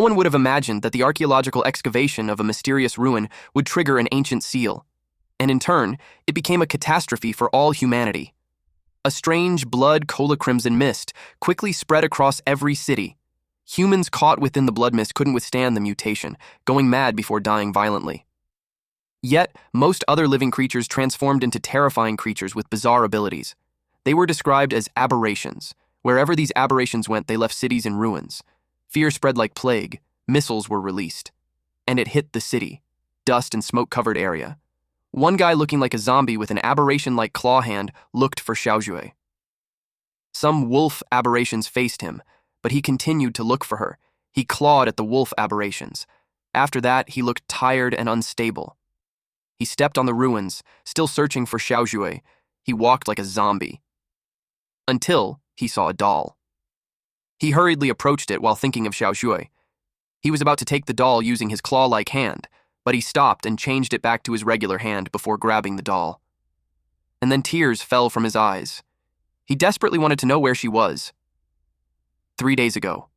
one would have imagined that the archaeological excavation of a mysterious ruin would trigger an ancient seal, and in turn, it became a catastrophe for all humanity. A strange blood-cola-crimson mist quickly spread across every city. Humans caught within the blood mist couldn't withstand the mutation, going mad before dying violently. Yet, most other living creatures transformed into terrifying creatures with bizarre abilities. They were described as aberrations. Wherever these aberrations went, they left cities in ruins. Fear spread like plague, missiles were released. And it hit the city, dust and smoke-covered area. One guy looking like a zombie with an aberration-like claw hand looked for Xiaozhui. Some wolf aberrations faced him, but he continued to look for her. He clawed at the wolf aberrations. After that, he looked tired and unstable. He stepped on the ruins, still searching for Xiaozhui. He walked like a zombie. Until he saw a doll. He hurriedly approached it while thinking of Xiaozhui. He was about to take the doll using his claw-like hand, but he stopped and changed it back to his regular hand before grabbing the doll. And then tears fell from his eyes. He desperately wanted to know where she was. 3 days ago.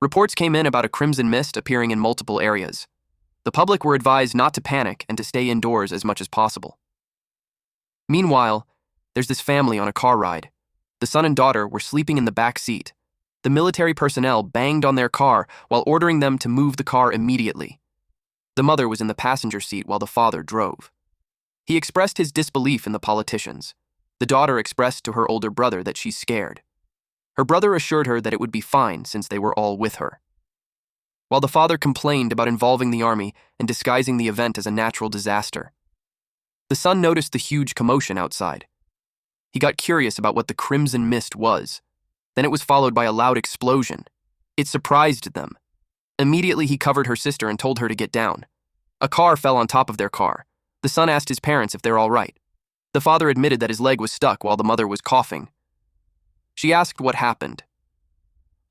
Reports came in about a crimson mist appearing in multiple areas. The public were advised not to panic and to stay indoors as much as possible. Meanwhile, there's this family on a car ride. The son and daughter were sleeping in the back seat. The military personnel banged on their car while ordering them to move the car immediately. The mother was in the passenger seat while the father drove. He expressed his disbelief in the politicians. The daughter expressed to her older brother that she's scared. Her brother assured her that it would be fine since they were all with her. While the father complained about involving the army and disguising the event as a natural disaster. The son noticed the huge commotion outside. He got curious about what the crimson mist was. Then it was followed by a loud explosion. It surprised them. Immediately he covered her sister and told her to get down. A car fell on top of their car. The son asked his parents if they're all right. The father admitted that his leg was stuck while the mother was coughing. She asked what happened.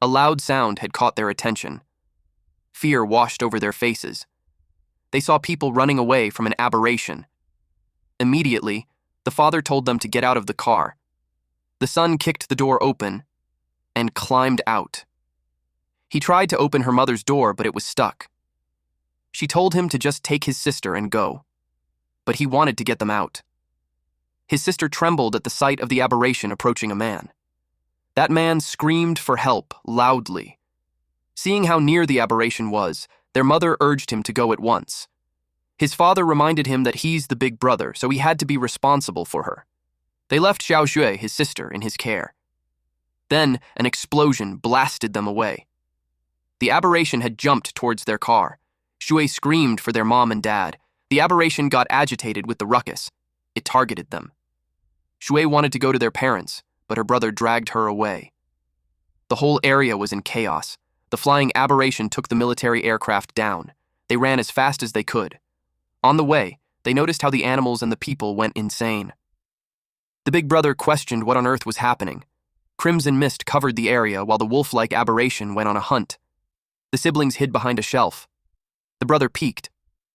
A loud sound had caught their attention. Fear washed over their faces. They saw people running away from an aberration. Immediately, the father told them to get out of the car. The son kicked the door open and climbed out. He tried to open her mother's door, but it was stuck. She told him to just take his sister and go. But he wanted to get them out. His sister trembled at the sight of the aberration approaching a man. That man screamed for help loudly. Seeing how near the aberration was, their mother urged him to go at once. His father reminded him that he's the big brother, so he had to be responsible for her. They left Xiaozhui, his sister, in his care. Then an explosion blasted them away. The aberration had jumped towards their car. Shui screamed for their mom and dad. The aberration got agitated with the ruckus. It targeted them. Shui wanted to go to their parents, but her brother dragged her away. The whole area was in chaos. The flying aberration took the military aircraft down. They ran as fast as they could. On the way, they noticed how the animals and the people went insane. The big brother questioned what on earth was happening. Crimson mist covered the area while the wolf-like aberration went on a hunt. The siblings hid behind a shelf. The brother peeked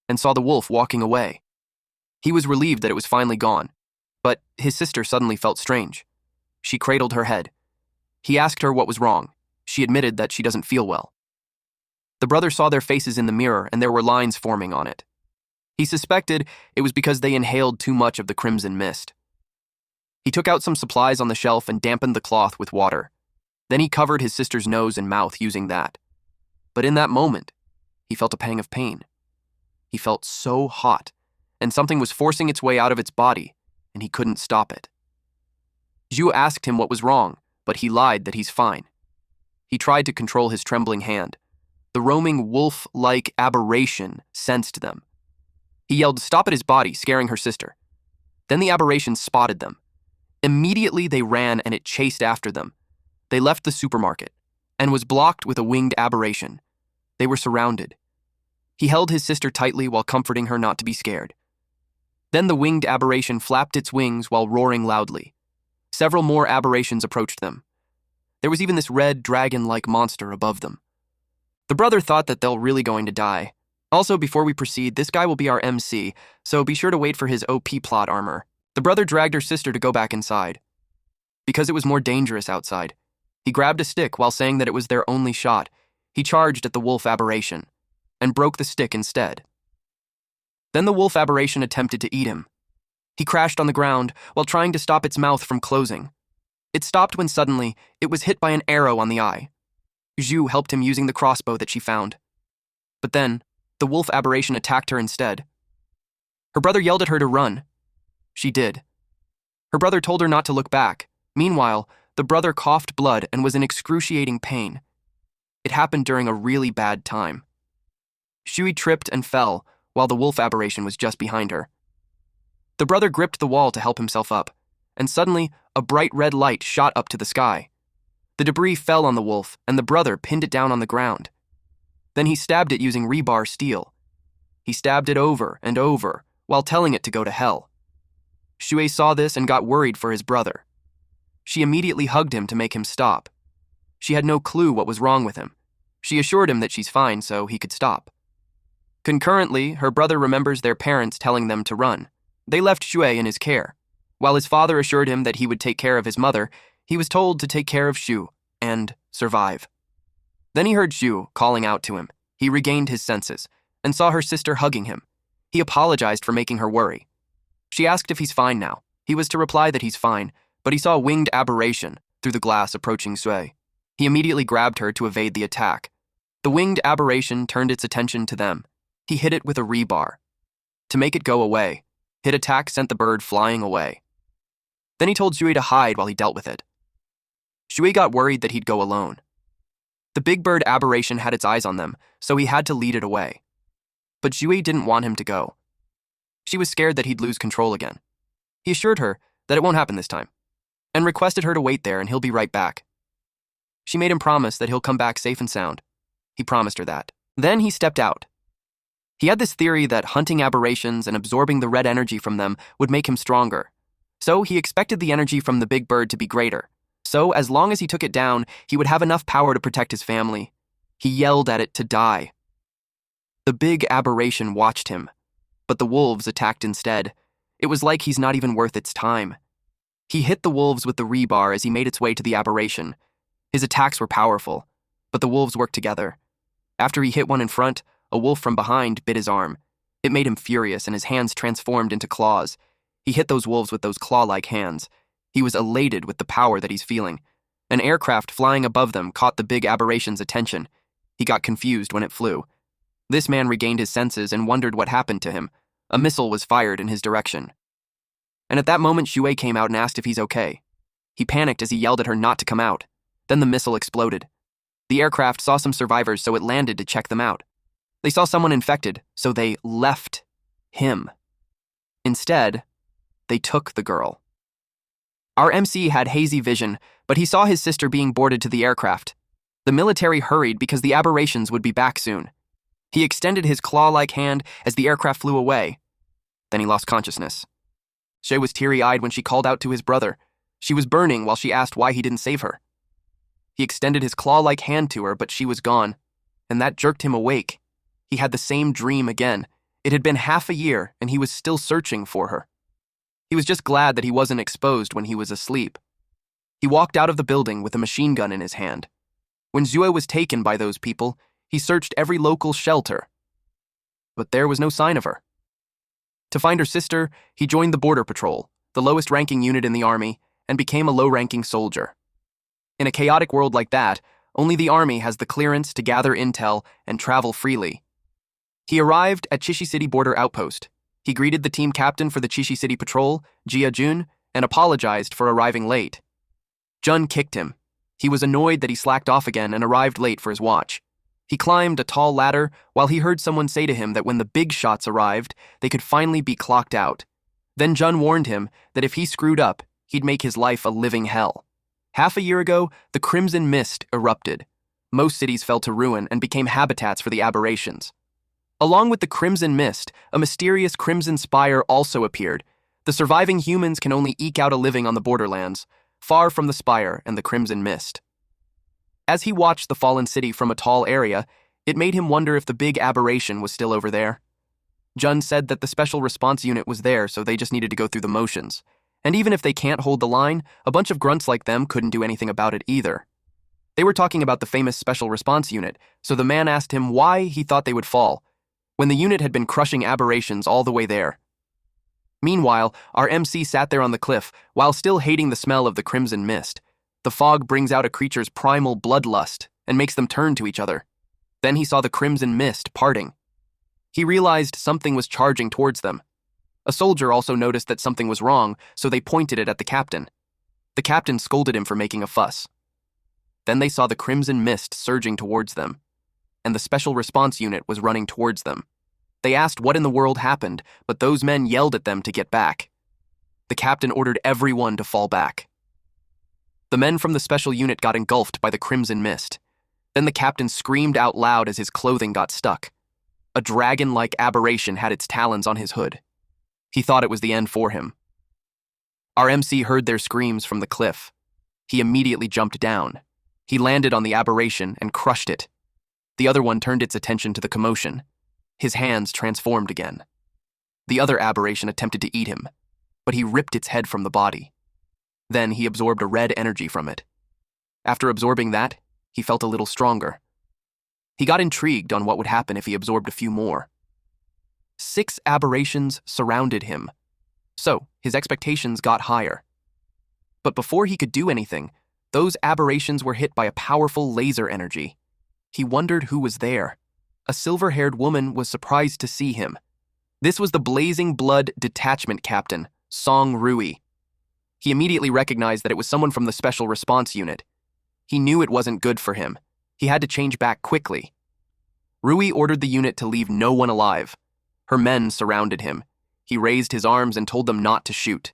and saw the wolf walking away. He was relieved that it was finally gone, but his sister suddenly felt strange. She cradled her head. He asked her what was wrong. She admitted that she doesn't feel well. The brother saw their faces in the mirror and there were lines forming on it. He suspected it was because they inhaled too much of the crimson mist. He took out some supplies on the shelf and dampened the cloth with water. Then he covered his sister's nose and mouth using that. But in that moment, he felt a pang of pain. He felt so hot, and something was forcing its way out of its body, and he couldn't stop it. Zhu asked him what was wrong, but he lied that he's fine. He tried to control his trembling hand. The roaming wolf-like aberration sensed them. He yelled, "Stop at his body," scaring her sister. Then the aberration spotted them. Immediately they ran and it chased after them. They left the supermarket and was blocked with a winged aberration. They were surrounded. He held his sister tightly while comforting her not to be scared. Then the winged aberration flapped its wings while roaring loudly. Several more aberrations approached them. There was even this red dragon-like monster above them. The brother thought that they're really going to die. Also, before we proceed, this guy will be our MC, so be sure to wait for his OP plot armor. The brother dragged her sister to go back inside. Because it was more dangerous outside, he grabbed a stick while saying that it was their only shot. He charged at the wolf aberration and broke the stick instead. Then the wolf aberration attempted to eat him. He crashed on the ground while trying to stop its mouth from closing. It stopped when suddenly it was hit by an arrow on the eye. Zhu helped him using the crossbow that she found. But then, the wolf aberration attacked her instead. Her brother yelled at her to run. She did. Her brother told her not to look back. Meanwhile, the brother coughed blood and was in excruciating pain. It happened during a really bad time. Shui tripped and fell while the wolf aberration was just behind her. The brother gripped the wall to help himself up, and suddenly a bright red light shot up to the sky. The debris fell on the wolf, and the brother pinned it down on the ground. Then he stabbed it using rebar steel. He stabbed it over and over while telling it to go to hell. Shui saw this and got worried for his brother. She immediately hugged him to make him stop. She had no clue what was wrong with him. She assured him that she's fine so he could stop. Concurrently, her brother remembers their parents telling them to run. They left Shui in his care. While his father assured him that he would take care of his mother, he was told to take care of Shu and survive. Then he heard Shu calling out to him. He regained his senses and saw her sister hugging him. He apologized for making her worry. She asked if he's fine now. He was to reply that he's fine, but he saw a winged aberration through the glass approaching Sui. He immediately grabbed her to evade the attack. The winged aberration turned its attention to them. He hit it with a rebar. To make it go away, his attack sent the bird flying away. Then he told Shui to hide while he dealt with it. Shui got worried that he'd go alone. The big bird aberration had its eyes on them, so he had to lead it away. But Shui didn't want him to go. She was scared that he'd lose control again. He assured her that it won't happen this time, and requested her to wait there and he'll be right back. She made him promise that he'll come back safe and sound. He promised her that. Then he stepped out. He had this theory that hunting aberrations and absorbing the red energy from them would make him stronger. So he expected the energy from the big bird to be greater. So as long as he took it down, he would have enough power to protect his family. He yelled at it to die. The big aberration watched him, but the wolves attacked instead. It was like he's not even worth its time. He hit the wolves with the rebar as he made its way to the aberration. His attacks were powerful, but the wolves worked together. After he hit one in front, a wolf from behind bit his arm. It made him furious and his hands transformed into claws. He hit those wolves with those claw-like hands. He was elated with the power that he's feeling. An aircraft flying above them caught the big aberration's attention. He got confused when it flew. This man regained his senses and wondered what happened to him. A missile was fired in his direction. And at that moment, Shui came out and asked if he's okay. He panicked as he yelled at her not to come out. Then the missile exploded. The aircraft saw some survivors, so it landed to check them out. They saw someone infected, so they left him. Instead, they took the girl. Our MC had hazy vision, but he saw his sister being boarded to the aircraft. The military hurried because the aberrations would be back soon. He extended his claw-like hand as the aircraft flew away. Then he lost consciousness. Shui was teary-eyed when she called out to his brother. She was burning while she asked why he didn't save her. He extended his claw-like hand to her, but she was gone, and that jerked him awake. He had the same dream again. It had been half a year, and he was still searching for her. He was just glad that he wasn't exposed when he was asleep. He walked out of the building with a machine gun in his hand. When Zue was taken by those people, he searched every local shelter. But there was no sign of her. To find her sister, he joined the Border Patrol, the lowest-ranking unit in the army, and became a low-ranking soldier. In a chaotic world like that, only the army has the clearance to gather intel and travel freely. He arrived at Chishi City Border Outpost. He greeted the team captain for the Chishi City Patrol, Jia Jun, and apologized for arriving late. Jun kicked him. He was annoyed that he slacked off again and arrived late for his watch. He climbed a tall ladder while he heard someone say to him that when the big shots arrived, they could finally be clocked out. Then Jun warned him that if he screwed up, he'd make his life a living hell. Half a year ago, the Crimson Mist erupted. Most cities fell to ruin and became habitats for the aberrations. Along with the Crimson Mist, a mysterious Crimson Spire also appeared. The surviving humans can only eke out a living on the borderlands, far from the Spire and the Crimson Mist. As he watched the fallen city from a tall area, it made him wonder if the big aberration was still over there. Jun said that the special response unit was there, so they just needed to go through the motions. And even if they can't hold the line, a bunch of grunts like them couldn't do anything about it either. They were talking about the famous Special Response Unit, so the man asked him why he thought they would fall, when the unit had been crushing aberrations all the way there. Meanwhile, our MC sat there on the cliff, while still hating the smell of the crimson mist. The fog brings out a creature's primal bloodlust and makes them turn to each other. Then he saw the crimson mist parting. He realized something was charging towards them. A soldier also noticed that something was wrong, so they pointed it at the captain. The captain scolded him for making a fuss. Then they saw the crimson mist surging towards them, and the Special Response Unit was running towards them. They asked what in the world happened, but those men yelled at them to get back. The captain ordered everyone to fall back. The men from the special unit got engulfed by the crimson mist. Then the captain screamed out loud as his clothing got stuck. A dragon-like aberration had its talons on his hood. He thought it was the end for him. Our MC heard their screams from the cliff. He immediately jumped down. He landed on the aberration and crushed it. The other one turned its attention to the commotion. His hands transformed again. The other aberration attempted to eat him, but he ripped its head from the body. Then he absorbed a red energy from it. After absorbing that, he felt a little stronger. He got intrigued on what would happen if he absorbed a few more. 6 aberrations surrounded him, so his expectations got higher. But before he could do anything, those aberrations were hit by a powerful laser energy. He wondered who was there. A silver-haired woman was surprised to see him. This was the Blazing Blood Detachment Captain, Song Rui. He immediately recognized that it was someone from the Special Response Unit. He knew it wasn't good for him. He had to change back quickly. Rui ordered the unit to leave no one alive. Her men surrounded him. He raised his arms and told them not to shoot.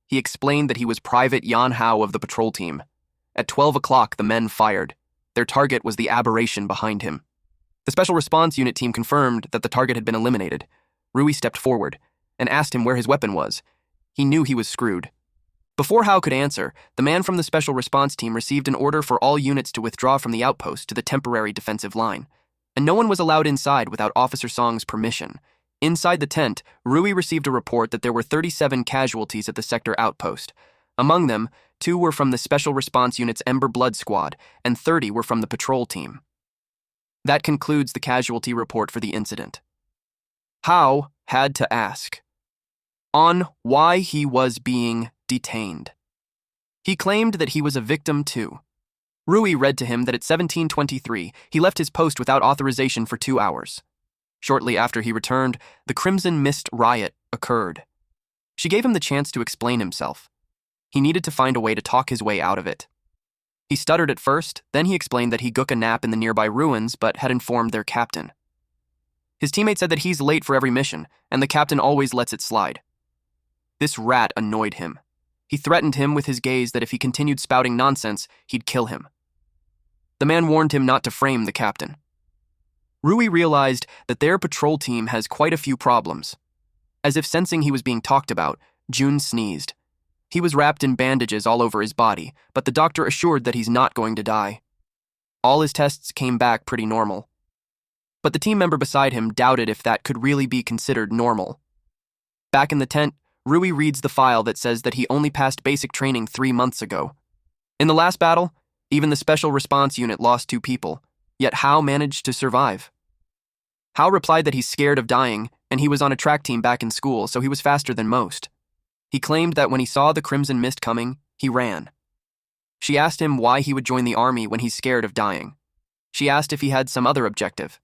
He explained that he was Private Yahello of the patrol team. At 12 o'clock, the men fired. Their target was the aberration behind him. The Special Response Unit team confirmed that the target had been eliminated. Rui stepped forward and asked him where his weapon was. He knew he was screwed. Before Hao could answer, the man from the Special Response Team received an order for all units to withdraw from the outpost to the temporary defensive line, and no one was allowed inside without Officer Song's permission. Inside the tent, Rui received a report that there were 37 casualties at the sector outpost. Among them, 2 were from the Special Response Unit's Ember Blood Squad, and 30 were from the patrol team. That concludes the casualty report for the incident. Hao had to ask on why he was being detained. He claimed that he was a victim too. Rui read to him that at 17:23, he left his post without authorization for 2 hours. Shortly after he returned, the Crimson Mist riot occurred. She gave him the chance to explain himself. He needed to find a way to talk his way out of it. He stuttered at first, then he explained that he took a nap in the nearby ruins but had informed their captain. His teammate said that he's late for every mission, and the captain always lets it slide. This rat annoyed him. He threatened him with his gaze that if he continued spouting nonsense, he'd kill him. The man warned him not to frame the captain. Rui realized that their patrol team has quite a few problems. As if sensing he was being talked about, Jun sneezed. He was wrapped in bandages all over his body, but the doctor assured that he's not going to die. All his tests came back pretty normal. But the team member beside him doubted if that could really be considered normal. Back in the tent, Rui reads the file that says that he only passed basic training 3 months ago. In the last battle, even the Special Response Unit lost 2 people, yet Hao managed to survive. Hao replied that he's scared of dying, and he was on a track team back in school, so he was faster than most. He claimed that when he saw the Crimson Mist coming, he ran. She asked him why he would join the army when he's scared of dying. She asked if he had some other objective.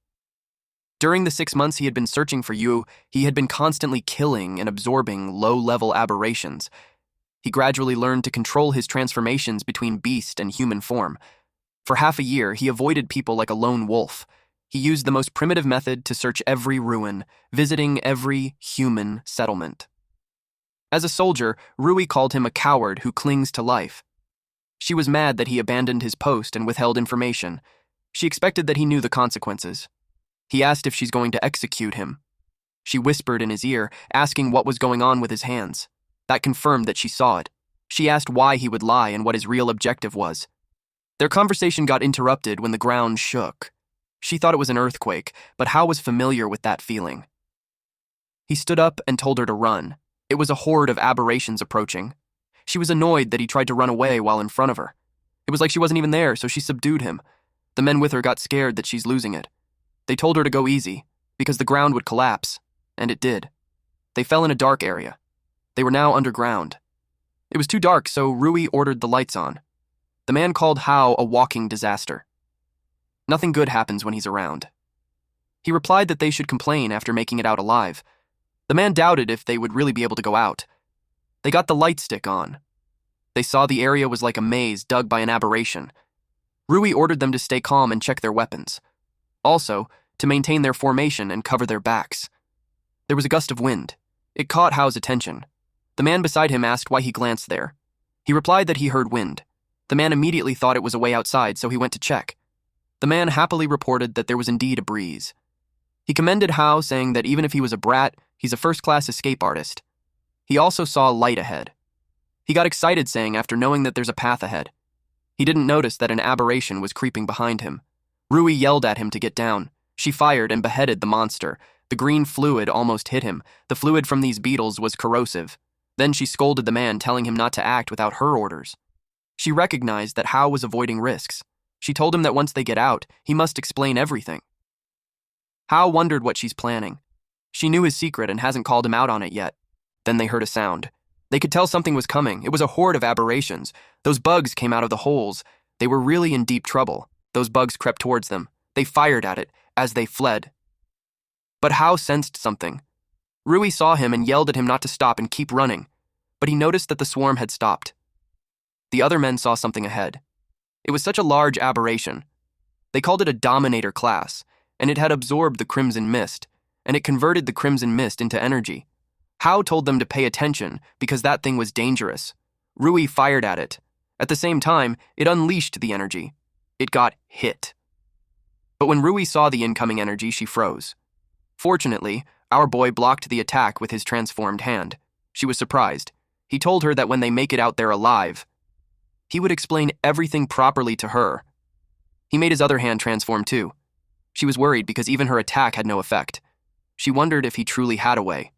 During the 6 months he had been searching for Yu, he had been constantly killing and absorbing low-level aberrations. He gradually learned to control his transformations between beast and human form. For half a year, he avoided people like a lone wolf. He used the most primitive method to search every ruin, visiting every human settlement. As a soldier, Rui called him a coward who clings to life. She was mad that he abandoned his post and withheld information. She expected that he knew the consequences. He asked if she's going to execute him. She whispered in his ear, asking what was going on with his hands. That confirmed that she saw it. She asked why he would lie and what his real objective was. Their conversation got interrupted when the ground shook. She thought it was an earthquake, but Hao was familiar with that feeling. He stood up and told her to run. It was a horde of aberrations approaching. She was annoyed that he tried to run away while in front of her. It was like she wasn't even there, so she subdued him. The men with her got scared that she's losing it. They told her to go easy, because the ground would collapse, and it did. They fell in a dark area. They were now underground. It was too dark, so Rui ordered the lights on. The man called Hao a walking disaster. Nothing good happens when he's around. He replied that they should complain after making it out alive. The man doubted if they would really be able to go out. They got the light stick on. They saw the area was like a maze dug by an aberration. Rui ordered them to stay calm and check their weapons. Also, to maintain their formation and cover their backs. There was a gust of wind. It caught Hao's attention. The man beside him asked why he glanced there. He replied that he heard wind. The man immediately thought it was a way outside, so he went to check. The man happily reported that there was indeed a breeze. He commended Hao, saying that even if he was a brat, he's a first-class escape artist. He also saw light ahead. He got excited, saying after knowing that there's a path ahead. He didn't notice that an aberration was creeping behind him. Rui yelled at him to get down. She fired and beheaded the monster. The green fluid almost hit him. The fluid from these beetles was corrosive. Then she scolded the man, telling him not to act without her orders. She recognized that Hao was avoiding risks. She told him that once they get out, he must explain everything. Hao wondered what she's planning. She knew his secret and hasn't called him out on it yet. Then they heard a sound. They could tell something was coming. It was a horde of aberrations. Those bugs came out of the holes. They were really in deep trouble. Those bugs crept towards them. They fired at it as they fled. But Hao sensed something. Rui saw him and yelled at him not to stop and keep running, but he noticed that the swarm had stopped. The other men saw something ahead. It was such a large aberration. They called it a dominator class, and it had absorbed the crimson mist, and it converted the crimson mist into energy. Hao told them to pay attention because that thing was dangerous. Rui fired at it. At the same time, it unleashed the energy. It got hit. But when Rui saw the incoming energy, she froze. Fortunately, our boy blocked the attack with his transformed hand. She was surprised. He told her that when they make it out there alive, he would explain everything properly to her. He made his other hand transform too. She was worried because even her attack had no effect. She wondered if he truly had a way.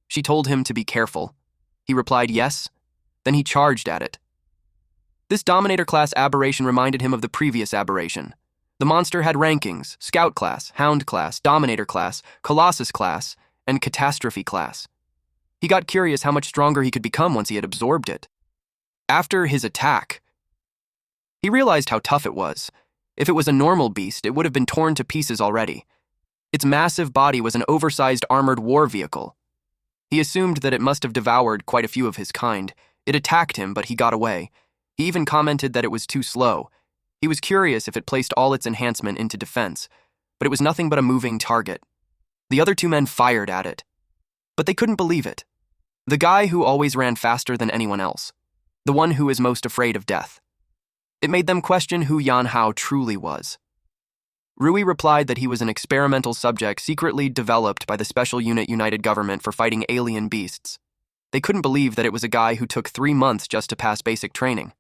She told him to be careful. He replied yes. Then he charged at it. This Dominator class aberration reminded him of the previous aberration. The monster had rankings: Scout class, Hound class, Dominator class, Colossus class, and Catastrophe class. He got curious how much stronger he could become once he had absorbed it. After his attack, he realized how tough it was. If it was a normal beast, it would have been torn to pieces already. Its massive body was an oversized armored war vehicle. He assumed that it must have devoured quite a few of his kind. It attacked him, but he got away. He even commented that it was too slow. He was curious if it placed all its enhancement into defense, but it was nothing but a moving target. The other two men fired at it, but they couldn't believe it. The guy who always ran faster than anyone else. The one who is most afraid of death. It made them question who Yan Hao truly was. Rui replied that he was an experimental subject secretly developed by the Special Unit United Government for fighting alien beasts. They couldn't believe that it was a guy who took 3 months just to pass basic training.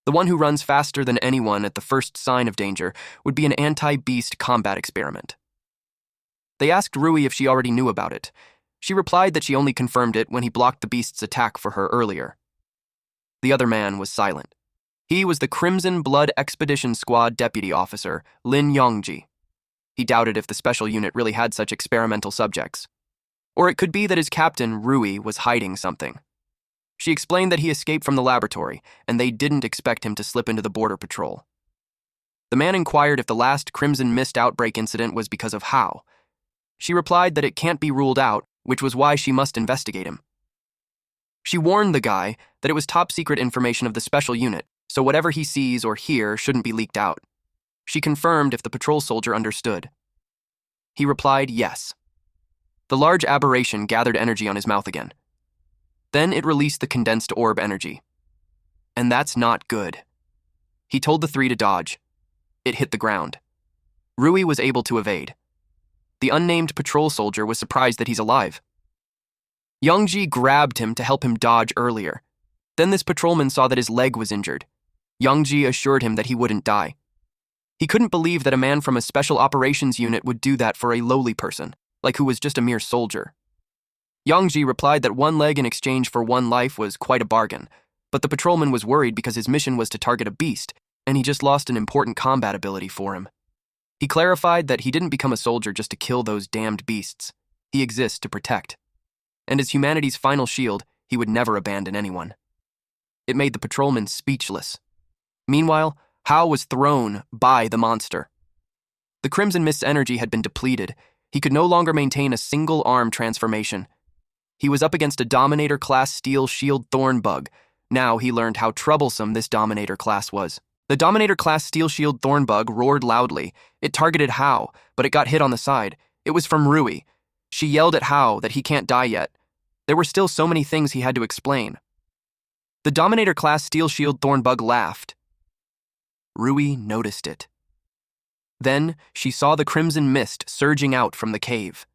The one who runs faster than anyone at the first sign of danger would be an anti-beast combat experiment. They asked Rui if she already knew about it. She replied that she only confirmed it when he blocked the beast's attack for her earlier. The other man was silent. He was the Crimson Blood Expedition Squad Deputy Officer, Lin Yongji. He doubted if the special unit really had such experimental subjects. Or it could be that his captain, Rui, was hiding something. She explained that he escaped from the laboratory, and they didn't expect him to slip into the border patrol. The man inquired if the last Crimson Mist outbreak incident was because of Hao. She replied that it can't be ruled out, which was why she must investigate him. She warned the guy that it was top-secret information of the special unit, so whatever he sees or hears shouldn't be leaked out. She confirmed if the patrol soldier understood. He replied yes. The large aberration gathered energy on his mouth again. Then it released the condensed orb energy. And that's not good. He told the 3 to dodge. It hit the ground. Rui was able to evade. The unnamed patrol soldier was surprised that he's alive. Yongji grabbed him to help him dodge earlier. Then this patrolman saw that his leg was injured. Yongji assured him that he wouldn't die. He couldn't believe that a man from a special operations unit would do that for a lowly person, like who was just a mere soldier. Yongji replied that 1 leg in exchange for 1 life was quite a bargain, but the patrolman was worried because his mission was to target a beast, and he just lost an important combat ability for him. He clarified that he didn't become a soldier just to kill those damned beasts. He exists to protect. And as humanity's final shield, he would never abandon anyone. It made the patrolman speechless. Meanwhile, Hao was thrown by the monster. The Crimson Mist's energy had been depleted. He could no longer maintain a single arm transformation. He was up against a Dominator-class Steel Shield Thorn Bug. Now he learned how troublesome this Dominator class was. The Dominator-class Steel Shield Thorn Bug roared loudly. It targeted Hao, but it got hit on the side. It was from Rui. She yelled at Hao that he can't die yet. There were still so many things he had to explain. The Dominator-class Steel Shield Thorn Bug laughed. Rui noticed it. Then she saw the Crimson Mist surging out from the cave.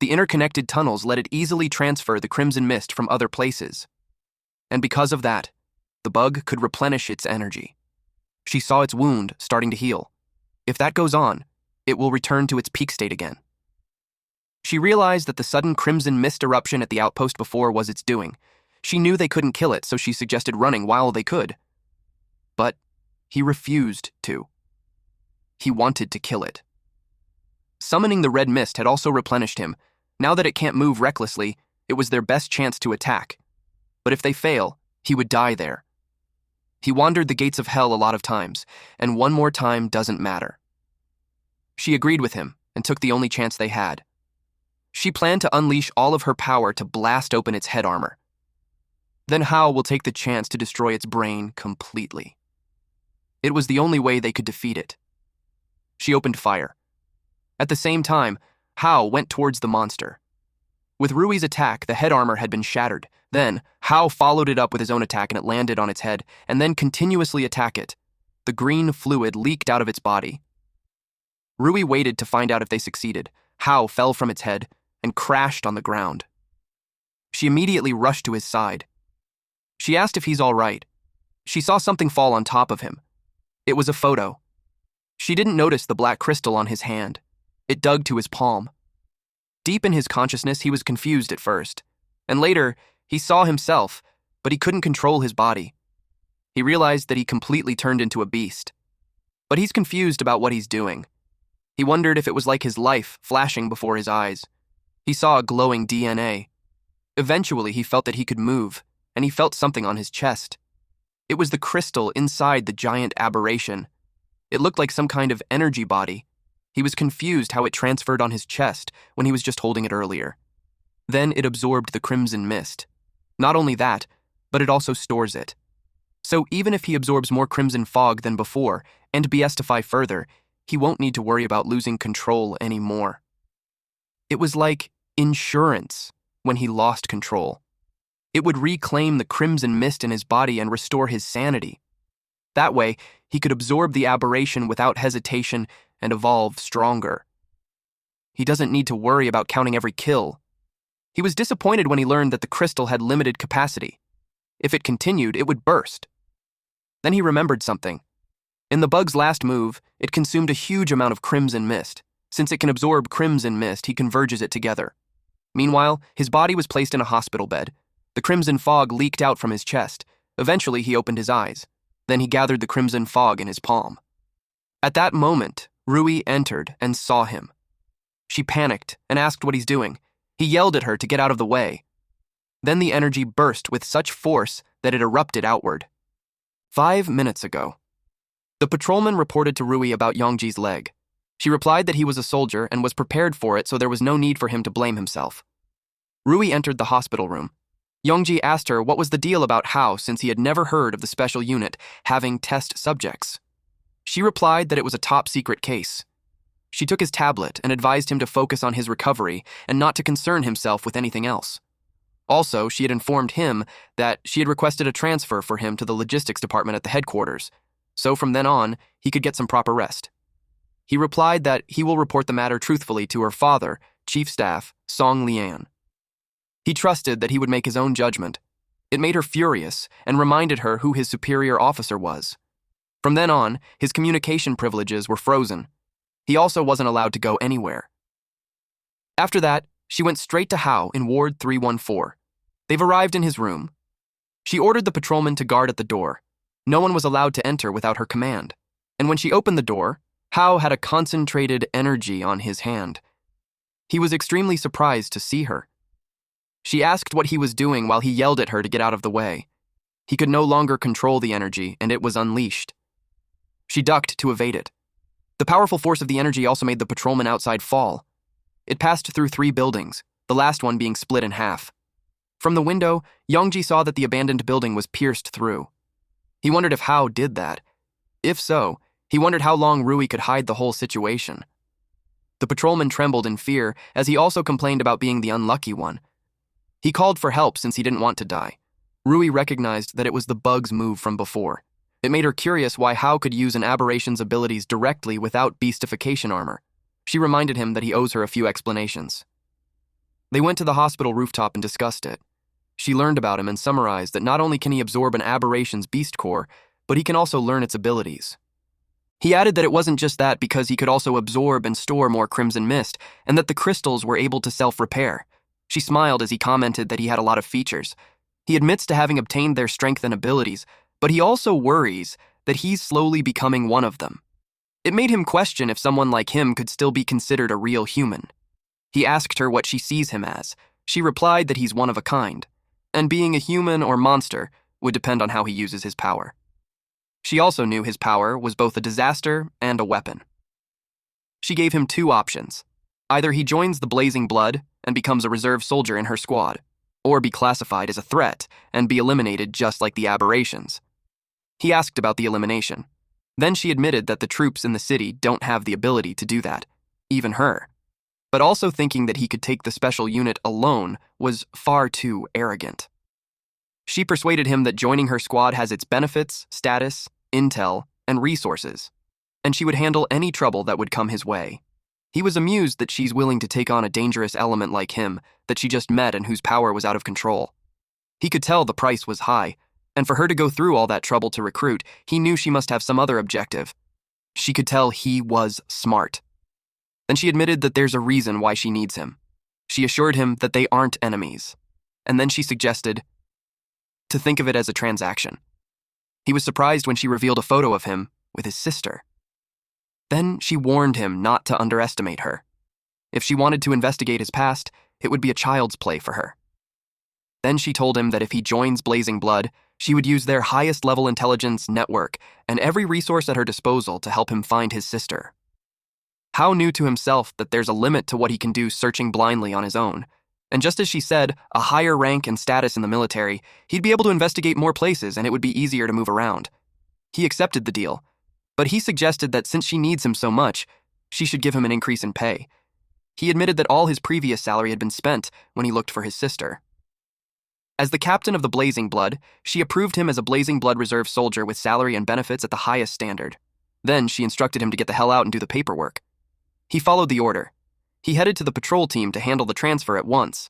The interconnected tunnels let it easily transfer the Crimson Mist from other places. And because of that, the bug could replenish its energy. She saw its wound starting to heal. If that goes on, it will return to its peak state again. She realized that the sudden Crimson Mist eruption at the outpost before was its doing. She knew they couldn't kill it, so she suggested running while they could. But he refused to. He wanted to kill it. Summoning the red mist had also replenished him. Now that it can't move recklessly, it was their best chance to attack. But if they fail, he would die there. He wandered the gates of hell a lot of times, and one more time doesn't matter. She agreed with him and took the only chance they had. She planned to unleash all of her power to blast open its head armor. Then Hao will take the chance to destroy its brain completely. It was the only way they could defeat it. She opened fire. At the same time, Hao went towards the monster. With Rui's attack, the head armor had been shattered. Then, Hao followed it up with his own attack and it landed on its head, and then continuously attack it. The green fluid leaked out of its body. Rui waited to find out if they succeeded. Hao fell from its head and crashed on the ground. She immediately rushed to his side. She asked if he's all right. She saw something fall on top of him. It was a photo. She didn't notice the black crystal on his hand. It dug to his palm. Deep in his consciousness, he was confused at first. And later, he saw himself, but he couldn't control his body. He realized that he completely turned into a beast. But he's confused about what he's doing. He wondered if it was like his life flashing before his eyes. He saw a glowing DNA. Eventually, he felt that he could move, and he felt something on his chest. It was the crystal inside the giant aberration. It looked like some kind of energy body. He was confused how it transferred on his chest when he was just holding it earlier. Then it absorbed the Crimson Mist. Not only that, but it also stores it. So even if he absorbs more Crimson Fog than before, and beastify further, he won't need to worry about losing control anymore. It was like insurance when he lost control. It would reclaim the Crimson Mist in his body and restore his sanity. That way, he could absorb the aberration without hesitation and evolve stronger. He doesn't need to worry about counting every kill. He was disappointed when he learned that the crystal had limited capacity. If it continued, it would burst. Then he remembered something. In the bug's last move, it consumed a huge amount of Crimson Mist. Since it can absorb Crimson Mist, he converges it together. Meanwhile, his body was placed in a hospital bed. The Crimson Fog leaked out from his chest. Eventually, he opened his eyes. Then he gathered the Crimson Fog in his palm. At that moment, Rui entered and saw him. She panicked and asked what he's doing. He yelled at her to get out of the way. Then the energy burst with such force that it erupted outward. 5 minutes ago. The patrolman reported to Rui about Yongji's leg. She replied that he was a soldier and was prepared for it, so there was no need for him to blame himself. Rui entered the hospital room. Yongji asked her what was the deal about Hao since he had never heard of the special unit having test subjects. She replied that it was a top-secret case. She took his tablet and advised him to focus on his recovery and not to concern himself with anything else. Also, she had informed him that she had requested a transfer for him to the logistics department at the headquarters, so from then on, he could get some proper rest. He replied that he will report the matter truthfully to her father, Chief Staff Song Lian. He trusted that he would make his own judgment. It made her furious and reminded her who his superior officer was. From then on, his communication privileges were frozen. He also wasn't allowed to go anywhere. After that, she went straight to Hao in Ward 314. They've arrived in his room. She ordered the patrolman to guard at the door. No one was allowed to enter without her command. And when she opened the door, Hao had a concentrated energy on his hand. He was extremely surprised to see her. She asked what he was doing while he yelled at her to get out of the way. He could no longer control the energy, and it was unleashed. She ducked to evade it. The powerful force of the energy also made the patrolman outside fall. It passed through 3 buildings, the last one being split in half. From the window, Yongji saw that the abandoned building was pierced through. He wondered if Hao did that. If so, he wondered how long Rui could hide the whole situation. The patrolman trembled in fear as he also complained about being the unlucky one. He called for help since he didn't want to die. Rui recognized that it was the bug's move from before. It made her curious why Hao could use an aberration's abilities directly without beastification armor. She reminded him that he owes her a few explanations. They went to the hospital rooftop and discussed it. She learned about him and summarized that not only can he absorb an aberration's beast core, but he can also learn its abilities. He added that it wasn't just that because he could also absorb and store more crimson mist, and that the crystals were able to self-repair. She smiled as he commented that he had a lot of features. He admits to having obtained their strength and abilities, but he also worries that he's slowly becoming one of them. It made him question if someone like him could still be considered a real human. He asked her what she sees him as. She replied that he's one of a kind, and being a human or monster would depend on how he uses his power. She also knew his power was both a disaster and a weapon. She gave him 2 options. Either he joins the Blazing Blood and becomes a reserve soldier in her squad, or be classified as a threat and be eliminated just like the aberrations. He asked about the elimination. Then she admitted that the troops in the city don't have the ability to do that, even her. But also thinking that he could take the special unit alone was far too arrogant. She persuaded him that joining her squad has its benefits, status, intel, and resources, and she would handle any trouble that would come his way. He was amused that she's willing to take on a dangerous element like him that she just met and whose power was out of control. He could tell the price was high, and for her to go through all that trouble to recruit, he knew she must have some other objective. She could tell he was smart. Then she admitted that there's a reason why she needs him. She assured him that they aren't enemies. And then she suggested to think of it as a transaction. He was surprised when she revealed a photo of him with his sister. Then she warned him not to underestimate her. If she wanted to investigate his past, it would be a child's play for her. Then she told him that if he joins Blazing Blood, she would use their highest-level intelligence network and every resource at her disposal to help him find his sister. Hao knew to himself that there's a limit to what he can do searching blindly on his own. And just as she said, a higher rank and status in the military, he'd be able to investigate more places and it would be easier to move around. He accepted the deal, but he suggested that since she needs him so much, she should give him an increase in pay. He admitted that all his previous salary had been spent when he looked for his sister. As the captain of the Blazing Blood, she approved him as a Blazing Blood reserve soldier with salary and benefits at the highest standard. Then she instructed him to get the hell out and do the paperwork. He followed the order. He headed to the patrol team to handle the transfer at once.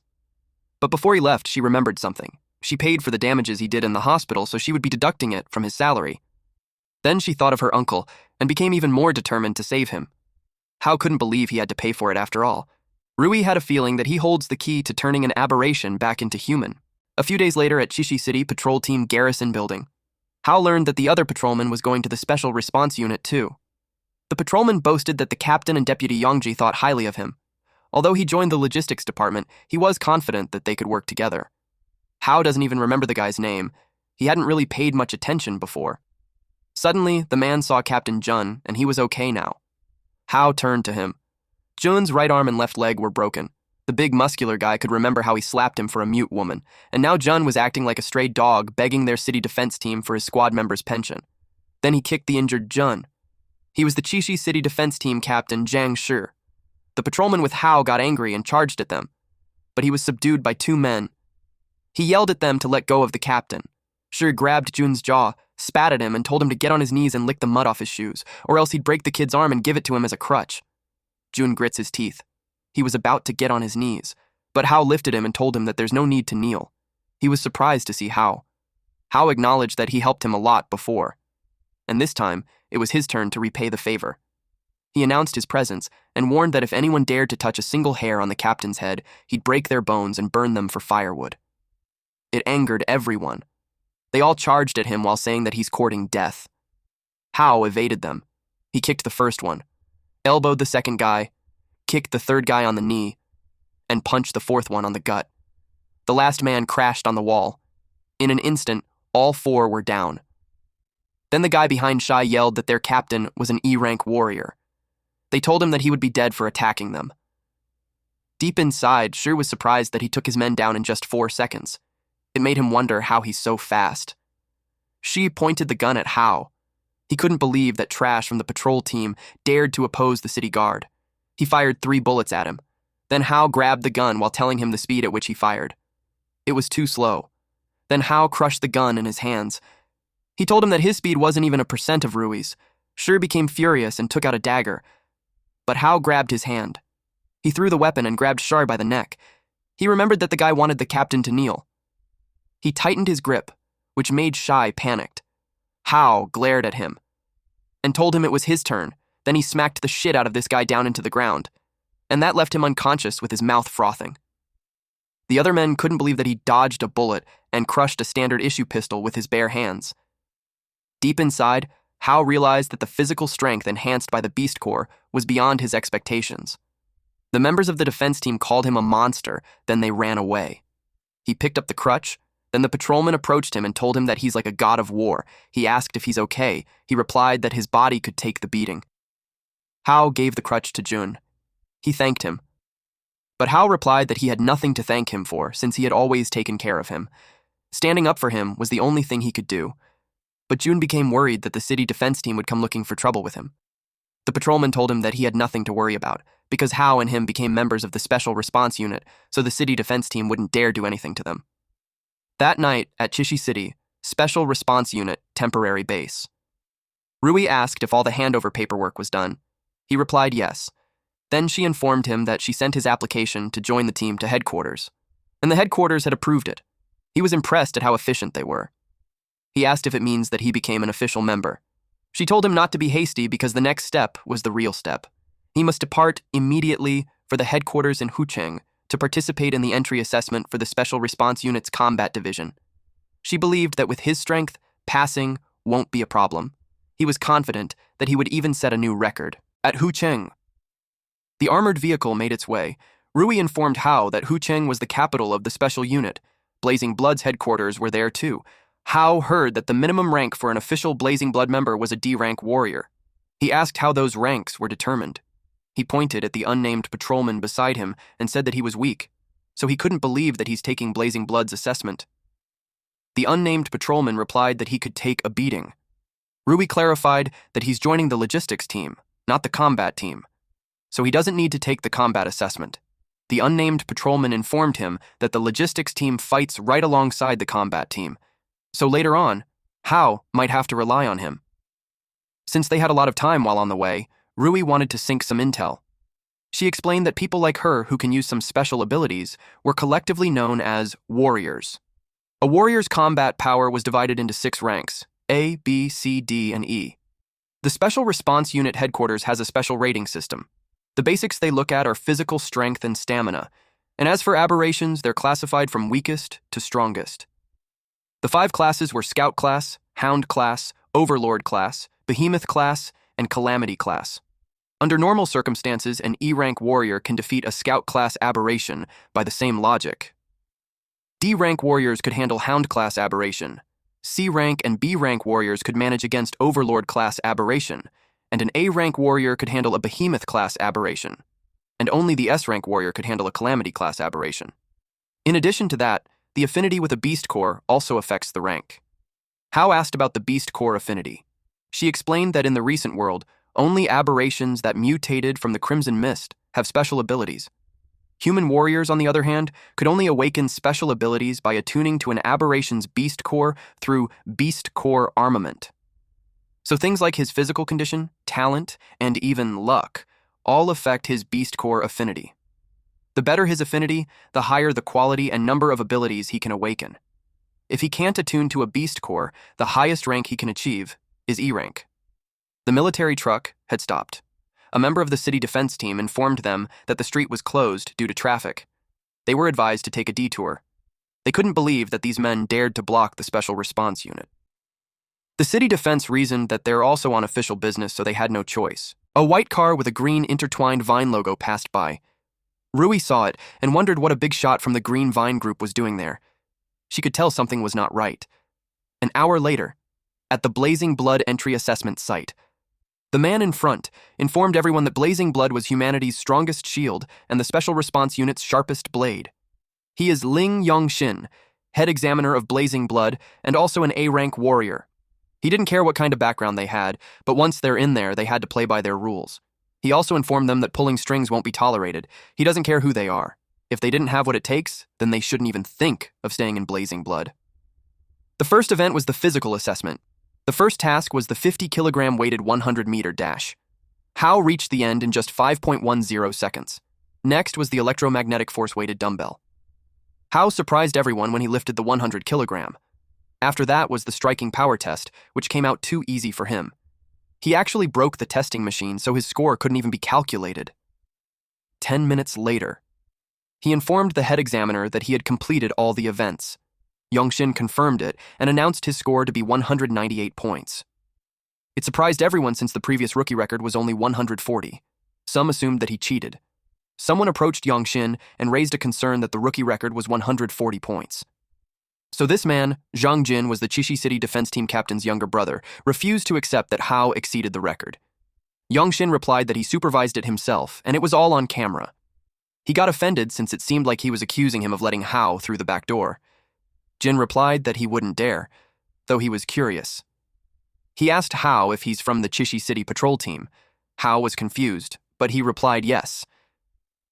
But before he left, she remembered something. She paid for the damages he did in the hospital, so she would be deducting it from his salary. Then she thought of her uncle and became even more determined to save him. Hao couldn't believe he had to pay for it after all. Rui had a feeling that he holds the key to turning an aberration back into human. A few days later at Chishi City Patrol Team Garrison Building, Hao learned that the other patrolman was going to the Special Response Unit too. The patrolman boasted that the captain and Deputy Yongji thought highly of him. Although he joined the logistics department, he was confident that they could work together. Hao doesn't even remember the guy's name. He hadn't really paid much attention before. Suddenly, the man saw Captain Jun, and he was okay now. Hao turned to him. Jun's right arm and left leg were broken. The big muscular guy could remember how he slapped him for a mute woman, and now Jun was acting like a stray dog begging their city defense team for his squad member's pension. Then he kicked the injured Jun. He was the Chishi City Defense Team Captain Zhang Shi. The patrolman with Hao got angry and charged at them, but he was subdued by 2 men. He yelled at them to let go of the captain. Shi grabbed Jun's jaw, spat at him, and told him to get on his knees and lick the mud off his shoes, or else he'd break the kid's arm and give it to him as a crutch. Jun grits his teeth. He was about to get on his knees, but Hao lifted him and told him that there's no need to kneel. He was surprised to see Hao. Hao acknowledged that he helped him a lot before, and this time it was his turn to repay the favor. He announced his presence and warned that if anyone dared to touch a single hair on the captain's head, he'd break their bones and burn them for firewood. It angered everyone. They all charged at him while saying that he's courting death. Hao evaded them. He kicked the first one, elbowed the second guy, kicked the third guy on the knee, and punched the fourth one on the gut. The last man crashed on the wall. In an instant, all four were down. Then the guy behind Shai yelled that their captain was an E-rank warrior. They told him that he would be dead for attacking them. Deep inside, Shi was surprised that he took his men down in just 4 seconds. It made him wonder how he's so fast. Shi pointed the gun at Hao. He couldn't believe that trash from the patrol team dared to oppose the city guard. He fired 3 bullets at him. Then Hao grabbed the gun while telling him the speed at which he fired. It was too slow. Then Hao crushed the gun in his hands. He told him that his speed wasn't even a percent of Rui's. Shi became furious and took out a dagger. But Hao grabbed his hand. He threw the weapon and grabbed Shar by the neck. He remembered that the guy wanted the captain to kneel. He tightened his grip, which made Shai panicked. Hao glared at him and told him it was his turn. Then he smacked the shit out of this guy down into the ground, and that left him unconscious with his mouth frothing. The other men couldn't believe that he dodged a bullet and crushed a standard issue pistol with his bare hands. Deep inside, Hao realized that the physical strength enhanced by the Beast Core was beyond his expectations. The members of the defense team called him a monster, then they ran away. He picked up the crutch. Then the patrolman approached him and told him that he's like a god of war. He asked if he's okay. He replied that his body could take the beating. Hao gave the crutch to Jun. He thanked him. But Hao replied that he had nothing to thank him for, since he had always taken care of him. Standing up for him was the only thing he could do. But Jun became worried that the city defense team would come looking for trouble with him. The patrolman told him that he had nothing to worry about, because Hao and him became members of the Special Response Unit, so the city defense team wouldn't dare do anything to them. That night, at Chishi City, Special Response Unit, temporary base. Rui asked if all the handover paperwork was done. He replied yes. Then she informed him that she sent his application to join the team to headquarters, and the headquarters had approved it. He was impressed at how efficient they were. He asked if it means that he became an official member. She told him not to be hasty because the next step was the real step. He must depart immediately for the headquarters in Hucheng to participate in the entry assessment for the Special Response Unit's Combat Division. She believed that with his strength, passing won't be a problem. He was confident that he would even set a new record. At Hucheng, the armored vehicle made its way. Rui informed Hao that Hucheng was the capital of the special unit. Blazing Blood's headquarters were there too. Hao heard that the minimum rank for an official Blazing Blood member was a D-rank warrior. He asked how those ranks were determined. He pointed at the unnamed patrolman beside him and said that he was weak, so he couldn't believe that he's taking Blazing Blood's assessment. The unnamed patrolman replied that he could take a beating. Rui clarified that he's joining the logistics team, not the combat team, so he doesn't need to take the combat assessment. The unnamed patrolman informed him that the logistics team fights right alongside the combat team, so later on, Hao might have to rely on him. Since they had a lot of time while on the way, Rui wanted to sink some intel. She explained that people like her who can use some special abilities were collectively known as warriors. A warrior's combat power was divided into 6 ranks, A, B, C, D, and E. The Special Response Unit headquarters has a special rating system. The basics they look at are physical strength and stamina, and as for aberrations, they're classified from weakest to strongest. The 5 classes were Scout class, Hound class, Overlord class, Behemoth class, and Calamity class. Under normal circumstances, an E-rank warrior can defeat a Scout class aberration by the same logic. D-rank warriors could handle Hound class aberration. C-rank and B-rank warriors could manage against Overlord class aberration, and an A-rank warrior could handle a Behemoth class aberration, and only the S-rank warrior could handle a Calamity class aberration. In addition to that, the affinity with a Beast Core also affects the rank. Hao asked about the Beast Core affinity. She explained that in the recent world, only aberrations that mutated from the Crimson Mist have special abilities. Human warriors, on the other hand, could only awaken special abilities by attuning to an aberration's Beast Core through Beast Core armament. So things like his physical condition, talent, and even luck all affect his Beast Core affinity. The better his affinity, the higher the quality and number of abilities he can awaken. If he can't attune to a Beast Core, the highest rank he can achieve is E-rank. The military truck had stopped. A member of the city defense team informed them that the street was closed due to traffic. They were advised to take a detour. They couldn't believe that these men dared to block the Special Response Unit. The city defense reasoned that they're also on official business, so they had no choice. A white car with a green intertwined vine logo passed by. Rui saw it and wondered what a big shot from the Green Vine group was doing there. She could tell something was not right. An hour later, at the Blazing Blood entry assessment site, the man in front informed everyone that Blazing Blood was humanity's strongest shield and the Special Response Unit's sharpest blade. He is Ling Yongxin, head examiner of Blazing Blood and also an A-rank warrior. He didn't care what kind of background they had, but once they're in there, they had to play by their rules. He also informed them that pulling strings won't be tolerated. He doesn't care who they are. If they didn't have what it takes, then they shouldn't even think of staying in Blazing Blood. The first event was the physical assessment. The first task was the 50-kilogram weighted 100-meter dash. Hao reached the end in just 5.10 seconds. Next was the electromagnetic force-weighted dumbbell. Hao surprised everyone when he lifted the 100-kilogram. After that was the striking power test, which came out too easy for him. He actually broke the testing machine, so his score couldn't even be calculated. 10 minutes later, he informed the head examiner that he had completed all the events. Yongxin confirmed it and announced his score to be 198 points. It surprised everyone since the previous rookie record was only 140. Some assumed that he cheated. Someone approached Yongxin and raised a concern that the rookie record was 140 points. So this man, Zhang Jin, was the Chishi City defense team captain's younger brother, refused to accept that Hao exceeded the record. Yongxin replied that he supervised it himself, and it was all on camera. He got offended since it seemed like he was accusing him of letting Hao through the back door. Jin replied that he wouldn't dare, though he was curious. He asked Hao if he's from the Chishi City patrol team. Hao was confused, but he replied yes.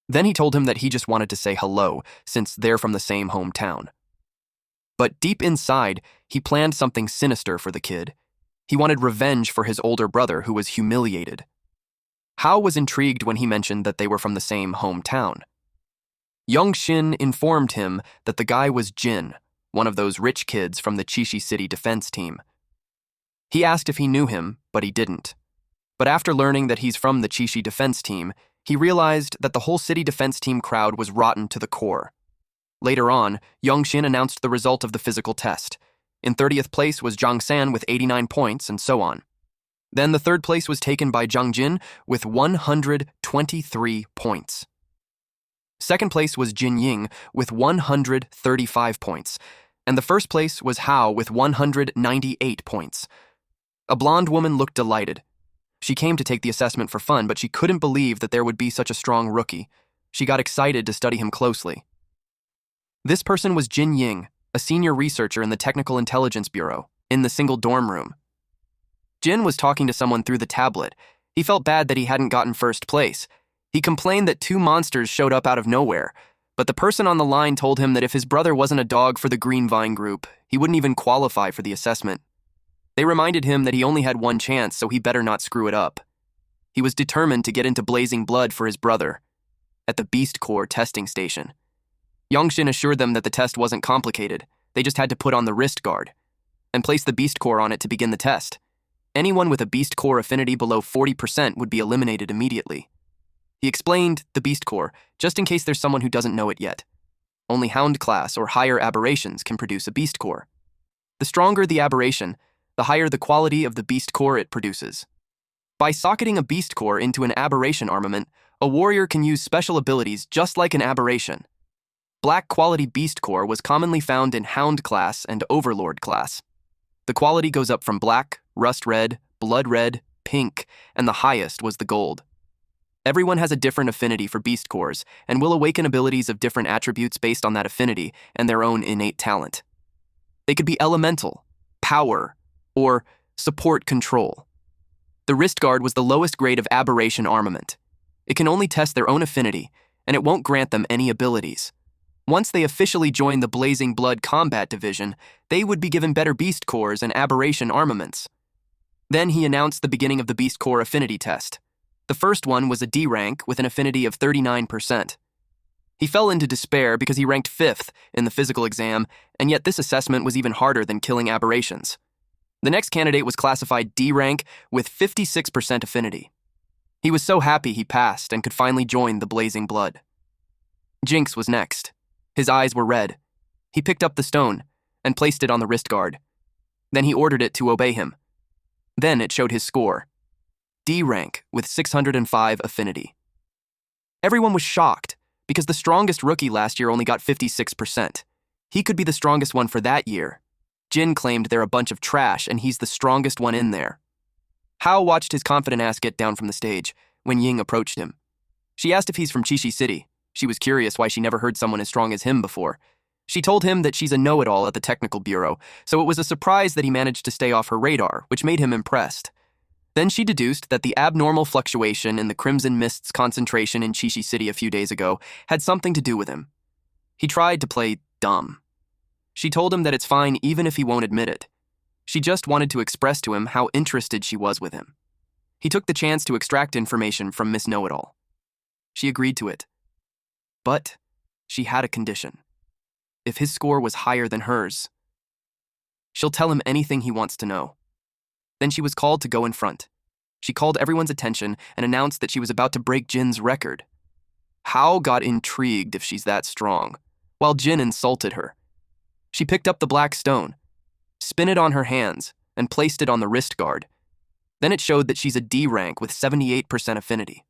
Then he told him that he just wanted to say hello, since they're from the same hometown. But deep inside, he planned something sinister for the kid. He wanted revenge for his older brother who was humiliated. Hao was intrigued when he mentioned that they were from the same hometown. Yongxin informed him that the guy was Jin, one of those rich kids from the Chishi City defense team. He asked if he knew him, but he didn't. But after learning that he's from the Chishi defense team, he realized that the whole city defense team crowd was rotten to the core. Later on, Yongxin announced the result of the physical test. In 30th place was Zhang San with 89 points, and so on. Then the third place was taken by Zhang Jin with 123 points. Second place was Jin Ying with 135 points, and the first place was Hao with 198 points. A blonde woman looked delighted. She came to take the assessment for fun, but she couldn't believe that there would be such a strong rookie. She got excited to study him closely. This person was Jin Ying, a senior researcher in the Technical Intelligence Bureau, in the single dorm room. Jin was talking to someone through the tablet. He felt bad that he hadn't gotten first place. He complained that two monsters showed up out of nowhere, but the person on the line told him that if his brother wasn't a dog for the Green Vine group, he wouldn't even qualify for the assessment. They reminded him that he only had one chance, so he better not screw it up. He was determined to get into Blazing Blood for his brother. At the Beast Corps testing station, Yongxin assured them that the test wasn't complicated. They just had to put on the wrist guard and place the Beast Core on it to begin the test. Anyone with a Beast Core affinity below 40% would be eliminated immediately. He explained the Beast Core, just in case there's someone who doesn't know it yet. Only Hound class or higher aberrations can produce a Beast Core. The stronger the aberration, the higher the quality of the Beast Core it produces. By socketing a Beast Core into an aberration armament, a warrior can use special abilities just like an aberration. Black quality Beast Core was commonly found in Hound class and Overlord class. The quality goes up from black, rust red, blood red, pink, and the highest was the gold. Everyone has a different affinity for Beast Cores and will awaken abilities of different attributes based on that affinity and their own innate talent. They could be elemental, power, or support control. The wrist guard was the lowest grade of aberration armament. It can only test their own affinity, and it won't grant them any abilities. Once they officially join the Blazing Blood Combat Division, they would be given better Beast Cores and aberration armaments. Then he announced the beginning of the Beast Core affinity test. The first one was a D rank with an affinity of 39%. He fell into despair because he ranked 5th in the physical exam, and yet this assessment was even harder than killing aberrations. The next candidate was classified D rank with 56% affinity. He was so happy he passed and could finally join the Blazing Blood. Jinx was next. His eyes were red. He picked up the stone and placed it on the wrist guard. Then he ordered it to obey him. Then it showed his score. D rank with 605 affinity. Everyone was shocked because the strongest rookie last year only got 56%. He could be the strongest one for that year. Jin claimed they're a bunch of trash and he's the strongest one in there. Hao watched his confident ass get down from the stage when Ying approached him. She asked if he's from Chishi City. She was curious why she never heard someone as strong as him before. She told him that she's a know-it-all at the technical bureau, so it was a surprise that he managed to stay off her radar, which made him impressed. Then she deduced that the abnormal fluctuation in the Crimson Mist's concentration in Chishi City a few days ago had something to do with him. He tried to play dumb. She told him that it's fine even if he won't admit it. She just wanted to express to him how interested she was with him. He took the chance to extract information from Miss Know-It-All. She agreed to it. But she had a condition. If his score was higher than hers, she'll tell him anything he wants to know. Then she was called to go in front. She called everyone's attention and announced that she was about to break Jin's record. Hao got intrigued if she's that strong, while Jin insulted her. She picked up the black stone, spun it on her hands, and placed it on the wrist guard. Then it showed that she's a D rank with 78% affinity.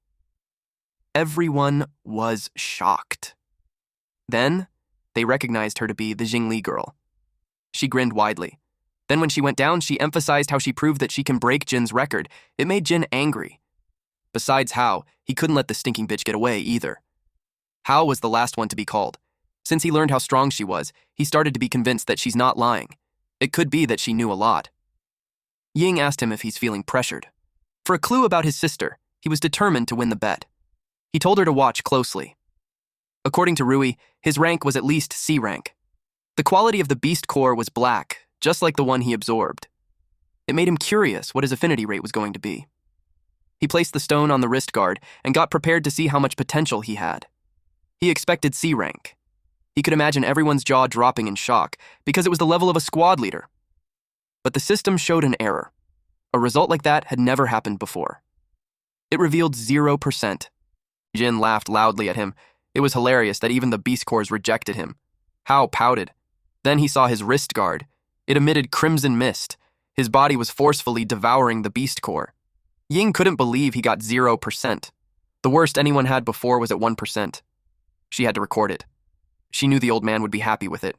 Everyone was shocked. Then, they recognized her to be the Jingli girl. She grinned widely. Then when she went down, she emphasized how she proved that she can break Jin's record. It made Jin angry. Besides Hao, he couldn't let the stinking bitch get away either. Hao was the last one to be called. Since he learned how strong she was, he started to be convinced that she's not lying. It could be that she knew a lot. Ying asked him if he's feeling pressured. For a clue about his sister, he was determined to win the bet. He told her to watch closely. According to Rui, his rank was at least C rank. The quality of the beast core was black, just like the one he absorbed. It made him curious what his affinity rate was going to be. He placed the stone on the wrist guard and got prepared to see how much potential he had. He expected C rank. He could imagine everyone's jaw dropping in shock because it was the level of a squad leader. But the system showed an error. A result like that had never happened before. It revealed 0%. Jin laughed loudly at him. It was hilarious that even the beast cores rejected him. Hao pouted. Then he saw his wrist guard. It emitted crimson mist. His body was forcefully devouring the beast core. Ying couldn't believe he got 0%. The worst anyone had before was at 1%. She had to record it. She knew the old man would be happy with it.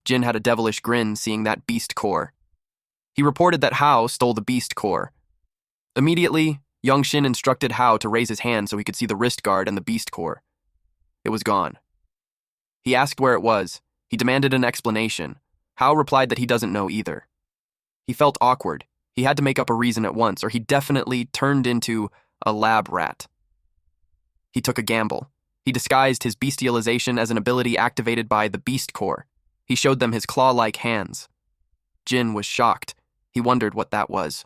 Jin had a devilish grin seeing that beast core. He reported that Hao stole the beast core. Immediately, Youngshin instructed Hao to raise his hand so he could see the wrist guard and the beast core. It was gone. He asked where it was. He demanded an explanation. Hao replied that he doesn't know either. He felt awkward. He had to make up a reason at once, or he definitely turned into a lab rat. He took a gamble. He disguised his bestialization as an ability activated by the beast core. He showed them his claw-like hands. Jin was shocked. He wondered what that was.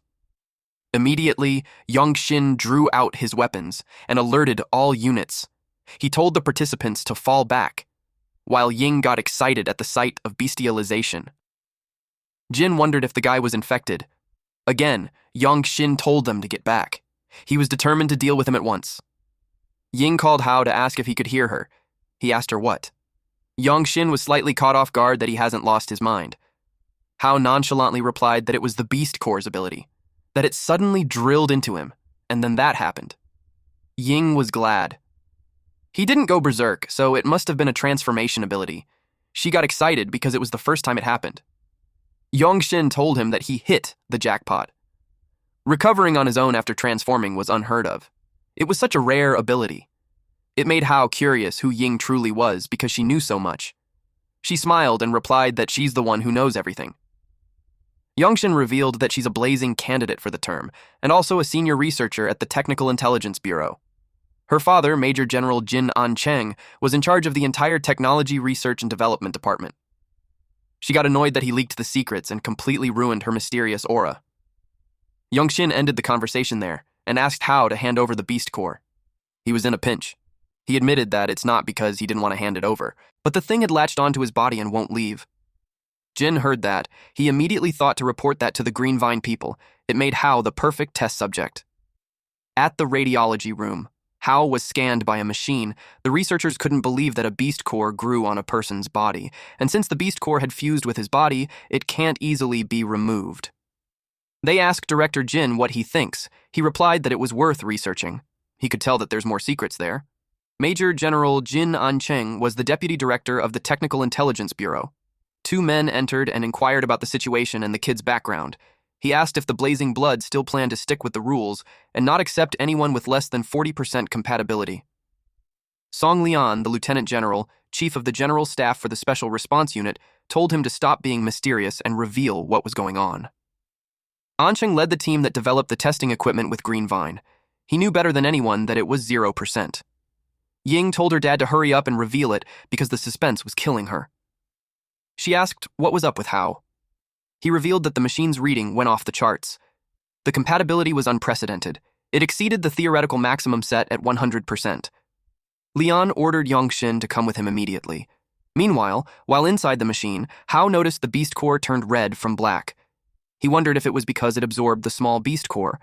Immediately, Youngshin drew out his weapons and alerted all units. He told the participants to fall back, while Ying got excited at the sight of bestialization. Jin wondered if the guy was infected. Again, Youngshin told them to get back. He was determined to deal with him at once. Ying called Hao to ask if he could hear her. He asked her what. Youngshin was slightly caught off guard that he hasn't lost his mind. Hao nonchalantly replied that it was the beast core's ability, that it suddenly drilled into him, and then that happened. Ying was glad. He didn't go berserk, so it must have been a transformation ability. She got excited because it was the first time it happened. Youngshin told him that he hit the jackpot. Recovering on his own after transforming was unheard of. It was such a rare ability. It made Hao curious who Ying truly was because she knew so much. She smiled and replied that she's the one who knows everything. Youngshin revealed that she's a blazing candidate for the term, and also a senior researcher at the Technical Intelligence Bureau. Her father, Major General Jin An-cheng, was in charge of the entire Technology Research and Development Department. She got annoyed that he leaked the secrets and completely ruined her mysterious aura. Youngshin ended the conversation there and asked Hao to hand over the beast core. He was in a pinch. He admitted that it's not because he didn't want to hand it over, but the thing had latched onto his body and won't leave. Jin heard that. He immediately thought to report that to the Green Vine people. It made Hao the perfect test subject. At the radiology room, Hao was scanned by a machine. The researchers couldn't believe that a beast core grew on a person's body, and since the beast core had fused with his body, it can't easily be removed. They asked Director Jin what he thinks. He replied that it was worth researching. He could tell that there's more secrets there. Major General Jin Ancheng was the deputy director of the Technical Intelligence Bureau. Two men entered and inquired about the situation and the kid's background. He asked if the Blazing Blood still planned to stick with the rules and not accept anyone with less than 40% compatibility. Song Lian, the lieutenant general, chief of the general staff for the Special Response Unit, told him to stop being mysterious and reveal what was going on. Ancheng led the team that developed the testing equipment with Green Vine. He knew better than anyone that it was 0%. Ying told her dad to hurry up and reveal it because the suspense was killing her. She asked what was up with Hao. He revealed that the machine's reading went off the charts. The compatibility was unprecedented. It exceeded the theoretical maximum set at 100%. Lian ordered Yongxin to come with him immediately. Meanwhile, while inside the machine, Hao noticed the beast core turned red from black. He wondered if it was because it absorbed the small beast core.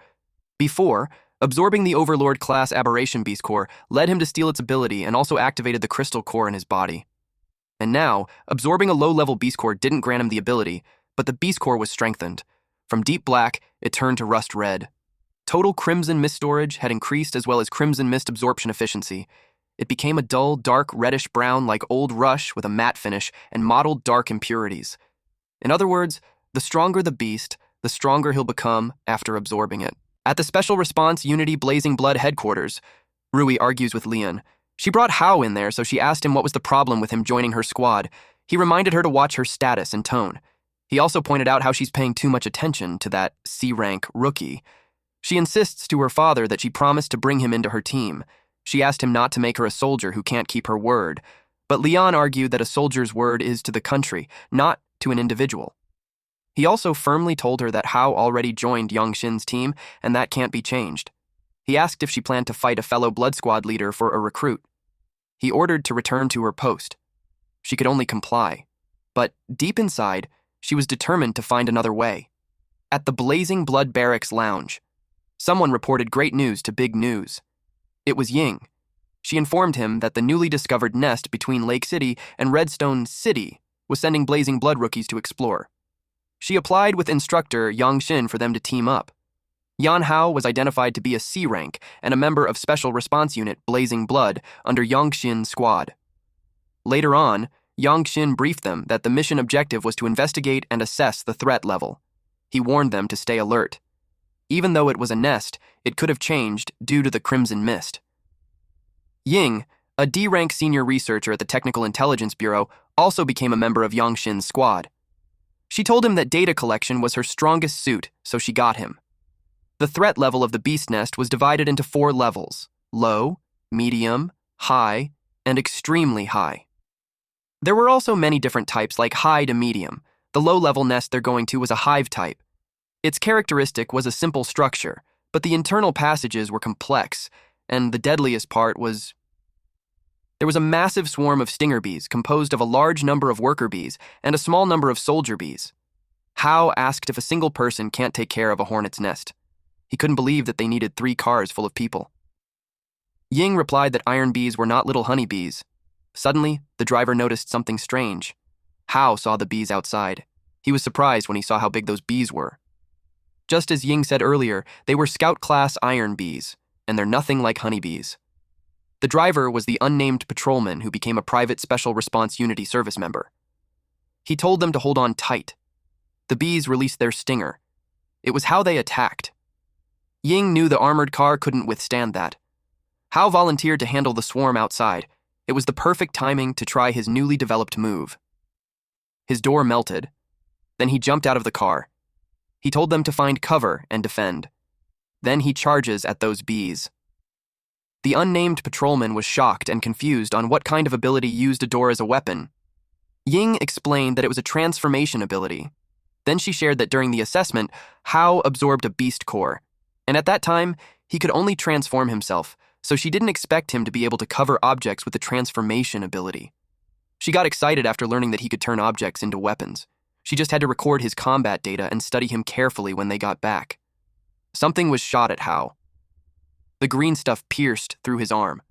Before, absorbing the Overlord class aberration beast core led him to steal its ability and also activated the crystal core in his body. And now, absorbing a low-level beast core didn't grant him the ability, but the beast core was strengthened. From deep black, it turned to rust red. Total crimson mist storage had increased as well as crimson mist absorption efficiency. It became a dull, dark, reddish-brown like Old Rush with a matte finish and mottled dark impurities. In other words, the stronger the beast, the stronger he'll become after absorbing it. At the Special Response Unity Blazing Blood headquarters, Rui argues with Lian. She brought Hao in there, so she asked him what was the problem with him joining her squad. He reminded her to watch her status and tone. He also pointed out how she's paying too much attention to that C-rank rookie. She insists to her father that she promised to bring him into her team. She asked him not to make her a soldier who can't keep her word. But Lian argued that a soldier's word is to the country, not to an individual. He also firmly told her that Hao already joined Yongxin's team, and that can't be changed. He asked if she planned to fight a fellow Blood Squad leader for a recruit. He ordered to return to her post. She could only comply. But deep inside, she was determined to find another way. At the Blazing Blood Barracks lounge, someone reported great news to Big News. It was Ying. She informed him that the newly discovered nest between Lake City and Redstone City was sending Blazing Blood rookies to explore. She applied with instructor Yongxin for them to team up. Yan Hao was identified to be a C rank and a member of Special Response Unit Blazing Blood under Yongxin's squad. Later on, Yongxin briefed them that the mission objective was to investigate and assess the threat level. He warned them to stay alert. Even though it was a nest, it could have changed due to the crimson mist. Ying, a D-rank senior researcher at the Technical Intelligence Bureau, also became a member of Yongxin's squad. She told him that data collection was her strongest suit, so she got him. The threat level of the beast nest was divided into 4 levels: low, medium, high, and extremely high. There were also many different types like high to medium. The low-level nest they're going to was a hive type. Its characteristic was a simple structure, but the internal passages were complex, and the deadliest part was there was a massive swarm of stinger bees composed of a large number of worker bees and a small number of soldier bees. Hao asked if a single person can't take care of a hornet's nest. He couldn't believe that they needed 3 cars full of people. Ying replied that iron bees were not little honeybees. Suddenly, the driver noticed something strange. Hao saw the bees outside. He was surprised when he saw how big those bees were. Just as Ying said earlier, they were scout-class iron bees, and they're nothing like honeybees. The driver was the unnamed patrolman who became a private Special Response Unity service member. He told them to hold on tight. The bees released their stinger. It was how they attacked. Ying knew the armored car couldn't withstand that. Hao volunteered to handle the swarm outside. It was the perfect timing to try his newly developed move. His door melted. Then he jumped out of the car. He told them to find cover and defend. Then he charges at those bees. The unnamed patrolman was shocked and confused on what kind of ability used a door as a weapon. Ying explained that it was a transformation ability. Then she shared that during the assessment, Hao absorbed a beast core, and at that time, he could only transform himself, so she didn't expect him to be able to cover objects with the transformation ability. She got excited after learning that he could turn objects into weapons. She just had to record his combat data and study him carefully when they got back. Something was shot at Hao. The green stuff pierced through his arm.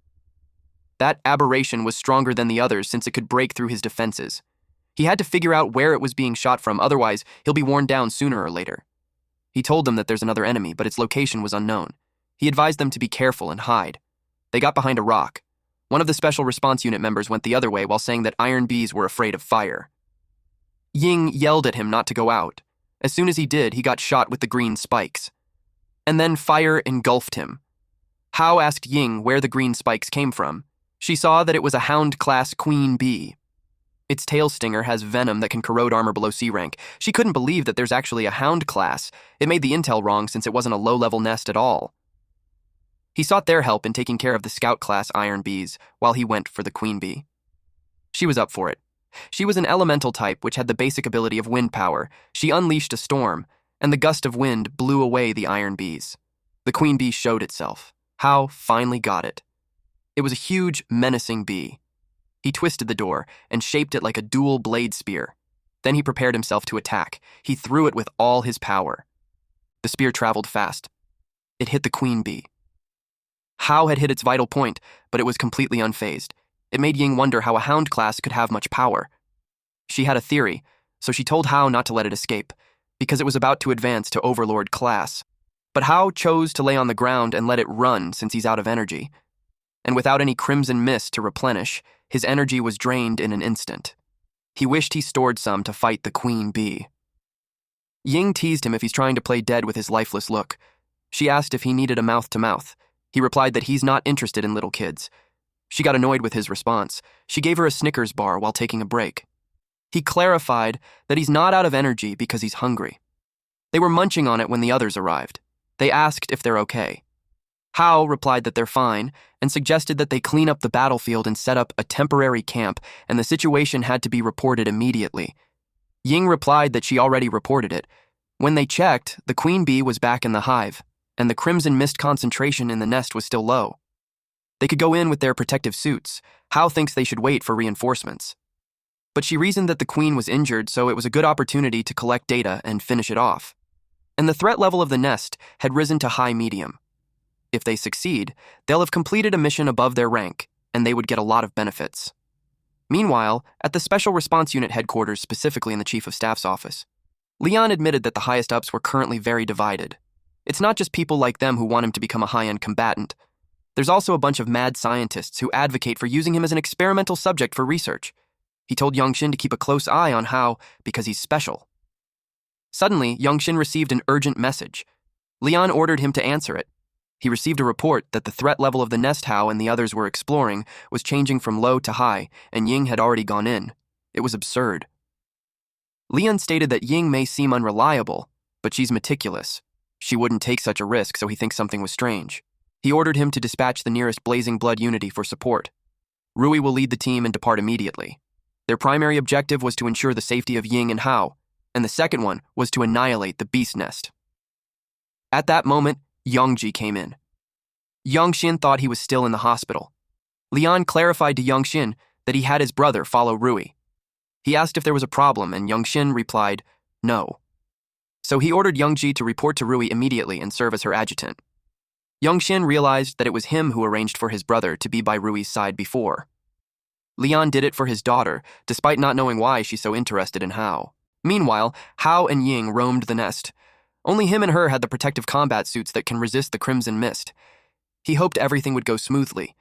That aberration was stronger than the others since it could break through his defenses. He had to figure out where it was being shot from, otherwise he'll be worn down sooner or later. He told them that there's another enemy, but its location was unknown. He advised them to be careful and hide. They got behind a rock. One of the Special Response Unit members went the other way while saying that iron bees were afraid of fire. Ying yelled at him not to go out. As soon as he did, he got shot with the green spikes. And then fire engulfed him. Hao asked Ying where the green spikes came from. She saw that it was a hound-class queen bee. Its tail stinger has venom that can corrode armor below C rank. She couldn't believe that there's actually a hound class. It made the intel wrong since it wasn't a low-level nest at all. He sought their help in taking care of the scout-class iron bees while he went for the queen bee. She was up for it. She was an elemental type which had the basic ability of wind power. She unleashed a storm, and the gust of wind blew away the iron bees. The queen bee showed itself. Hao finally got it. It was a huge, menacing bee. He twisted the door and shaped it like a dual blade spear. Then he prepared himself to attack. He threw it with all his power. The spear traveled fast. It hit the queen bee. Hao had hit its vital point, but it was completely unfazed. It made Ying wonder how a hound class could have much power. She had a theory, so she told Hao not to let it escape, because it was about to advance to Overlord class. But Hao chose to lay on the ground and let it run since he's out of energy. And without any crimson mist to replenish, his energy was drained in an instant. He wished he stored some to fight the queen bee. Ying teased him if he's trying to play dead with his lifeless look. She asked if he needed a mouth-to-mouth. He replied that he's not interested in little kids. She got annoyed with his response. She gave her a Snickers bar while taking a break. He clarified that he's not out of energy because he's hungry. They were munching on it when the others arrived. They asked if they're okay. Hao replied that they're fine and suggested that they clean up the battlefield and set up a temporary camp, and the situation had to be reported immediately. Ying replied that she already reported it. When they checked, the queen bee was back in the hive, and the crimson mist concentration in the nest was still low. They could go in with their protective suits. Hao thinks they should wait for reinforcements. But she reasoned that the queen was injured, so it was a good opportunity to collect data and finish it off. And the threat level of the nest had risen to high-medium. If they succeed, they'll have completed a mission above their rank, and they would get a lot of benefits. Meanwhile, at the Special Response Unit headquarters, specifically in the Chief of Staff's office, Leon admitted that the highest-ups were currently very divided. It's not just people like them who want him to become a high-end combatant. There's also a bunch of mad scientists who advocate for using him as an experimental subject for research. He told Youngshin to keep a close eye on Hao because he's special. Suddenly, Youngshin received an urgent message. Leon ordered him to answer it. He received a report that the threat level of the nest Hao and the others were exploring was changing from low to high, and Ying had already gone in. It was absurd. Leon stated that Ying may seem unreliable, but she's meticulous. She wouldn't take such a risk, so he thinks something was strange. He ordered him to dispatch the nearest Blazing Blood unity for support. Rui will lead the team and depart immediately. Their primary objective was to ensure the safety of Ying and Hao, and the second one was to annihilate the beast nest. At that moment, Yongji came in. Youngshin thought he was still in the hospital. Leon clarified to Youngshin that he had his brother follow Rui. He asked if there was a problem, and Youngshin replied, no. So he ordered Yongji to report to Rui immediately and serve as her adjutant. Youngshin realized that it was him who arranged for his brother to be by Rui's side before. Leon did it for his daughter, despite not knowing why she's so interested in Hao. Meanwhile, Hao and Ying roamed the nest. Only him and her had the protective combat suits that can resist the crimson mist. He hoped everything would go smoothly.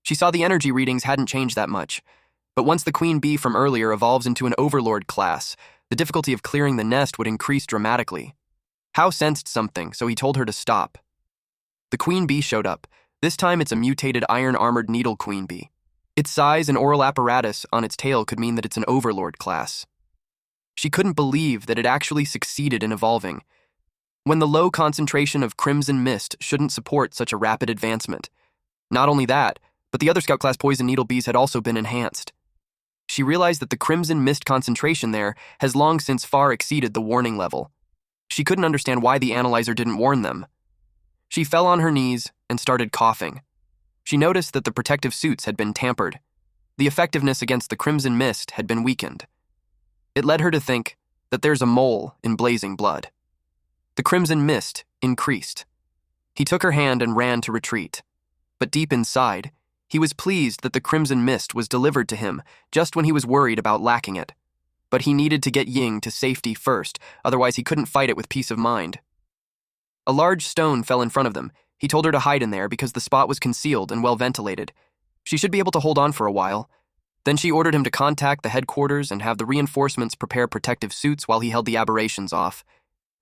She saw the energy readings hadn't changed that much. But once the queen bee from earlier evolves into an overlord class, the difficulty of clearing the nest would increase dramatically. Hao sensed something, so he told her to stop. The queen bee showed up. This time it's a mutated iron-armored needle queen bee. Its size and oral apparatus on its tail could mean that it's an overlord class. She couldn't believe that it actually succeeded in evolving, when the low concentration of crimson mist shouldn't support such a rapid advancement. Not only that, but the other Scout class poison needle bees had also been enhanced. She realized that the crimson mist concentration there has long since far exceeded the warning level. She couldn't understand why the analyzer didn't warn them. She fell on her knees and started coughing. She noticed that the protective suits had been tampered. The effectiveness against the crimson mist had been weakened. It led her to think that there's a mole in Blazing Blood. The crimson mist increased. He took her hand and ran to retreat. But deep inside, he was pleased that the crimson mist was delivered to him just when he was worried about lacking it. But he needed to get Ying to safety first, otherwise he couldn't fight it with peace of mind. A large stone fell in front of them. He told her to hide in there because the spot was concealed and well ventilated. She should be able to hold on for a while. Then she ordered him to contact the headquarters and have the reinforcements prepare protective suits while he held the aberrations off.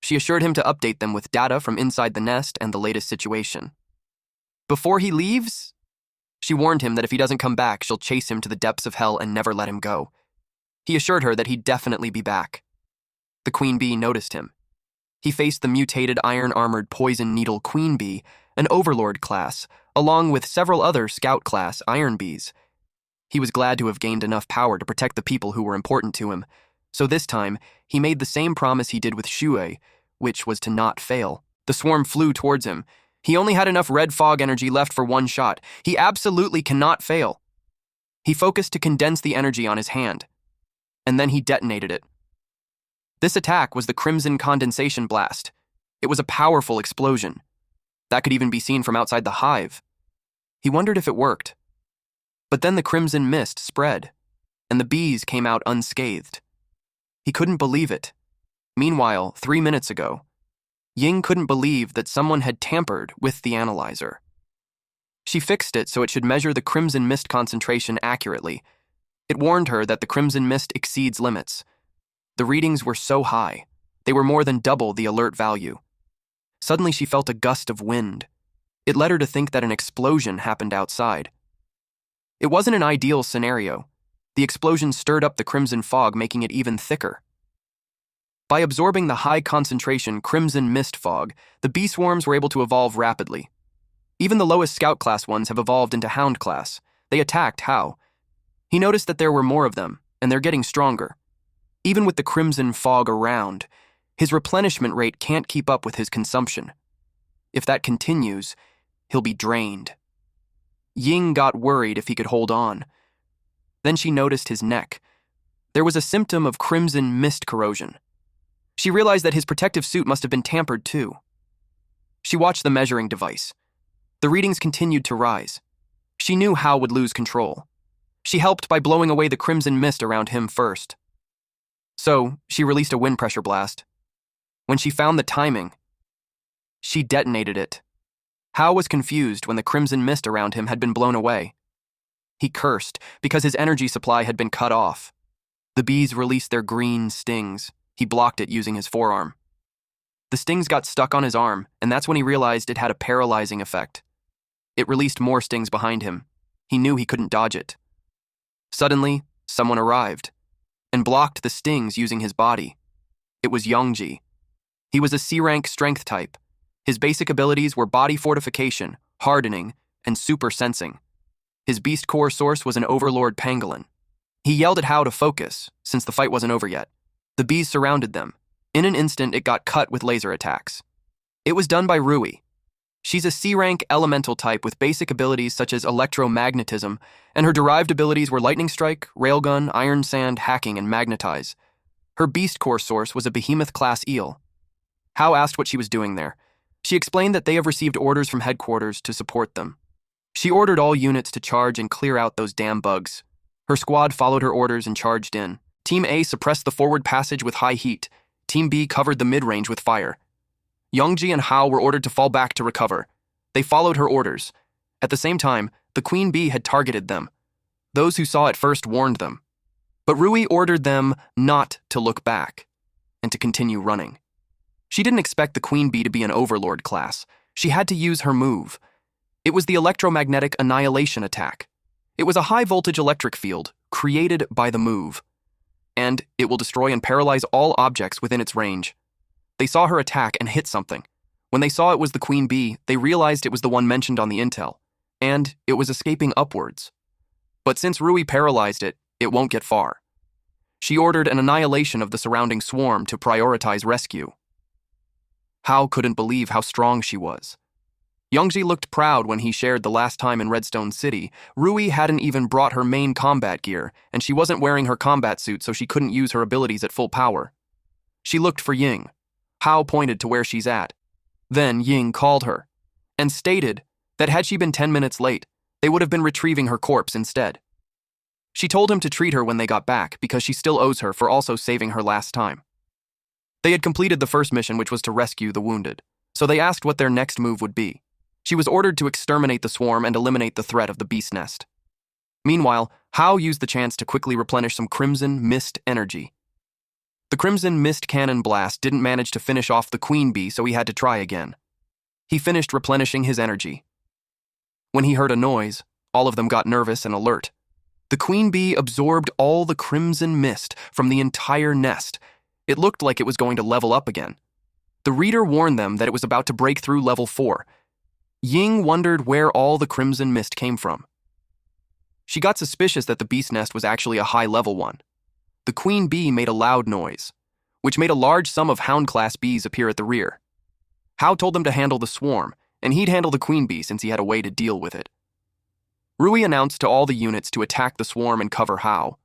She assured him to update them with data from inside the nest and the latest situation. Before he leaves, she warned him that if he doesn't come back, she'll chase him to the depths of hell and never let him go. He assured her that he'd definitely be back. The queen bee noticed him. He faced the mutated iron-armored poison needle queen bee, an overlord class, along with several other scout class iron bees. He was glad to have gained enough power to protect the people who were important to him, so this time he made the same promise he did with Shui, which was to not fail. The swarm flew towards him. He only had enough red fog energy left for one shot. He absolutely cannot fail. He focused to condense the energy on his hand, and then he detonated it. This attack was the Crimson Condensation Blast. It was a powerful explosion. That could even be seen from outside the hive. He wondered if it worked. But then the crimson mist spread, and the bees came out unscathed. He couldn't believe it. Meanwhile, 3 minutes ago, Ying couldn't believe that someone had tampered with the analyzer. She fixed it so it should measure the crimson mist concentration accurately. It warned her that the crimson mist exceeds limits. The readings were so high, they were more than double the alert value. Suddenly she felt a gust of wind. It led her to think that an explosion happened outside. It wasn't an ideal scenario. The explosion stirred up the crimson fog, making it even thicker. By absorbing the high-concentration crimson mist fog, the bee swarms were able to evolve rapidly. Even the lowest scout class ones have evolved into hound class. They attacked Hao. He noticed that there were more of them, and they're getting stronger. Even with the crimson fog around, his replenishment rate can't keep up with his consumption. If that continues, he'll be drained. Ying got worried if he could hold on. Then she noticed his neck. There was a symptom of crimson mist corrosion. She realized that his protective suit must have been tampered too. She watched the measuring device. The readings continued to rise. She knew Hao would lose control. She helped by blowing away the crimson mist around him first. So, she released a wind pressure blast. When she found the timing, she detonated it. Hao was confused when the crimson mist around him had been blown away. He cursed because his energy supply had been cut off. The bees released their green stings. He blocked it using his forearm. The stings got stuck on his arm, and that's when he realized it had a paralyzing effect. It released more stings behind him. He knew he couldn't dodge it. Suddenly, someone arrived and blocked the stings using his body. It was Yongji. He was a C-rank strength type. His basic abilities were body fortification, hardening, and super sensing. His beast core source was an overlord pangolin. He yelled at Hao to focus, since the fight wasn't over yet. The bees surrounded them. In an instant, it got cut with laser attacks. It was done by Rui. She's a C-rank elemental type with basic abilities such as electromagnetism, and her derived abilities were lightning strike, railgun, iron sand, hacking, and magnetize. Her beast core source was a behemoth-class eel. Hao asked what she was doing there. She explained that they have received orders from headquarters to support them. She ordered all units to charge and clear out those damn bugs. Her squad followed her orders and charged in. Team A suppressed the forward passage with high heat. Team B covered the mid-range with fire. Yongji and Hao were ordered to fall back to recover. They followed her orders. At the same time, the queen bee had targeted them. Those who saw it first warned them. But Rui ordered them not to look back and to continue running. She didn't expect the queen bee to be an overlord class. She had to use her move. It was the electromagnetic annihilation attack. It was a high-voltage electric field created by the move, and it will destroy and paralyze all objects within its range. They saw her attack and hit something. When they saw it was the queen bee, they realized it was the one mentioned on the intel, and it was escaping upwards. But since Rui paralyzed it, it won't get far. She ordered an annihilation of the surrounding swarm to prioritize rescue. Hao couldn't believe how strong she was. Yongji looked proud when he shared the last time in Redstone City. Rui hadn't even brought her main combat gear, and she wasn't wearing her combat suit, so she couldn't use her abilities at full power. She looked for Ying. Hao pointed to where she's at. Then Ying called her. and stated that had she been 10 minutes late, they would have been retrieving her corpse instead. She told him to treat her when they got back because she still owes her for also saving her last time. They had completed the first mission, which was to rescue the wounded, so they asked what their next move would be. She was ordered to exterminate the swarm and eliminate the threat of the beast nest. Meanwhile, Hao used the chance to quickly replenish some crimson mist energy. The crimson mist cannon blast didn't manage to finish off the queen bee, so he had to try again. He finished replenishing his energy. When he heard a noise, all of them got nervous and alert. The queen bee absorbed all the crimson mist from the entire nest. It looked like it was going to level up again. The reader warned them that it was about to break through level 4. Ying wondered where all the crimson mist came from. She got suspicious that the beast nest was actually a high-level one. The queen bee made a loud noise, which made a large sum of hound-class bees appear at the rear. Hao told them to handle the swarm, and he'd handle the queen bee since he had a way to deal with it. Rui announced to all the units to attack the swarm and cover Hao.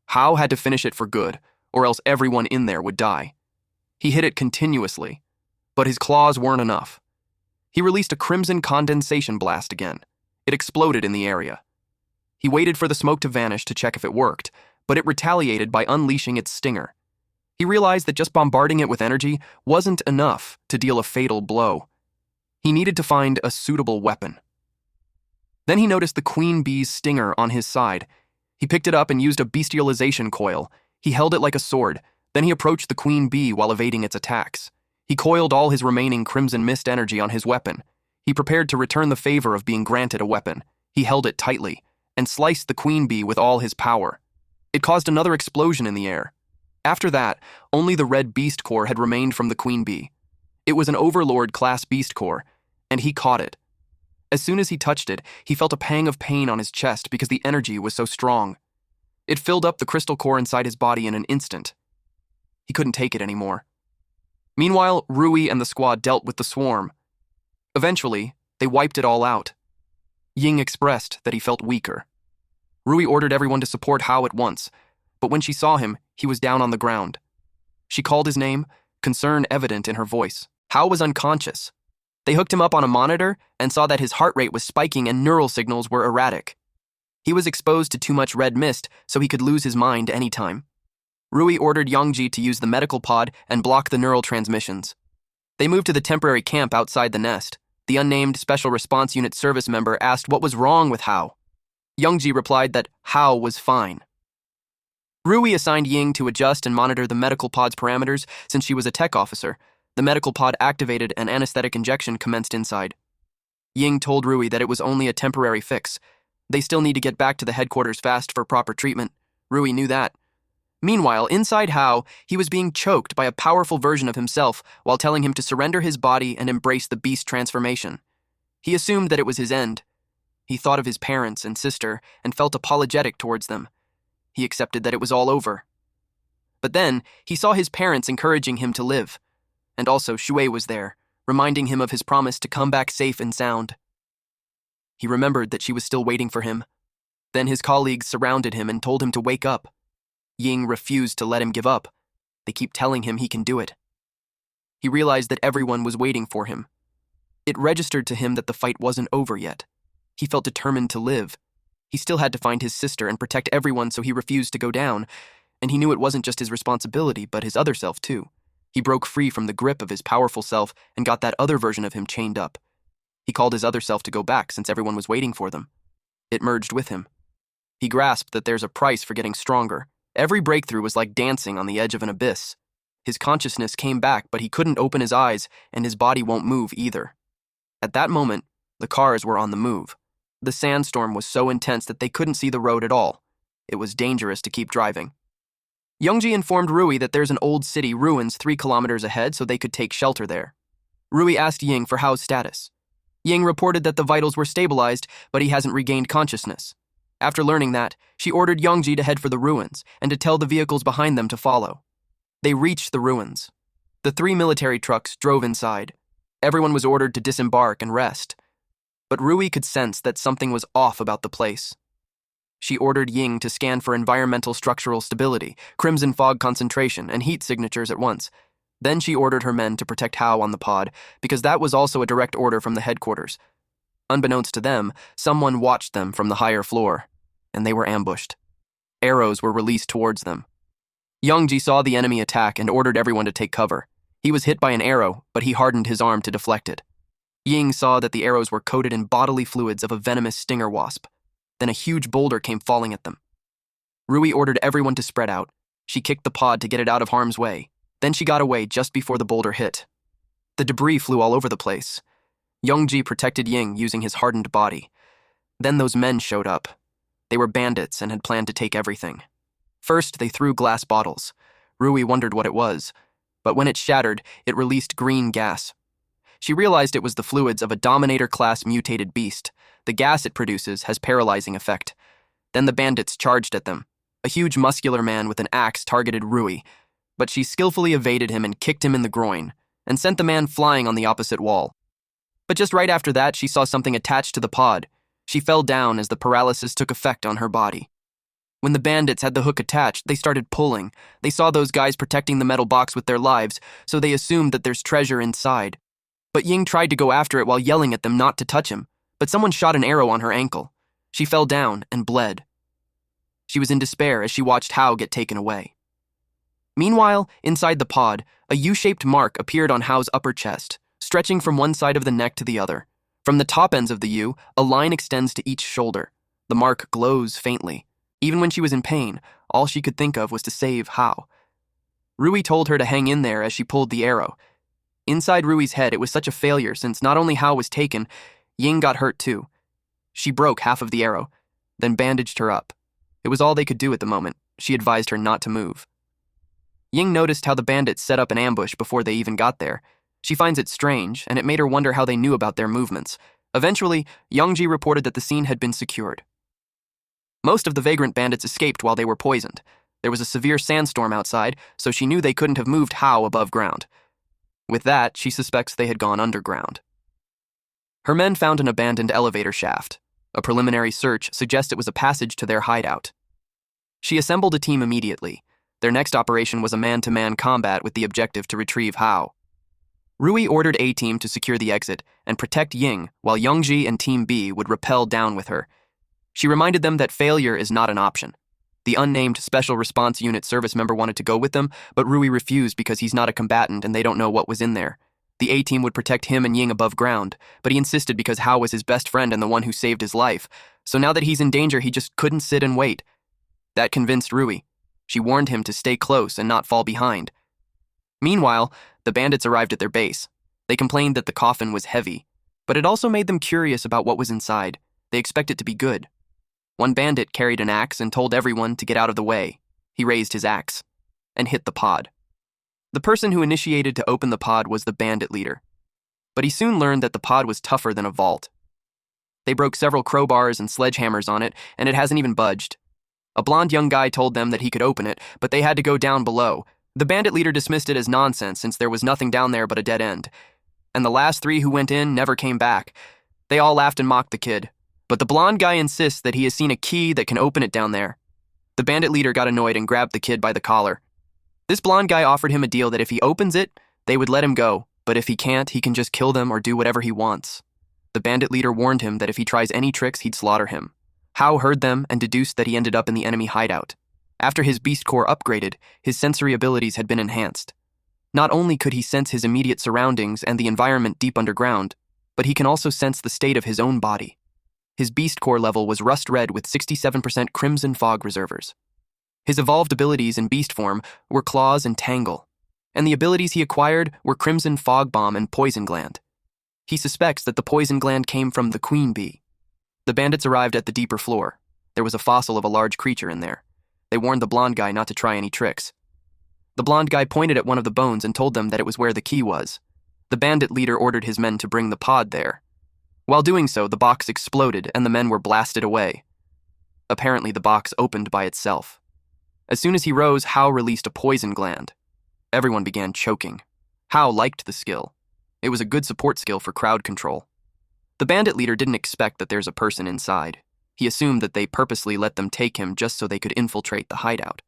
Hao had to finish it for good, or else everyone in there would die. He hit it continuously, but his claws weren't enough. He released a crimson condensation blast again. It exploded in the area. He waited for the smoke to vanish to check if it worked, but it retaliated by unleashing its stinger. He realized that just bombarding it with energy wasn't enough to deal a fatal blow. He needed to find a suitable weapon. Then he noticed the queen bee's stinger on his side. He picked it up and used a bestialization coil. He held it like a sword. Then he approached the queen bee while evading its attacks. He coiled all his remaining crimson mist energy on his weapon. He prepared to return the favor of being granted a weapon. He held it tightly and sliced the queen bee with all his power. It caused another explosion in the air. After that, only the red beast core had remained from the queen bee. It was an overlord-class beast core, and he caught it. As soon as he touched it, he felt a pang of pain on his chest because the energy was so strong. It filled up the crystal core inside his body in an instant. He couldn't take it anymore. Meanwhile, Rui and the squad dealt with the swarm. Eventually, they wiped it all out. Ying expressed that he felt weaker. Rui ordered everyone to support Hao at once, but when she saw him, he was down on the ground. She called his name, concern evident in her voice. Hao was unconscious. They hooked him up on a monitor and saw that his heart rate was spiking and neural signals were erratic. He was exposed to too much red mist, so he could lose his mind anytime. Rui ordered Yongji to use the medical pod and block the neural transmissions. They moved to the temporary camp outside the nest. The unnamed Special Response Unit service member asked what was wrong with Hao. Yongji replied that Hao was fine. Rui assigned Ying to adjust and monitor the medical pod's parameters since she was a tech officer. The medical pod activated and anesthetic injection commenced inside. Ying told Rui that it was only a temporary fix. They still need to get back to the headquarters fast for proper treatment. Rui knew that. Meanwhile, inside Hao, he was being choked by a powerful version of himself while telling him to surrender his body and embrace the beast transformation. He assumed that it was his end. He thought of his parents and sister and felt apologetic towards them. He accepted that it was all over. But then, he saw his parents encouraging him to live. And also, Shui was there, reminding him of his promise to come back safe and sound. He remembered that she was still waiting for him. Then his colleagues surrounded him and told him to wake up. Ying refused to let him give up. They keep telling him he can do it. He realized that everyone was waiting for him. It registered to him that the fight wasn't over yet. He felt determined to live. He still had to find his sister and protect everyone, so he refused to go down. And he knew it wasn't just his responsibility, but his other self too. He broke free from the grip of his powerful self and got that other version of him chained up. He called his other self to go back since everyone was waiting for them. It merged with him. He grasped that there's a price for getting stronger. Every breakthrough was like dancing on the edge of an abyss. His consciousness came back, but he couldn't open his eyes, and his body won't move either. At that moment, the cars were on the move. The sandstorm was so intense that they couldn't see the road at all. It was dangerous to keep driving. Yongji informed Rui that there's an old city ruins 3 kilometers ahead so they could take shelter there. Rui asked Ying for Hao's status. Ying reported that the vitals were stabilized, but he hasn't regained consciousness. After learning that, she ordered Yongji to head for the ruins and to tell the vehicles behind them to follow. They reached the ruins. The 3 military trucks drove inside. Everyone was ordered to disembark and rest. But Rui could sense that something was off about the place. She ordered Ying to scan for environmental structural stability, crimson fog concentration, and heat signatures at once. Then she ordered her men to protect Hao on the pod, because that was also a direct order from the headquarters. Unbeknownst to them, someone watched them from the higher floor, and they were ambushed. Arrows were released towards them. Youngji saw the enemy attack and ordered everyone to take cover. He was hit by an arrow, but he hardened his arm to deflect it. Ying saw that the arrows were coated in bodily fluids of a venomous stinger wasp. Then a huge boulder came falling at them. Rui ordered everyone to spread out. She kicked the pod to get it out of harm's way. Then she got away just before the boulder hit. The debris flew all over the place. Youngji protected Ying using his hardened body. Then those men showed up. They were bandits and had planned to take everything. First, they threw glass bottles. Rui wondered what it was, but when it shattered, it released green gas. She realized it was the fluids of a Dominator-class mutated beast. The gas it produces has paralyzing effect. Then the bandits charged at them. A huge muscular man with an axe targeted Rui, but she skillfully evaded him and kicked him in the groin, and sent the man flying on the opposite wall. But just right after that, she saw something attached to the pod. She fell down as the paralysis took effect on her body. When the bandits had the hook attached, they started pulling. They saw those guys protecting the metal box with their lives, so they assumed that there's treasure inside. But Ying tried to go after it while yelling at them not to touch him, but someone shot an arrow on her ankle. She fell down and bled. She was in despair as she watched Hao get taken away. Meanwhile, inside the pod, a U-shaped mark appeared on Hao's upper chest, stretching from one side of the neck to the other. From the top ends of the U, a line extends to each shoulder. The mark glows faintly. Even when she was in pain, all she could think of was to save Hao. Rui told her to hang in there as she pulled the arrow. Inside Rui's head, it was such a failure since not only Hao was taken, Ying got hurt too. She broke half of the arrow, then bandaged her up. It was all they could do at the moment. She advised her not to move. Ying noticed how the bandits set up an ambush before they even got there. She finds it strange, and it made her wonder how they knew about their movements. Eventually, Youngji reported that the scene had been secured. Most of the vagrant bandits escaped while they were poisoned. There was a severe sandstorm outside, so she knew they couldn't have moved Hao above ground. With that, she suspects they had gone underground. Her men found an abandoned elevator shaft. A preliminary search suggests it was a passage to their hideout. She assembled a team immediately. Their next operation was a man-to-man combat with the objective to retrieve Hao. Rui ordered A-Team to secure the exit and protect Ying, while Youngji and Team B would rappel down with her. She reminded them that failure is not an option. The unnamed Special Response Unit service member wanted to go with them, but Rui refused because he's not a combatant and they don't know what was in there. The A-Team would protect him and Ying above ground, but he insisted because Hao was his best friend and the one who saved his life. So now that he's in danger, he just couldn't sit and wait. That convinced Rui. She warned him to stay close and not fall behind. Meanwhile, the bandits arrived at their base. They complained that the coffin was heavy, but it also made them curious about what was inside. They expected it to be good. One bandit carried an axe and told everyone to get out of the way. He raised his axe and hit the pod. The person who initiated to open the pod was the bandit leader, but he soon learned that the pod was tougher than a vault. They broke several crowbars and sledgehammers on it, and it hasn't even budged. A blonde young guy told them that he could open it, but they had to go down below. The bandit leader dismissed it as nonsense since there was nothing down there but a dead end. And the last 3 who went in never came back. They all laughed and mocked the kid. But the blonde guy insists that he has seen a key that can open it down there. The bandit leader got annoyed and grabbed the kid by the collar. This blonde guy offered him a deal that if he opens it, they would let him go, but if he can't, he can just kill them or do whatever he wants. The bandit leader warned him that if he tries any tricks, he'd slaughter him. Hao heard them and deduced that he ended up in the enemy hideout. After his beast core upgraded, his sensory abilities had been enhanced. Not only could he sense his immediate surroundings and the environment deep underground, but he can also sense the state of his own body. His beast core level was rust red with 67% crimson fog reservers. His evolved abilities in beast form were claws and tangle, and the abilities he acquired were crimson fog bomb and poison gland. He suspects that the poison gland came from the queen bee. The bandits arrived at the deeper floor. There was a fossil of a large creature in there. They warned the blonde guy not to try any tricks. The blonde guy pointed at one of the bones and told them that it was where the key was. The bandit leader ordered his men to bring the pod there. While doing so, the box exploded and the men were blasted away. Apparently, the box opened by itself. As soon as he rose, Hao released a poison gland. Everyone began choking. Hao liked the skill. It was a good support skill for crowd control. The bandit leader didn't expect that there's a person inside. He assumed that they purposely let them take him just so they could infiltrate the hideout.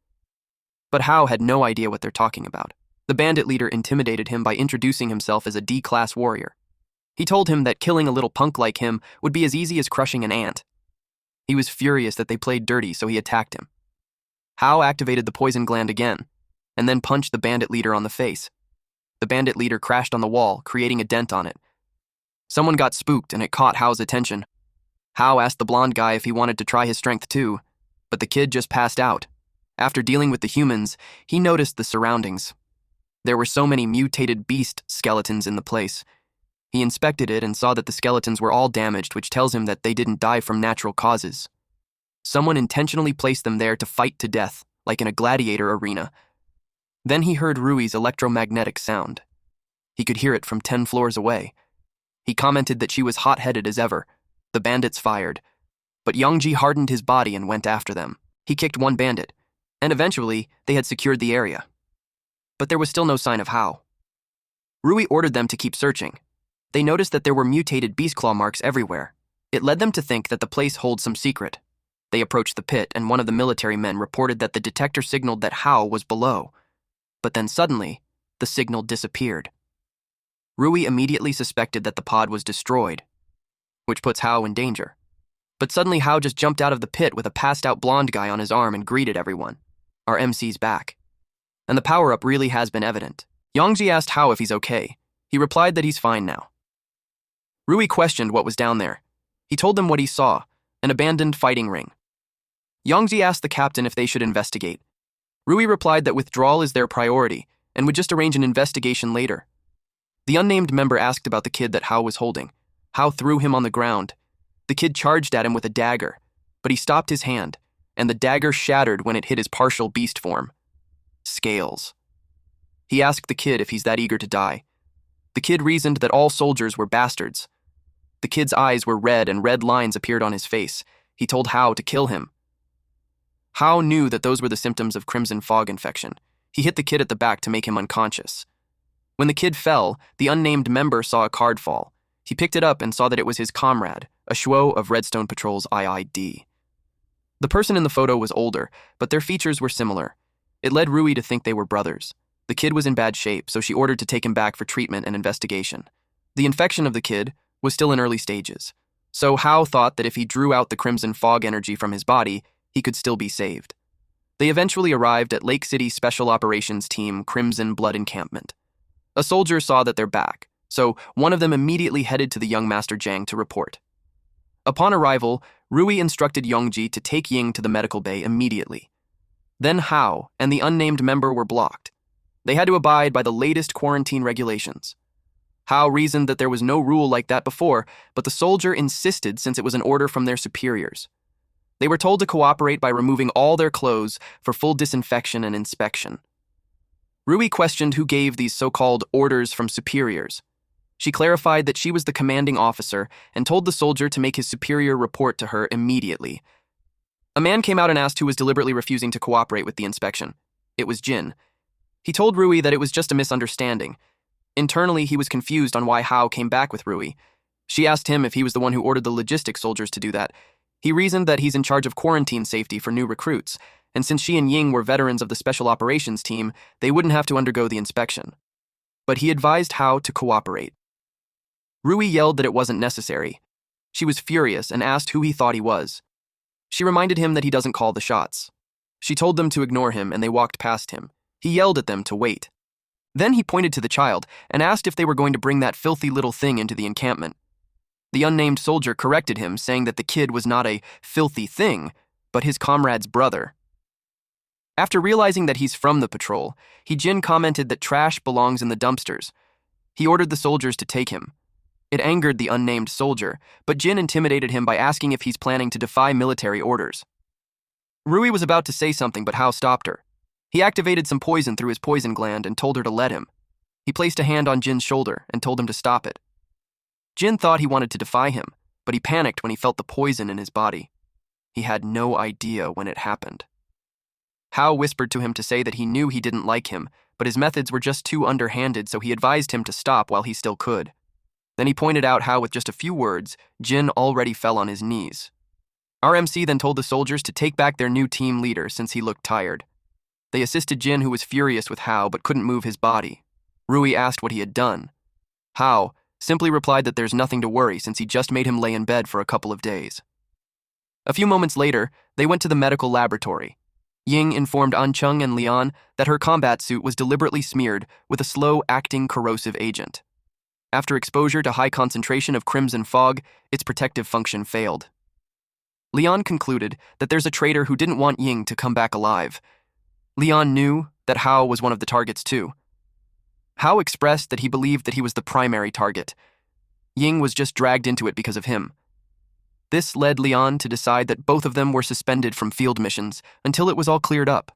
But Hao had no idea what they're talking about. The bandit leader intimidated him by introducing himself as a D-class warrior. He told him that killing a little punk like him would be as easy as crushing an ant. He was furious that they played dirty, so he attacked him. Hao activated the poison gland again, and then punched the bandit leader on the face. The bandit leader crashed on the wall, creating a dent on it. Someone got spooked, and it caught Hao's attention. Hao asked the blonde guy if he wanted to try his strength too, but the kid just passed out. After dealing with the humans, he noticed the surroundings. There were so many mutated beast skeletons in the place. He inspected it and saw that the skeletons were all damaged, which tells him that they didn't die from natural causes. Someone intentionally placed them there to fight to death, like in a gladiator arena. Then he heard Rui's electromagnetic sound. He could hear it from 10 floors away. He commented that she was hot-headed as ever. The bandits fired, but Yongji hardened his body and went after them. He kicked one bandit, and eventually they had secured the area. But there was still no sign of Hao. Rui ordered them to keep searching. They noticed that there were mutated beast claw marks everywhere. It led them to think that the place holds some secret. They approached the pit, and one of the military men reported that the detector signaled that Hao was below. But then suddenly, the signal disappeared. Rui immediately suspected that the pod was destroyed, which puts Hao in danger. But suddenly Hao just jumped out of the pit with a passed-out blonde guy on his arm and greeted everyone. Our MC's back. And the power-up really has been evident. Yongji asked Hao if he's okay. He replied that he's fine now. Rui questioned what was down there. He told them what he saw, an abandoned fighting ring. Yongji asked the captain if they should investigate. Rui replied that withdrawal is their priority and would just arrange an investigation later. The unnamed member asked about the kid that Hao was holding. Hao threw him on the ground. The kid charged at him with a dagger, but he stopped his hand, and the dagger shattered when it hit his partial beast form. Scales. He asked the kid if he's that eager to die. The kid reasoned that all soldiers were bastards. The kid's eyes were red and red lines appeared on his face. He told Hao to kill him. Hao knew that those were the symptoms of crimson fog infection. He hit the kid at the back to make him unconscious. When the kid fell, the unnamed member saw a card fall. He picked it up and saw that it was his comrade, a Shuo of Redstone Patrol's IID. The person in the photo was older, but their features were similar. It led Rui to think they were brothers. The kid was in bad shape, so she ordered to take him back for treatment and investigation. The infection of the kid was still in early stages, so Hao thought that if he drew out the crimson fog energy from his body, he could still be saved. They eventually arrived at Lake City Special Operations Team Crimson Blood Encampment. A soldier saw that they're back, so one of them immediately headed to the young Master Zhang to report. Upon arrival, Rui instructed Yongji to take Ying to the medical bay immediately. Then Hao and the unnamed member were blocked. They had to abide by the latest quarantine regulations. Hao reasoned that there was no rule like that before, but the soldier insisted since it was an order from their superiors. They were told to cooperate by removing all their clothes for full disinfection and inspection. Rui questioned who gave these so-called orders from superiors. She clarified that she was the commanding officer and told the soldier to make his superior report to her immediately. A man came out and asked who was deliberately refusing to cooperate with the inspection. It was Jin. He told Rui that it was just a misunderstanding. Internally, he was confused on why Hao came back with Rui. She asked him if he was the one who ordered the logistics soldiers to do that. He reasoned that he's in charge of quarantine safety for new recruits, and since she and Ying were veterans of the Special Operations Team, they wouldn't have to undergo the inspection. But he advised Hao to cooperate. Rui yelled that it wasn't necessary. She was furious and asked who he thought he was. She reminded him that he doesn't call the shots. She told them to ignore him, and they walked past him. He yelled at them to wait. Then he pointed to the child and asked if they were going to bring that filthy little thing into the encampment. The unnamed soldier corrected him, saying that the kid was not a filthy thing, but his comrade's brother. After realizing that he's from the patrol, Jin commented that trash belongs in the dumpsters. He ordered the soldiers to take him. It angered the unnamed soldier, but Jin intimidated him by asking if he's planning to defy military orders. Rui was about to say something, but Hao stopped her. He activated some poison through his poison gland and told her to let him. He placed a hand on Jin's shoulder and told him to stop it. Jin thought he wanted to defy him, but he panicked when he felt the poison in his body. He had no idea when it happened. Hao whispered to him to say that he knew he didn't like him, but his methods were just too underhanded, so he advised him to stop while he still could. Then he pointed out how, with just a few words, Jin already fell on his knees. Our MC then told the soldiers to take back their new team leader since he looked tired. They assisted Jin, who was furious with Hao but couldn't move his body. Rui asked what he had done. Hao simply replied that there's nothing to worry since he just made him lay in bed for a couple of days. A few moments later, they went to the medical laboratory. Ying informed Ancheng and Lian that her combat suit was deliberately smeared with a slow-acting corrosive agent. After exposure to high concentration of crimson fog, its protective function failed. Lian concluded that there's a traitor who didn't want Ying to come back alive. Lian knew that Hao was one of the targets too. Hao expressed that he believed that he was the primary target. Ying was just dragged into it because of him. This led Lian to decide that both of them were suspended from field missions until it was all cleared up.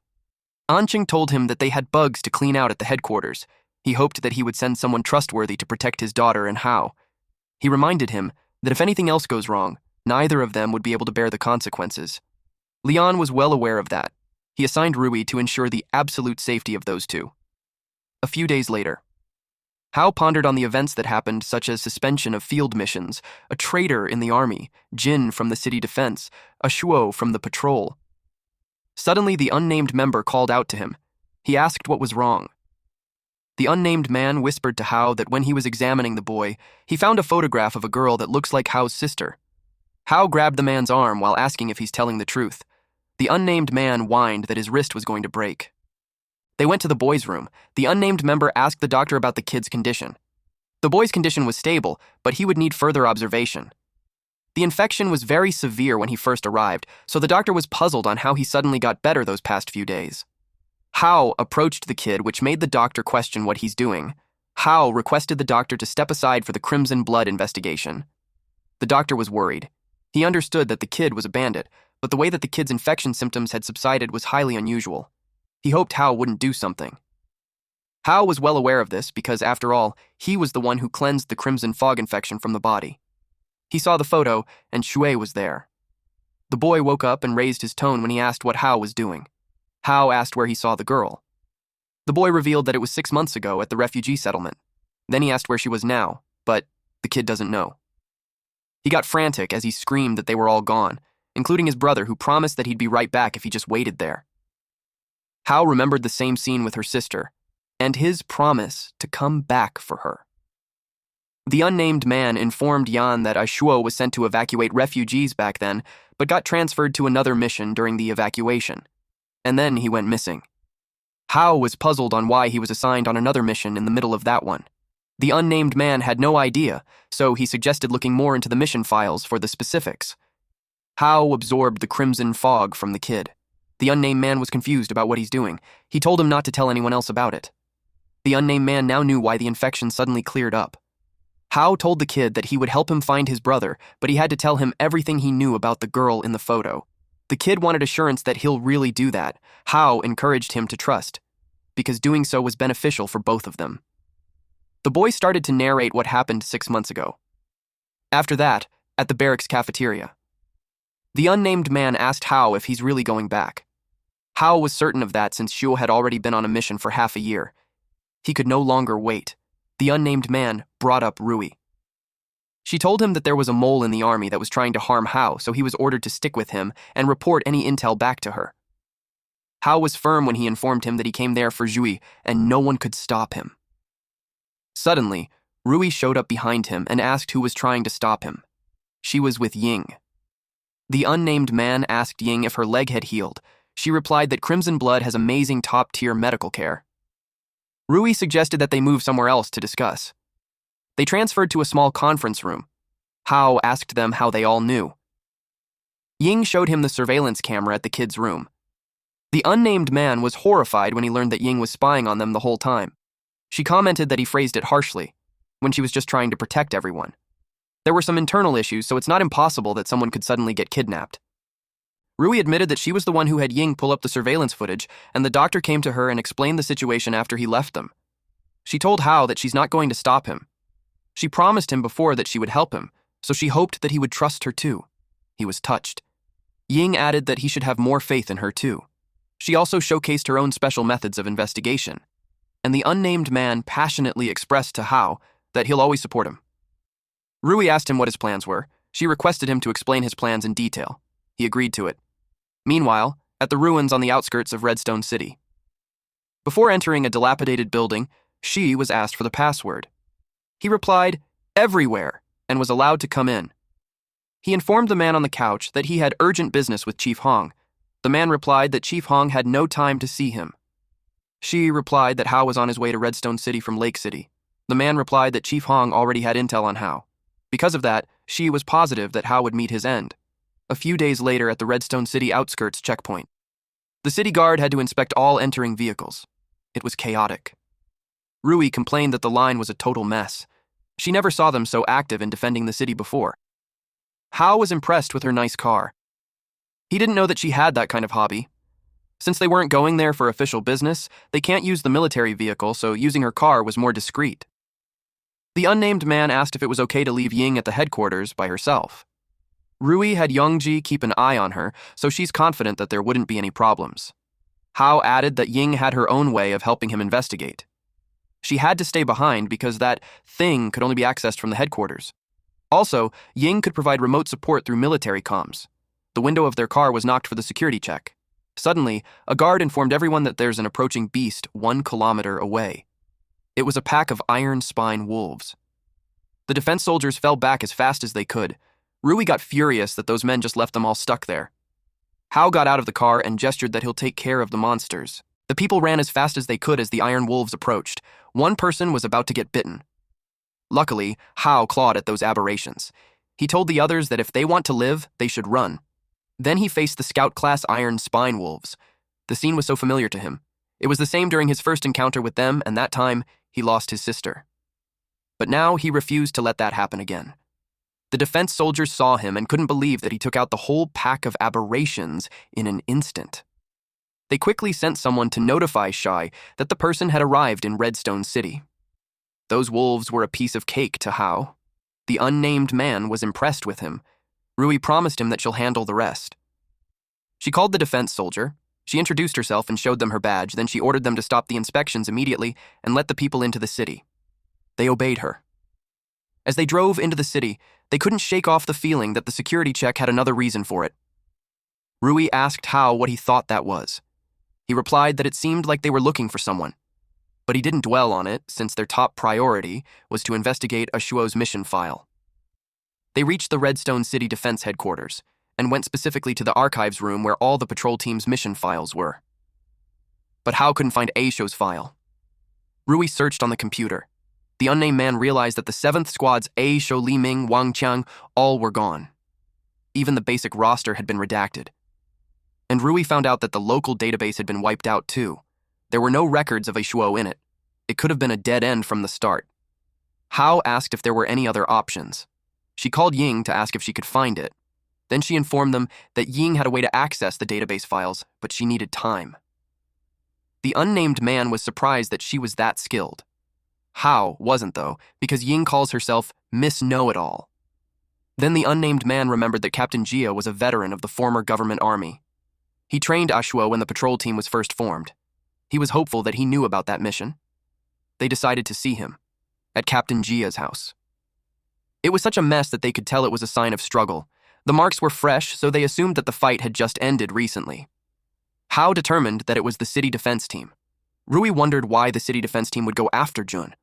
Anqing told him that they had bugs to clean out at the headquarters. He hoped that he would send someone trustworthy to protect his daughter and Hao. He reminded him that if anything else goes wrong, neither of them would be able to bear the consequences. Lian was well aware of that. He assigned Rui to ensure the absolute safety of those two. A few days later, Hao pondered on the events that happened, such as suspension of field missions, a traitor in the army, Jin from the city defense, a Shuo from the patrol. Suddenly, the unnamed member called out to him. He asked what was wrong. The unnamed man whispered to Hao that when he was examining the boy, he found a photograph of a girl that looks like Hao's sister. Hao grabbed the man's arm while asking if he's telling the truth. The unnamed man whined that his wrist was going to break. They went to the boy's room. The unnamed member asked the doctor about the kid's condition. The boy's condition was stable, but he would need further observation. The infection was very severe when he first arrived, so the doctor was puzzled on how he suddenly got better those past few days. Hao approached the kid, which made the doctor question what he's doing. Hao requested the doctor to step aside for the crimson blood investigation. The doctor was worried. He understood that the kid was a bandit, but the way that the kid's infection symptoms had subsided was highly unusual. He hoped Hao wouldn't do something. Hao was well aware of this because, after all, he was the one who cleansed the crimson fog infection from the body. He saw the photo, and Shui was there. The boy woke up and raised his tone when he asked what Hao was doing. Hao asked where he saw the girl. The boy revealed that it was 6 months ago at the refugee settlement. Then he asked where she was now, but the kid doesn't know. He got frantic as he screamed that they were all gone, including his brother, who promised that he'd be right back if he just waited there. Hao remembered the same scene with her sister, and his promise to come back for her. The unnamed man informed Yan that a Shuo was sent to evacuate refugees back then, but got transferred to another mission during the evacuation. And then he went missing. Hao was puzzled on why he was assigned on another mission in the middle of that one. The unnamed man had no idea, so he suggested looking more into the mission files for the specifics. Hao absorbed the crimson fog from the kid. The unnamed man was confused about what he's doing. He told him not to tell anyone else about it. The unnamed man now knew why the infection suddenly cleared up. Hao told the kid that he would help him find his brother, but he had to tell him everything he knew about the girl in the photo. The kid wanted assurance that he'll really do that. Hao encouraged him to trust, because doing so was beneficial for both of them. The boy started to narrate what happened 6 months ago. After that, at the barracks cafeteria, the unnamed man asked Hao if he's really going back. Hao was certain of that since Shuo had already been on a mission for half a year. He could no longer wait. The unnamed man brought up Rui. She told him that there was a mole in the army that was trying to harm Hao, so he was ordered to stick with him and report any intel back to her. Hao was firm when he informed him that he came there for Zhui, and no one could stop him. Suddenly, Rui showed up behind him and asked who was trying to stop him. She was with Ying. The unnamed man asked Ying if her leg had healed. She replied that Crimson Blood has amazing top-tier medical care. Rui suggested that they move somewhere else to discuss. They transferred to a small conference room. Hao asked them how they all knew. Ying showed him the surveillance camera at the kid's room. The unnamed man was horrified when he learned that Ying was spying on them the whole time. She commented that he phrased it harshly, when she was just trying to protect everyone. There were some internal issues, so it's not impossible that someone could suddenly get kidnapped. Rui admitted that she was the one who had Ying pull up the surveillance footage, and the doctor came to her and explained the situation after he left them. She told Hao that she's not going to stop him. She promised him before that she would help him, so she hoped that he would trust her too. He was touched. Ying added that he should have more faith in her too. She also showcased her own special methods of investigation, and the unnamed man passionately expressed to Hao that he'll always support him. Rui asked him what his plans were. She requested him to explain his plans in detail. He agreed to it. Meanwhile, at the ruins on the outskirts of Redstone City, Before entering a dilapidated building, she was asked for the password. He replied, "Everywhere," and was allowed to come in. He informed the man on the couch that he had urgent business with Chief Hong. The man replied that Chief Hong had no time to see him. She replied that Hao was on his way to Redstone City from Lake City. The man replied that Chief Hong already had intel on Hao. Because of that, she was positive that Hao would meet his end. A few days later at the Redstone City outskirts checkpoint, the city guard had to inspect all entering vehicles. It was chaotic. Rui complained that the line was a total mess. She never saw them so active in defending the city before. Hao was impressed with her nice car. He didn't know that she had that kind of hobby. Since they weren't going there for official business, they can't use the military vehicle, so using her car was more discreet. The unnamed man asked if it was okay to leave Ying at the headquarters by herself. Rui had Youngji keep an eye on her, so she's confident that there wouldn't be any problems. Hao added that Ying had her own way of helping him investigate. She had to stay behind because that thing could only be accessed from the headquarters. Also, Ying could provide remote support through military comms. The window of their car was knocked for the security check. Suddenly, a guard informed everyone that there's an approaching beast 1 kilometer away. It was a pack of iron spine wolves. The defense soldiers fell back as fast as they could. Rui got furious that those men just left them all stuck there. Hao got out of the car and gestured that he'll take care of the monsters. The people ran as fast as they could as the iron wolves approached. One person was about to get bitten. Luckily, Hao clawed at those aberrations. He told the others that if they want to live, they should run. Then he faced the Scout-class iron spine wolves. The scene was so familiar to him. It was the same during his first encounter with them, and that time, he lost his sister. But now he refused to let that happen again. The defense soldiers saw him and couldn't believe that he took out the whole pack of aberrations in an instant. They quickly sent someone to notify Shai that the person had arrived in Redstone City. Those wolves were a piece of cake to Hao. The unnamed man was impressed with him. Rui promised him that she'll handle the rest. She called the defense soldier. She introduced herself and showed them her badge, then she ordered them to stop the inspections immediately and let the people into the city. They obeyed her. As they drove into the city, they couldn't shake off the feeling that the security check had another reason for it. Rui asked Hao what he thought that was. He replied that it seemed like they were looking for someone. But he didn't dwell on it, since their top priority was to investigate Ashuo's mission file. They reached the Redstone City Defense Headquarters and went specifically to the archives room where all the patrol team's mission files were. But Hao couldn't find Ashuo's file. Rui searched on the computer. The unnamed man realized that the 7th Squad's Ashuo, Li Ming, Wang Qiang all were gone. Even the basic roster had been redacted. And Rui found out that the local database had been wiped out too. There were no records of Ashuo in it. It could have been a dead end from the start. Hao asked if there were any other options. She called Ying to ask if she could find it. Then she informed them that Ying had a way to access the database files, but she needed time. The unnamed man was surprised that she was that skilled. Hao wasn't, though, because Ying calls herself Miss Know-It-All. Then the unnamed man remembered that Captain Jia was a veteran of the former government army. He trained Ashuo when the patrol team was first formed. He was hopeful that he knew about that mission. They decided to see him at Captain Jia's house. It was such a mess that they could tell it was a sign of struggle. The marks were fresh, so they assumed that the fight had just ended recently. Hao determined that it was the city defense team. Rui wondered why the city defense team would go after Jun.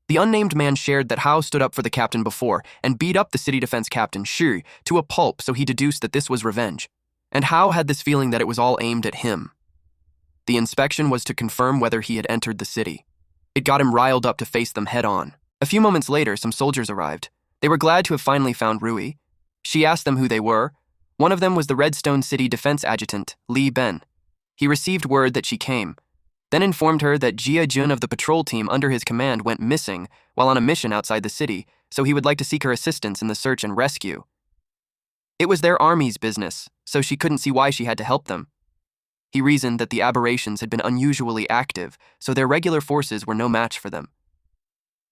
The unnamed man shared that Hao stood up for the captain before and beat up the city defense captain, Shi, to a pulp, so he deduced that this was revenge. And Hao had this feeling that it was all aimed at him. The inspection was to confirm whether he had entered the city. It got him riled up to face them head-on. A few moments later, some soldiers arrived. They were glad to have finally found Rui. She asked them who they were. One of them was the Redstone City Defense Adjutant, Li Ben. He received word that she came, then informed her that Jia Jun of the patrol team under his command went missing while on a mission outside the city, so he would like to seek her assistance in the search and rescue. It was their army's business, so she couldn't see why she had to help them. He reasoned that the aberrations had been unusually active, so their regular forces were no match for them.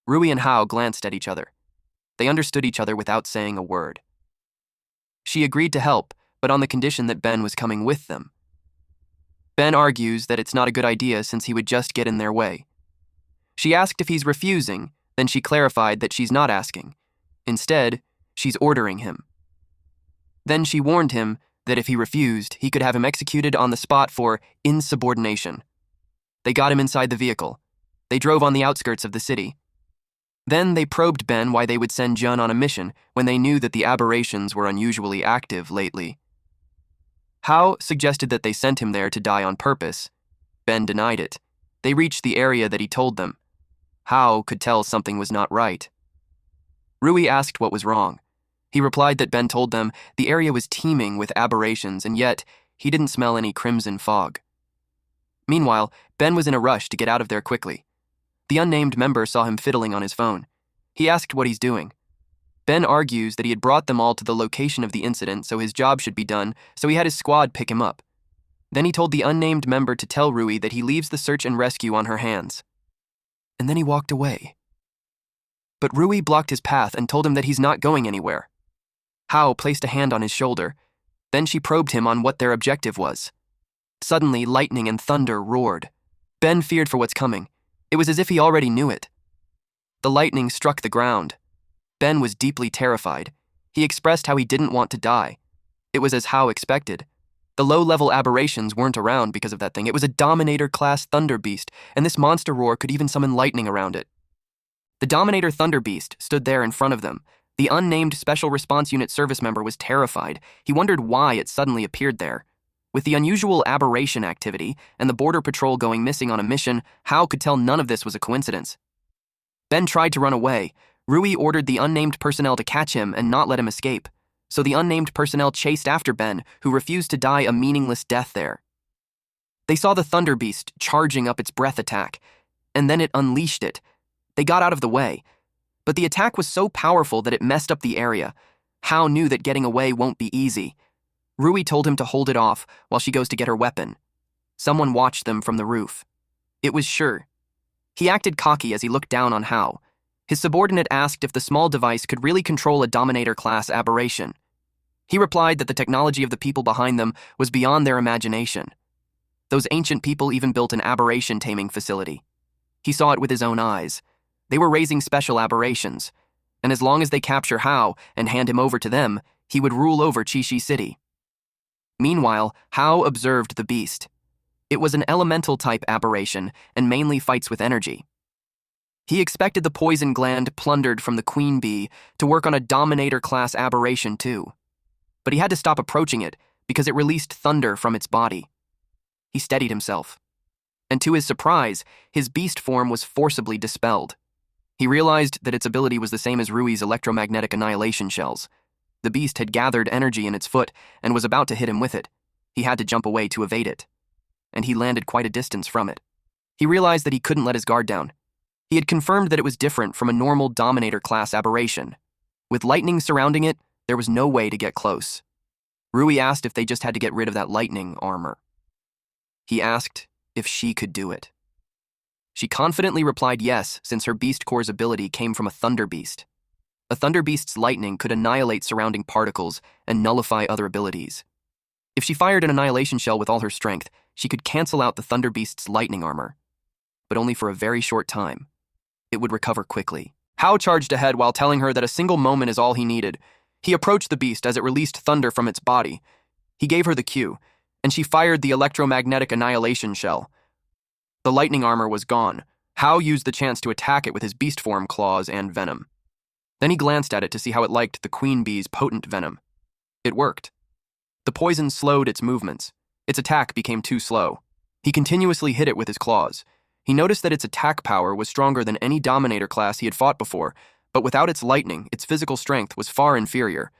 Rui and Hao glanced at each other. They understood each other without saying a word. She agreed to help, but on the condition that Ben was coming with them. Ben argues that it's not a good idea since he would just get in their way. She asked if he's refusing, then she clarified that she's not asking. Instead, she's ordering him. Then she warned him that if he refused, he could have him executed on the spot for insubordination. They got him inside the vehicle. They drove on the outskirts of the city. Then they probed Ben why they would send Jun on a mission when they knew that the aberrations were unusually active lately. Hao suggested that they sent him there to die on purpose. Ben denied it. They reached the area that he told them. Hao could tell something was not right. Rui asked what was wrong. He replied that Ben told them the area was teeming with aberrations, and yet he didn't smell any crimson fog. Meanwhile, Ben was in a rush to get out of there quickly. The unnamed member saw him fiddling on his phone. He asked what he's doing. Ben argues that he had brought them all to the location of the incident, so his job should be done, so he had his squad pick him up. Then he told the unnamed member to tell Rui that he leaves the search and rescue on her hands. And then he walked away. But Rui blocked his path and told him that he's not going anywhere. Hao placed a hand on his shoulder. Then she probed him on what their objective was. Suddenly, lightning and thunder roared. Ben feared for what's coming. It was as if he already knew it. The lightning struck the ground. Ben was deeply terrified. He expressed how he didn't want to die. It was as Hao expected. The low-level aberrations weren't around because of that thing. It was a Dominator-class Thunder Beast, and this monster roar could even summon lightning around it. The Dominator Thunder Beast stood there in front of them. The unnamed Special Response Unit service member was terrified. He wondered why it suddenly appeared there. With the unusual aberration activity and the border patrol going missing on a mission, Hao could tell none of this was a coincidence. Ben tried to run away. Rui ordered the unnamed personnel to catch him and not let him escape. So the unnamed personnel chased after Ben, who refused to die a meaningless death there. They saw the Thunder Beast charging up its breath attack, and then it unleashed it. They got out of the way. But the attack was so powerful that it messed up the area. Hao knew that getting away won't be easy. Rui told him to hold it off while she goes to get her weapon. Someone watched them from the roof. It was Sure. He acted cocky as he looked down on Hao. His subordinate asked if the small device could really control a Dominator-class aberration. He replied that the technology of the people behind them was beyond their imagination. Those ancient people even built an aberration-taming facility. He saw it with his own eyes. They were raising special aberrations, and as long as they capture Hao and hand him over to them, he would rule over Qixi City. Meanwhile, Hao observed the beast. It was an elemental-type aberration and mainly fights with energy. He expected the poison gland plundered from the queen bee to work on a Dominator-class aberration too. But he had to stop approaching it because it released thunder from its body. He steadied himself. And to his surprise, his beast form was forcibly dispelled. He realized that its ability was the same as Rui's electromagnetic annihilation shells. The beast had gathered energy in its foot and was about to hit him with it. He had to jump away to evade it. And he landed quite a distance from it. He realized that he couldn't let his guard down. He had confirmed that it was different from a normal Dominator-class aberration. With lightning surrounding it, there was no way to get close. Rui asked if they just had to get rid of that lightning armor. He asked if she could do it. She confidently replied yes, since her Beast Core's ability came from a Thunder Beast. A Thunder Beast's lightning could annihilate surrounding particles and nullify other abilities. If she fired an annihilation shell with all her strength, she could cancel out the Thunder Beast's lightning armor. But only for a very short time. It would recover quickly. Hao charged ahead while telling her that a single moment is all he needed. He approached the beast as it released thunder from its body. He gave her the cue, and she fired the electromagnetic annihilation shell. The lightning armor was gone. Hao used the chance to attack it with his beast form claws and venom. Then he glanced at it to see how it liked the queen bee's potent venom. It worked. The poison slowed its movements. Its attack became too slow. He continuously hit it with his claws. He noticed that its attack power was stronger than any Dominator class he had fought before, but without its lightning, its physical strength was far inferior.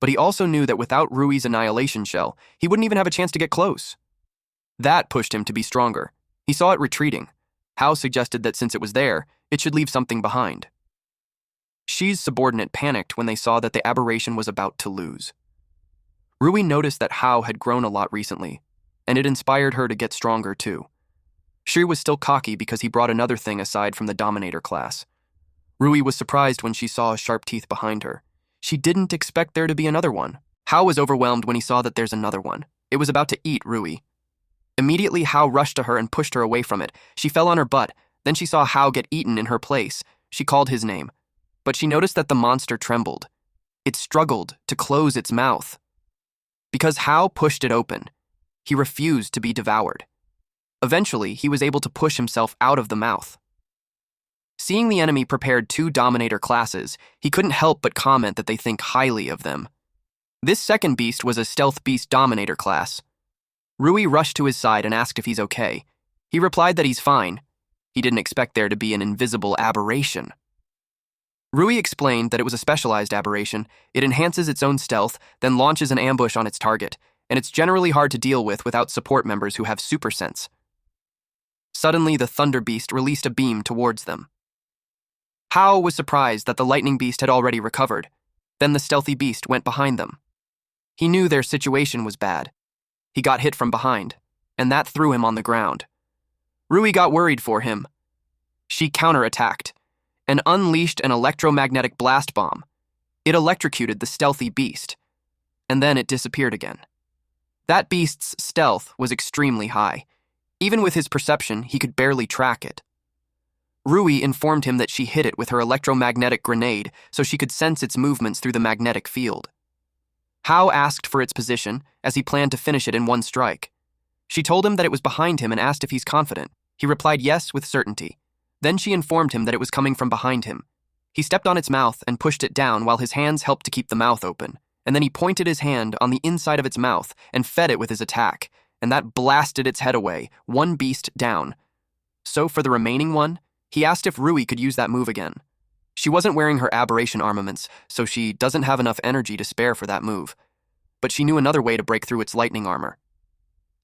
But he also knew that without Rui's annihilation shell, he wouldn't even have a chance to get close. That pushed him to be stronger. He saw it retreating. Hao suggested that since it was there, it should leave something behind. Shi's subordinate panicked when they saw that the aberration was about to lose. Rui noticed that Hao had grown a lot recently, and it inspired her to get stronger too. Shi was still cocky because he brought another thing aside from the Dominator class. Rui was surprised when she saw sharp teeth behind her. She didn't expect there to be another one. Hao was overwhelmed when he saw that there's another one. It was about to eat Rui. Immediately, Hao rushed to her and pushed her away from it. She fell on her butt. Then she saw Hao get eaten in her place. She called his name. But she noticed that the monster trembled. It struggled to close its mouth. Because Hao pushed it open, he refused to be devoured. Eventually, he was able to push himself out of the mouth. Seeing the enemy prepared 2 Dominator classes, he couldn't help but comment that they think highly of them. This second beast was a Stealth Beast Dominator class. Rui rushed to his side and asked if he's okay. He replied that he's fine. He didn't expect there to be an invisible aberration. Rui explained that it was a specialized aberration. It enhances its own stealth, then launches an ambush on its target, and it's generally hard to deal with without support members who have super sense. Suddenly, the Thunder Beast released a beam towards them. Hao was surprised that the Lightning Beast had already recovered. Then the Stealthy Beast went behind them. He knew their situation was bad. He got hit from behind, and that threw him on the ground. Rui got worried for him. She counterattacked and unleashed an electromagnetic blast bomb. It electrocuted the Stealthy Beast, and then it disappeared again. That beast's stealth was extremely high. Even with his perception, he could barely track it. Rui informed him that she hit it with her electromagnetic grenade so she could sense its movements through the magnetic field. Hao asked for its position, as he planned to finish it in one strike. She told him that it was behind him and asked if he's confident. He replied yes with certainty. Then she informed him that it was coming from behind him. He stepped on its mouth and pushed it down while his hands helped to keep the mouth open, and then he pointed his hand on the inside of its mouth and fed it with his attack, and that blasted its head away, one beast down. So for the remaining one, he asked if Rui could use that move again. She wasn't wearing her aberration armaments, so she doesn't have enough energy to spare for that move. But she knew another way to break through its lightning armor.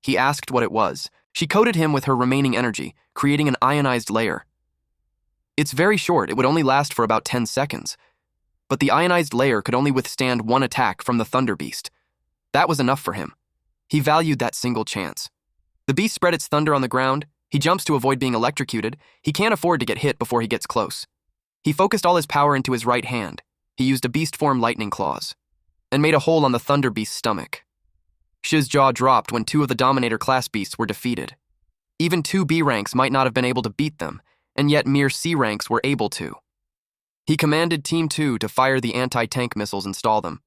He asked what it was. She coated him with her remaining energy, creating an ionized layer. It's very short, it would only last for about 10 seconds. But the ionized layer could only withstand one attack from the Thunder Beast. That was enough for him. He valued that single chance. The beast spread its thunder on the ground. He jumps to avoid being electrocuted. He can't afford to get hit before he gets close. He focused all his power into his right hand. He used a beast form lightning claws and made a hole on the Thunder Beast's stomach. Shi's jaw dropped when 2 of the Dominator class beasts were defeated. Even 2 B ranks might not have been able to beat them, and yet mere C ranks were able to. He commanded Team 2 to fire the anti-tank missiles and stall them.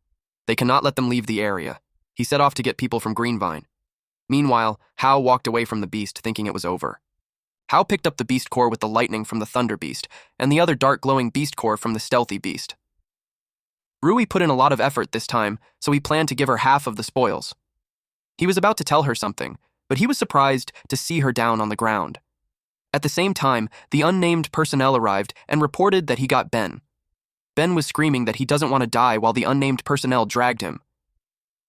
They cannot let them leave the area. He set off to get people from Greenvine. Meanwhile, Hao walked away from the beast thinking it was over. Hao picked up the beast core with the lightning from the Thunder Beast, and the other dark glowing beast core from the Stealthy Beast. Rui put in a lot of effort this time, so he planned to give her half of the spoils. He was about to tell her something, but he was surprised to see her down on the ground. At the same time, the unnamed personnel arrived and reported that he got Ben. Ben was screaming that he doesn't want to die while the unnamed personnel dragged him.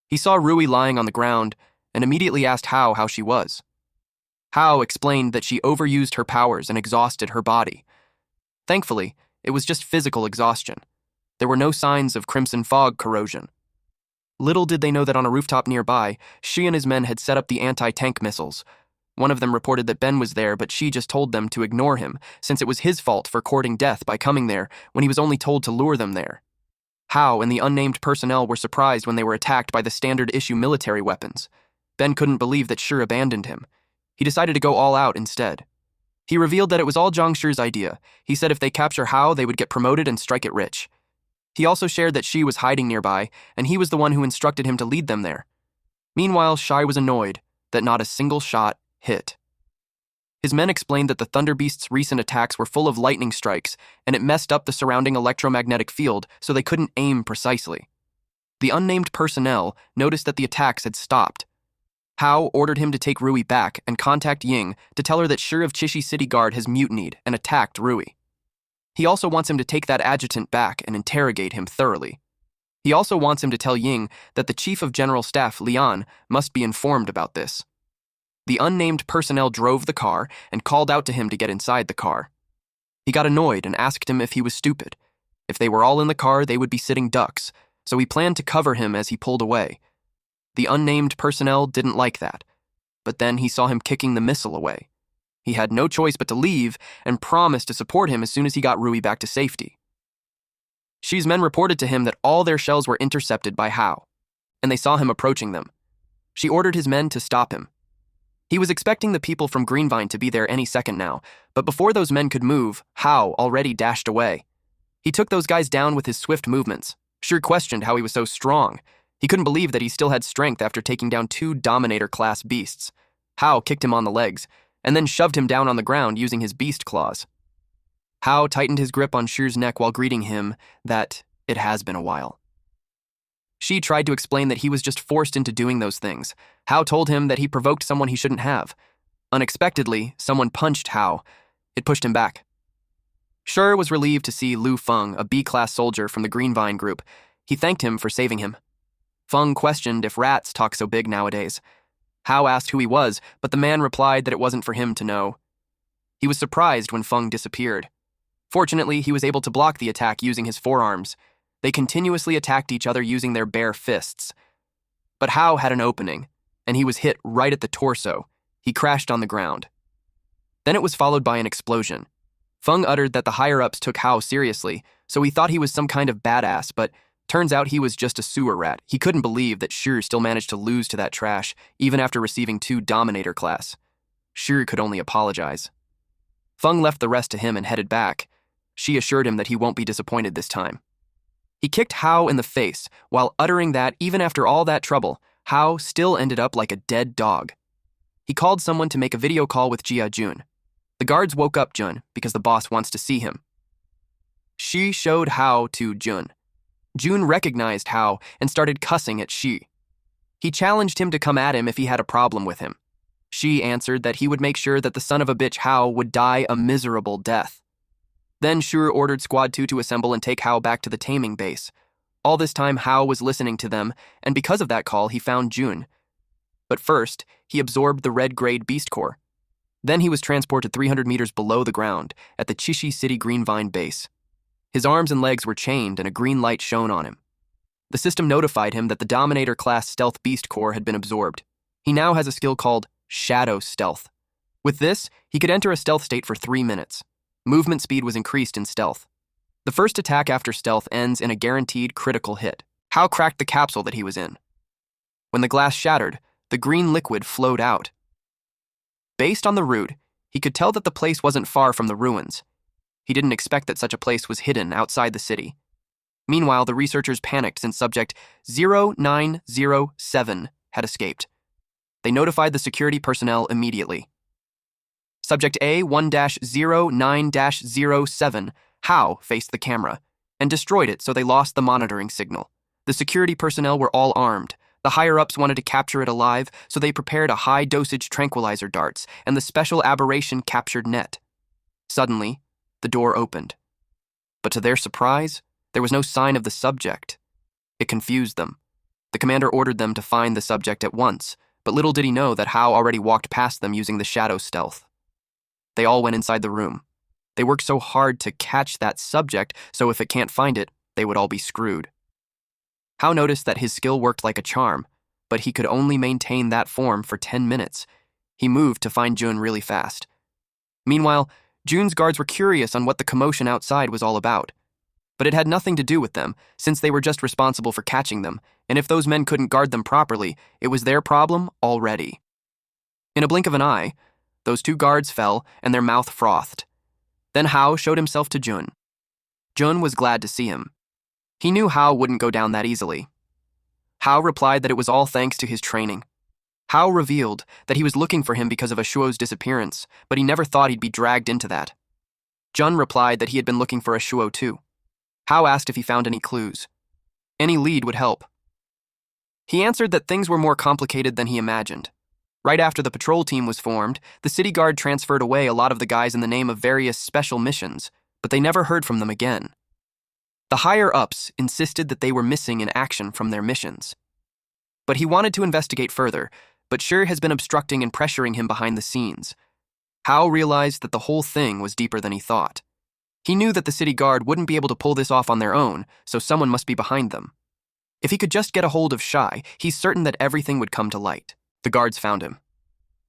He saw Rui lying on the ground and immediately asked Hao how she was. Hao explained that she overused her powers and exhausted her body. Thankfully, it was just physical exhaustion. There were no signs of crimson fog corrosion. Little did they know that on a rooftop nearby, Shi and his men had set up the anti-tank missiles. One of them reported that Ben was there, but Shi just told them to ignore him, since it was his fault for courting death by coming there when he was only told to lure them there. Hao and the unnamed personnel were surprised when they were attacked by the standard-issue military weapons. Ben couldn't believe that Shi abandoned him. He decided to go all out instead. He revealed that it was all Zhang Shi's idea. He said if they capture Hao, they would get promoted and strike it rich. He also shared that Shi was hiding nearby, and he was the one who instructed him to lead them there. Meanwhile, Shi was annoyed that not a single shot hit. His men explained that the Thunder Beast's recent attacks were full of lightning strikes, and it messed up the surrounding electromagnetic field so they couldn't aim precisely. The unnamed personnel noticed that the attacks had stopped. Hao ordered him to take Rui back and contact Ying to tell her that Shi of Chishi City Guard has mutinied and attacked Rui. He also wants him to take that adjutant back and interrogate him thoroughly. He also wants him to tell Ying that the Chief of General Staff, Lian, must be informed about this. The unnamed personnel drove the car and called out to him to get inside the car. He got annoyed and asked him if he was stupid. If they were all in the car, they would be sitting ducks, so he planned to cover him as he pulled away. The unnamed personnel didn't like that, but then he saw him kicking the missile away. He had no choice but to leave and promised to support him as soon as he got Rui back to safety. Shi's men reported to him that all their shells were intercepted by Hao, and they saw him approaching them. She ordered his men to stop him. He was expecting the people from Greenvine to be there any second now, but before those men could move, Hao already dashed away. He took those guys down with his swift movements. Shi questioned how he was so strong. He couldn't believe that he still had strength after taking down 2 Dominator-class beasts. Hao kicked him on the legs, and then shoved him down on the ground using his beast claws. Hao tightened his grip on Shi's neck while greeting him that it has been a while. Shi tried to explain that he was just forced into doing those things. Hao told him that he provoked someone he shouldn't have. Unexpectedly, someone punched Hao. It pushed him back. Shi was relieved to see Lu Feng, a B-class soldier from the Green Vine group. He thanked him for saving him. Feng questioned if rats talk so big nowadays. Hao asked who he was, but the man replied that it wasn't for him to know. He was surprised when Feng disappeared. Fortunately, he was able to block the attack using his forearms. They continuously attacked each other using their bare fists. But Hao had an opening, and he was hit right at the torso. He crashed on the ground. Then it was followed by an explosion. Feng uttered that the higher-ups took Hao seriously, so he thought he was some kind of badass, but turns out he was just a sewer rat. He couldn't believe that Shi still managed to lose to that trash, even after receiving 2 Dominator class. Shi could only apologize. Feng left the rest to him and headed back. Shi assured him that he won't be disappointed this time. He kicked Hao in the face, while uttering that even after all that trouble, Hao still ended up like a dead dog. He called someone to make a video call with Jia Jun. The guards woke up Jun because the boss wants to see him. Shi showed Hao to Jun. Jun recognized Hao and started cussing at Shi. He challenged him to come at him if he had a problem with him. Shi answered that he would make sure that the son of a bitch Hao would die a miserable death. Then Shi ordered Squad 2 to assemble and take Hao back to the taming base. All this time, Hao was listening to them, and because of that call, he found Jun. But first, he absorbed the red-grade beast core. Then he was transported 300 meters below the ground at the Chishi City Green Vine base. His arms and legs were chained and a green light shone on him. The system notified him that the Dominator-class stealth beast core had been absorbed. He now has a skill called Shadow Stealth. With this, he could enter a stealth state for 3 minutes. Movement speed was increased in stealth. The first attack after stealth ends in a guaranteed critical hit. Hao cracked the capsule that he was in. When the glass shattered, the green liquid flowed out. Based on the route, he could tell that the place wasn't far from the ruins. He didn't expect that such a place was hidden outside the city. Meanwhile, the researchers panicked since subject 0907 had escaped. They notified the security personnel immediately. Subject A1-09-07, Hao faced the camera and destroyed it so they lost the monitoring signal. The security personnel were all armed. The higher-ups wanted to capture it alive, so they prepared a high-dosage tranquilizer darts and the special aberration captured net. Suddenly, the door opened. But to their surprise, there was no sign of the subject. It confused them. The commander ordered them to find the subject at once, but little did he know that Hao already walked past them using the shadow stealth. They all went inside the room. They worked so hard to catch that subject, so if it can't find it, they would all be screwed. Hao noticed that his skill worked like a charm, but he could only maintain that form for 10 minutes. He moved to find Jun really fast. Meanwhile, Jun's guards were curious on what the commotion outside was all about. But it had nothing to do with them, since they were just responsible for catching them, and if those men couldn't guard them properly, it was their problem already. In a blink of an eye, those 2 guards fell and their mouth frothed. Then Hao showed himself to Jun. Jun was glad to see him. He knew Hao wouldn't go down that easily. Hao replied that it was all thanks to his training. Hao revealed that he was looking for him because of Ashuo's disappearance, but he never thought he'd be dragged into that. Jun replied that he had been looking for Ashuo too. Hao asked if he found any clues. Any lead would help. He answered that things were more complicated than he imagined. Right after the patrol team was formed, the city guard transferred away a lot of the guys in the name of various special missions, but they never heard from them again. The higher-ups insisted that they were missing in action from their missions. But he wanted to investigate further, but Shi has been obstructing and pressuring him behind the scenes. Hao realized that the whole thing was deeper than he thought. He knew that the city guard wouldn't be able to pull this off on their own, so someone must be behind them. If he could just get a hold of Shi, he's certain that everything would come to light. The guards found him.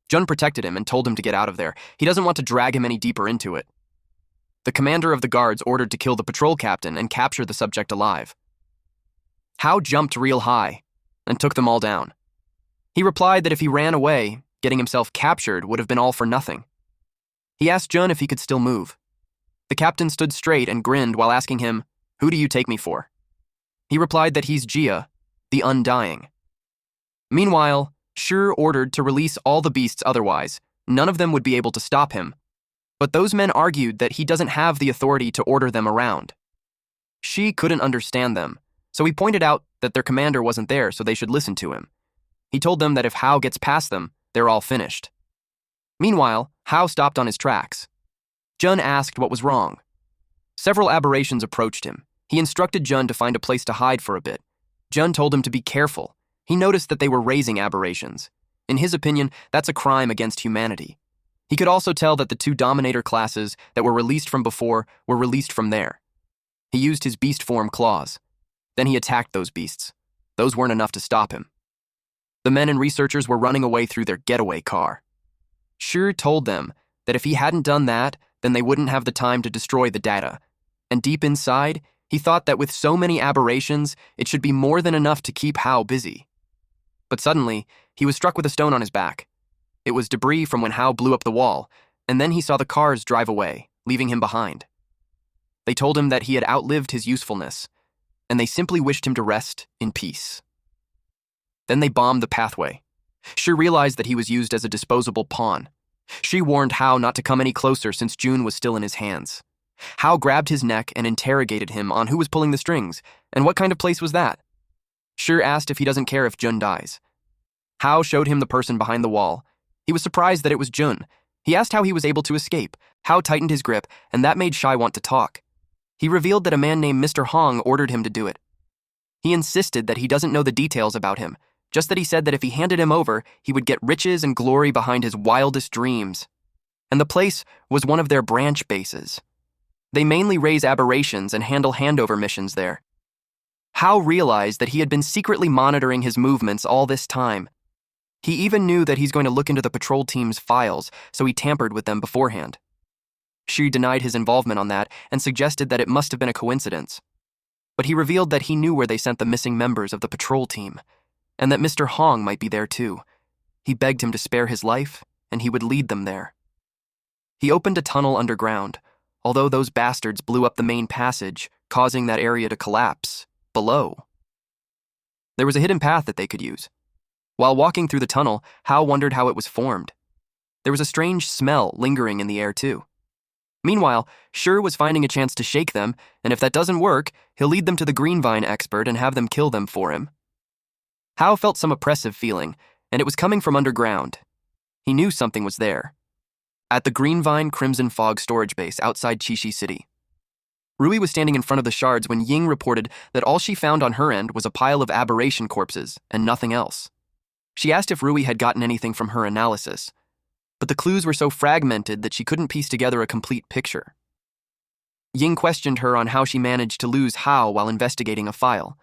Jun protected him and told him to get out of there. He doesn't want to drag him any deeper into it. The commander of the guards ordered to kill the patrol captain and capture the subject alive. Hao jumped real high and took them all down. He replied that if he ran away, getting himself captured would have been all for nothing. He asked Jun if he could still move. The captain stood straight and grinned while asking him, "Who do you take me for?" He replied that he's Jia, the Undying. Meanwhile, Shi ordered to release all the beasts otherwise, none of them would be able to stop him. But those men argued that he doesn't have the authority to order them around. Shi couldn't understand them, so he pointed out that their commander wasn't there, so they should listen to him. He told them that if Hao gets past them, they're all finished. Meanwhile, Hao stopped on his tracks. Jun asked what was wrong. Several aberrations approached him. He instructed Jun to find a place to hide for a bit. Jun told him to be careful. He noticed that they were raising aberrations. In his opinion, that's a crime against humanity. He could also tell that the two dominator classes that were released from before were released from there. He used his beast form claws. Then he attacked those beasts. Those weren't enough to stop him. The men and researchers were running away through their getaway car. Shi told them that if he hadn't done that, then they wouldn't have the time to destroy the data. And deep inside, he thought that with so many aberrations, it should be more than enough to keep Hao busy. But suddenly, he was struck with a stone on his back. It was debris from when Hao blew up the wall, and then he saw the cars drive away, leaving him behind. They told him that he had outlived his usefulness, and they simply wished him to rest in peace. Then they bombed the pathway. Shi realized that he was used as a disposable pawn. Shi warned Hao not to come any closer since Jun was still in his hands. Hao grabbed his neck and interrogated him on who was pulling the strings, and what kind of place was that. Shi asked if he doesn't care if Jun dies. Hao showed him the person behind the wall. He was surprised that it was Jun. He asked how he was able to escape. Hao tightened his grip, and that made Shi want to talk. He revealed that a man named Mr. Hong ordered him to do it. He insisted that he doesn't know the details about him, just that he said that if he handed him over, he would get riches and glory behind his wildest dreams. And the place was one of their branch bases. They mainly raise aberrations and handle handover missions there. Hao realized that he had been secretly monitoring his movements all this time. He even knew that he's going to look into the patrol team's files, so he tampered with them beforehand. Shi denied his involvement on that and suggested that it must have been a coincidence. But he revealed that he knew where they sent the missing members of the patrol team, and that Mr. Hong might be there too. He begged him to spare his life, and he would lead them there. He opened a tunnel underground, although those bastards blew up the main passage, causing that area to collapse below. There was a hidden path that they could use. While walking through the tunnel, Hao wondered how it was formed. There was a strange smell lingering in the air too. Meanwhile, Shi was finding a chance to shake them, and if that doesn't work, he'll lead them to the Greenvine expert and have them kill them for him. Hao felt some oppressive feeling, and it was coming from underground. He knew something was there. At the Greenvine Crimson Fog storage base outside Chishi City. Rui was standing in front of the shards when Ying reported that all she found on her end was a pile of aberration corpses and nothing else. She asked if Rui had gotten anything from her analysis, but the clues were so fragmented that she couldn't piece together a complete picture. Ying questioned her on how she managed to lose Hao while investigating a file.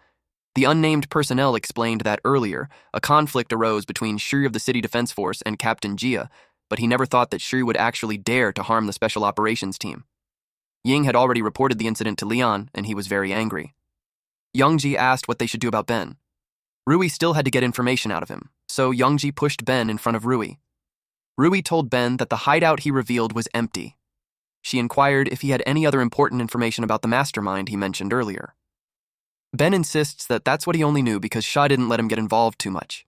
The unnamed personnel explained that earlier, a conflict arose between Shi of the City Defense Force and Captain Jia, but he never thought that Shi would actually dare to harm the Special Operations team. Ying had already reported the incident to Leon, and he was very angry. Yongji asked what they should do about Ben. Rui still had to get information out of him, so Yongji pushed Ben in front of Rui. Rui told Ben that the hideout he revealed was empty. She inquired if he had any other important information about the mastermind he mentioned earlier. Ben insists that that's what he only knew because Sha didn't let him get involved too much.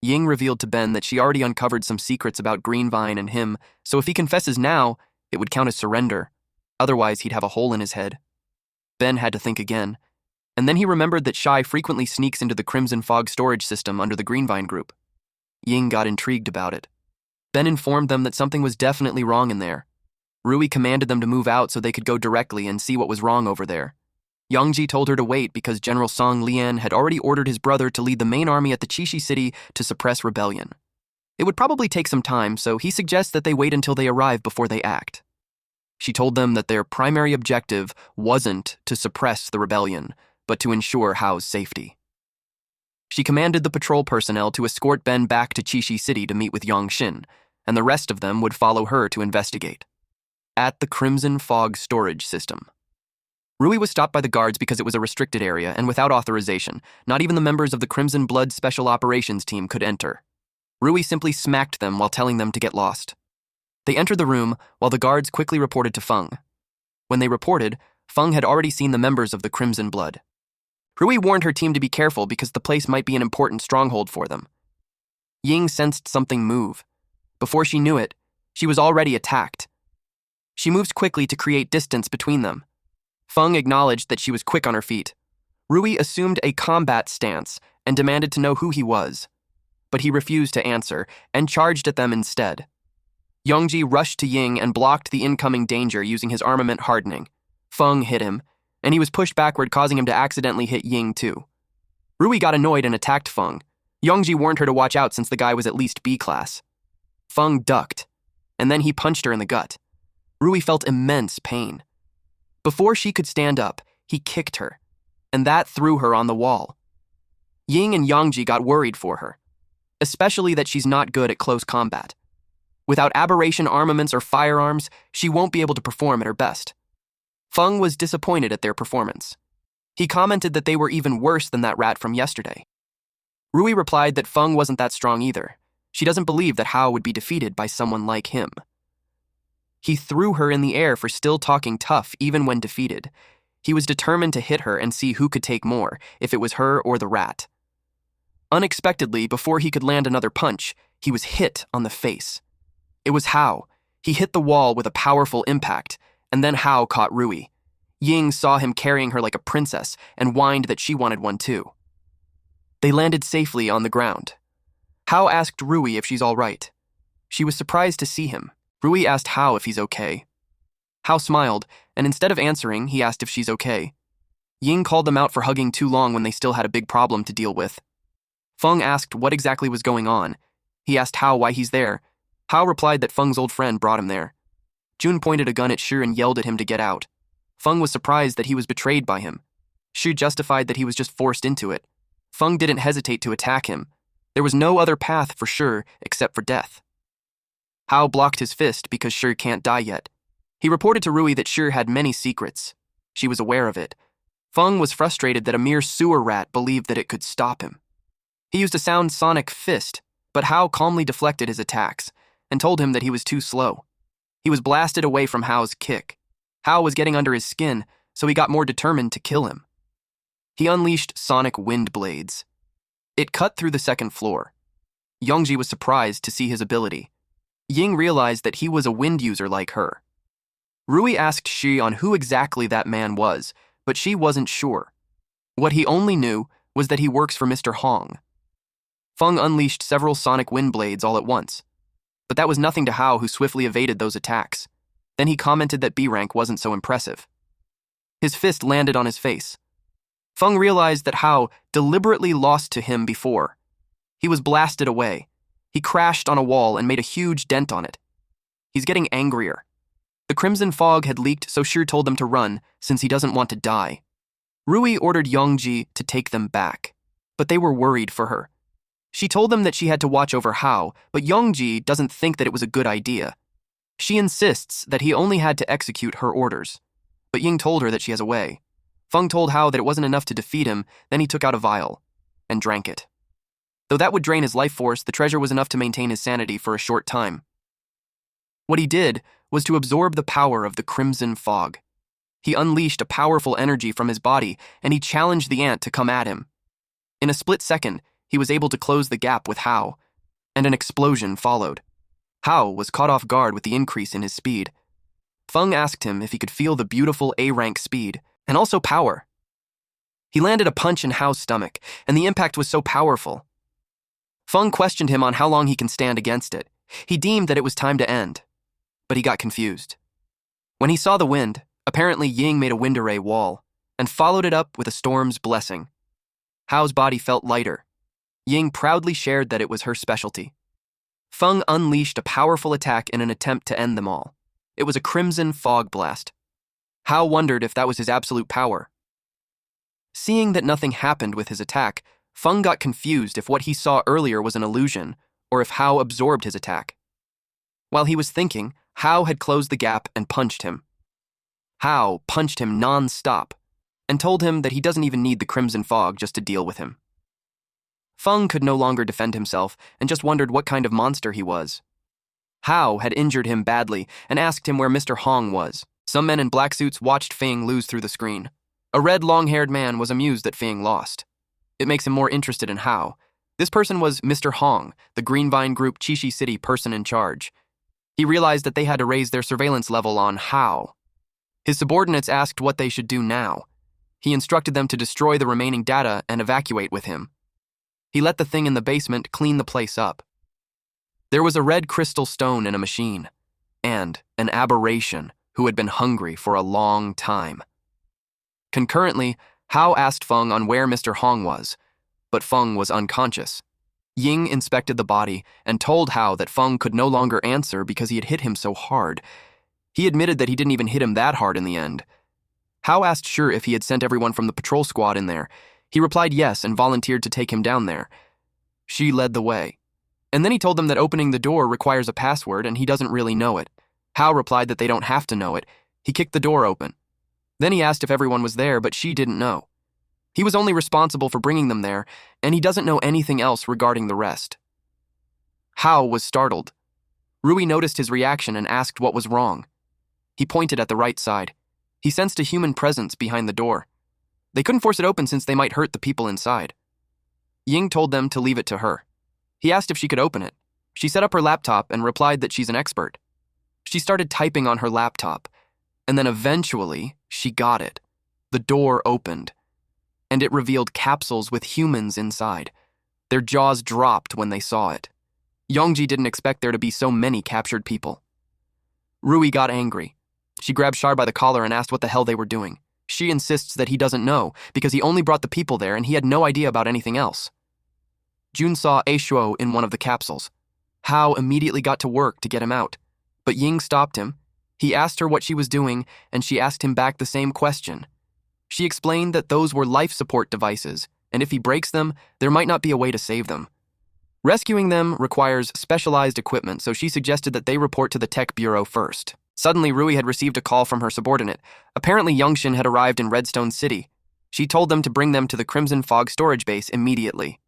Ying revealed to Ben that she already uncovered some secrets about Greenvine and him, so if he confesses now, it would count as surrender. Otherwise, he'd have a hole in his head. Ben had to think again, and then he remembered that Shai frequently sneaks into the Crimson Fog storage system under the Greenvine group. Ying got intrigued about it. Ben informed them that something was definitely wrong in there. Rui commanded them to move out so they could go directly and see what was wrong over there. Yongji told her to wait because General Song Lian had already ordered his brother to lead the main army at the Chishi City to suppress rebellion. It would probably take some time, so he suggests that they wait until they arrive before they act. She told them that their primary objective wasn't to suppress the rebellion, but to ensure Hao's safety. She commanded the patrol personnel to escort Ben back to Chishi City to meet with Yongxin, and the rest of them would follow her to investigate. At the Crimson Fog storage system. Rui was stopped by the guards because it was a restricted area and without authorization. Not even the members of the Crimson Blood Special Operations team could enter. Rui simply smacked them while telling them to get lost. They entered the room while the guards quickly reported to Feng. When they reported, Feng had already seen the members of the Crimson Blood. Rui warned her team to be careful because the place might be an important stronghold for them. Ying sensed something move. Before she knew it, She was already attacked. She moved quickly to create distance between them. Feng acknowledged that she was quick on her feet. Rui assumed a combat stance and demanded to know who he was, but he refused to answer and charged at them instead. Yongji rushed to Ying and blocked the incoming danger using his armament hardening. Feng hit him, and he was pushed backward, causing him to accidentally hit Ying too. Rui got annoyed and attacked Feng. Yongji warned her to watch out since the guy was at least B class. Feng ducked, and then he punched her in the gut. Rui felt immense pain. Before she could stand up, he kicked her, and that threw her on the wall. Ying and Yongji got worried for her, especially that she's not good at close combat. Without aberration armaments or firearms, she won't be able to perform at her best. Feng was disappointed at their performance. He commented that they were even worse than that rat from yesterday. Rui replied that Feng wasn't that strong either. She doesn't believe that Hao would be defeated by someone like him. He threw her in the air for still talking tough even when defeated. He was determined to hit her and see who could take more, if it was her or the rat. Unexpectedly, before he could land another punch, he was hit on the face. It was Hao. He hit the wall with a powerful impact, and then Hao caught Rui. Ying saw him carrying her like a princess and whined that she wanted one too. They landed safely on the ground. Hao asked Rui if she's all right. She was surprised to see him. Rui asked Hao if he's okay. Hao smiled, and instead of answering, he asked if she's okay. Ying called them out for hugging too long when they still had a big problem to deal with. Feng asked what exactly was going on. He asked Hao why he's there. Hao replied that Feng's old friend brought him there. Jun pointed a gun at Shi and yelled at him to get out. Feng was surprised that he was betrayed by him. Shi justified that he was just forced into it. Feng didn't hesitate to attack him. There was no other path for Shi except for death. Hao blocked his fist because Shi can't die yet. He reported to Rui that Shi had many secrets. She was aware of it. Feng was frustrated that a mere sewer rat believed that it could stop him. He used a sound sonic fist, but Hao calmly deflected his attacks and told him that he was too slow. He was blasted away from Hao's kick. Hao was getting under his skin, so he got more determined to kill him. He unleashed sonic wind blades. It cut through the second floor. Yongji was surprised to see his ability. Ying realized that he was a wind user like her. Rui asked Shi on who exactly that man was, but she wasn't sure. What he only knew was that he works for Mr. Hong. Feng unleashed several sonic wind blades all at once, but that was nothing to Hao, who swiftly evaded those attacks. Then he commented that B rank wasn't so impressive. His fist landed on his face. Feng realized that Hao deliberately lost to him before. He was blasted away. He crashed on a wall and made a huge dent on it. He's getting angrier. The crimson fog had leaked, so Shi told them to run since he doesn't want to die. Rui ordered Yongji to take them back, but they were worried for her. She told them that she had to watch over Hao, but Yongji doesn't think that it was a good idea. She insists that he only had to execute her orders, but Ying told her that she has a way. Feng told Hao that it wasn't enough to defeat him, then he took out a vial and drank it. Though that would drain his life force, the treasure was enough to maintain his sanity for a short time. What he did was to absorb the power of the crimson fog. He unleashed a powerful energy from his body, and he challenged the ant to come at him. In a split second, he was able to close the gap with Hao, and an explosion followed. Hao was caught off guard with the increase in his speed. Feng asked him if he could feel the beautiful A-rank speed, and also power. He landed a punch in Hao's stomach, and the impact was so powerful. Feng questioned him on how long he can stand against it. He deemed that it was time to end, but he got confused. When he saw the wind, apparently Ying made a wind array wall, and followed it up with a storm's blessing. Hao's body felt lighter. Ying proudly shared that it was her specialty. Feng unleashed a powerful attack in an attempt to end them all. It was a crimson fog blast. Hao wondered if that was his absolute power. Seeing that nothing happened with his attack, Feng got confused if what he saw earlier was an illusion, or if Hao absorbed his attack. While he was thinking, Hao had closed the gap and punched him. Hao punched him non-stop, and told him that he doesn't even need the crimson fog just to deal with him. Feng could no longer defend himself and just wondered what kind of monster he was. Hao had injured him badly and asked him where Mr. Hong was. Some men in black suits watched Feng lose through the screen. A red, long-haired man was amused that Feng lost. It makes him more interested in Hao. This person was Mr. Hong, the Greenvine Group Chishi City person in charge. He realized that they had to raise their surveillance level on How. His subordinates asked what they should do now. He instructed them to destroy the remaining data and evacuate with him. He let the thing in the basement clean the place up. There was a red crystal stone in a machine, and an aberration who had been hungry for a long time. Concurrently, Hao asked Feng on where Mr. Hong was, but Feng was unconscious. Ying inspected the body and told Hao that Feng could no longer answer because he had hit him so hard. He admitted that he didn't even hit him that hard in the end. Hao asked Shi if he had sent everyone from the patrol squad in there. He replied yes and volunteered to take him down there. Shi led the way. And then he told them that opening the door requires a password and he doesn't really know it. Hao replied that they don't have to know it. He kicked the door open. Then he asked if everyone was there, but Shi didn't know. He was only responsible for bringing them there, and he doesn't know anything else regarding the rest. Hao was startled. Rui noticed his reaction and asked what was wrong. He pointed at the right side. He sensed a human presence behind the door. They couldn't force it open since they might hurt the people inside. Ying told them to leave it to her. He asked if she could open it. She set up her laptop and replied that she's an expert. She started typing on her laptop, and then eventually she got it. The door opened, and it revealed capsules with humans inside. Their jaws dropped when they saw it. Yongji didn't expect there to be so many captured people. Rui got angry. She grabbed Shar by the collar and asked what the hell they were doing. She insists that he doesn't know because he only brought the people there and he had no idea about anything else. Jun saw Aishuo in one of the capsules. Hao immediately got to work to get him out, but Ying stopped him. He asked her what she was doing, and she asked him back the same question. She explained that those were life support devices, and if he breaks them, there might not be a way to save them. Rescuing them requires specialized equipment, so she suggested that they report to the tech bureau first. Suddenly, Rui had received a call from her subordinate. Apparently, Youngshin had arrived in Redstone City. She told them to bring them to the Crimson Fog storage base immediately.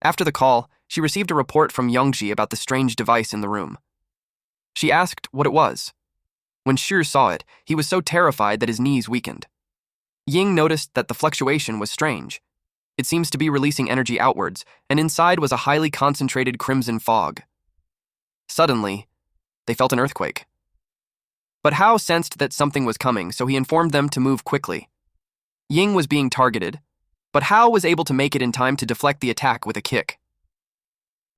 After the call, she received a report from Youngji about the strange device in the room. She asked what it was. When Shi saw it, he was so terrified that his knees weakened. Ying noticed that the fluctuation was strange. It seems to be releasing energy outwards, and inside was a highly concentrated crimson fog. Suddenly, they felt an earthquake. But Hao sensed that something was coming, so he informed them to move quickly. Ying was being targeted, but Hao was able to make it in time to deflect the attack with a kick.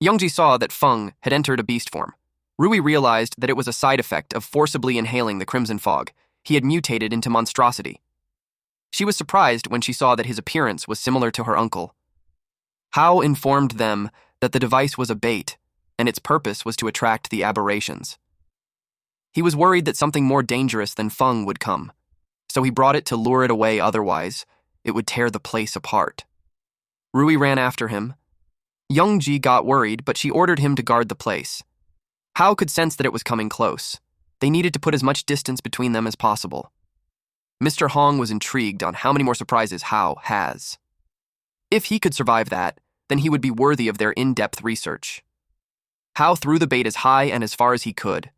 Youngji saw that Feng had entered a beast form. Rui realized that it was a side effect of forcibly inhaling the crimson fog. He had mutated into monstrosity. She was surprised when she saw that his appearance was similar to her uncle. Hao informed them that the device was a bait, and its purpose was to attract the aberrations. He was worried that something more dangerous than Feng would come, so he brought it to lure it away, otherwise it would tear the place apart. Rui ran after him. Youngji got worried, but she ordered him to guard the place. Hao could sense that it was coming close. They needed to put as much distance between them as possible. Mr. Hong was intrigued on how many more surprises Hao has. If he could survive that, then he would be worthy of their in-depth research. Hao threw the bait as high and as far as he could.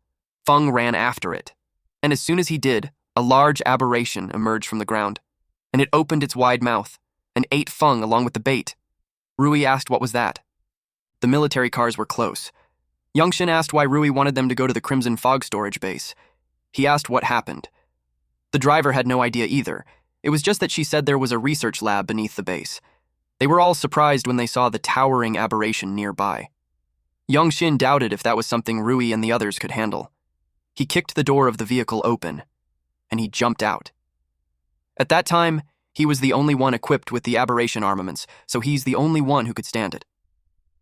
Feng ran after it, and as soon as he did, a large aberration emerged from the ground, and it opened its wide mouth and ate Feng along with the bait. Rui asked what was that. The military cars were close. Youngshin asked why Rui wanted them to go to the Crimson Fog storage base. He asked what happened. The driver had no idea either. It was just that she said there was a research lab beneath the base. They were all surprised when they saw the towering aberration nearby. Youngshin doubted if that was something Rui and the others could handle. He kicked the door of the vehicle open, and he jumped out. At that time, he was the only one equipped with the aberration armaments, so he's the only one who could stand it.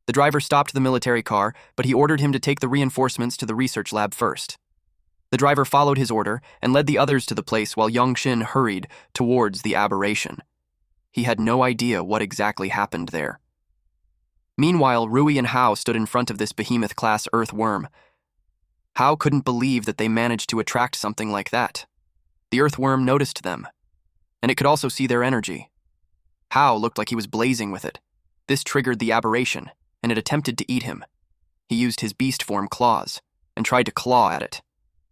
The driver stopped the military car, but he ordered him to take the reinforcements to the research lab first. The driver followed his order and led the others to the place while Youngshin hurried towards the aberration. He had no idea what exactly happened there. Meanwhile, Rui and Hao stood in front of this behemoth-class earthworm. Hao couldn't believe that they managed to attract something like that. The earthworm noticed them, and it could also see their energy. Hao looked like he was blazing with it. This triggered the aberration, and it attempted to eat him. He used his beast form claws and tried to claw at it.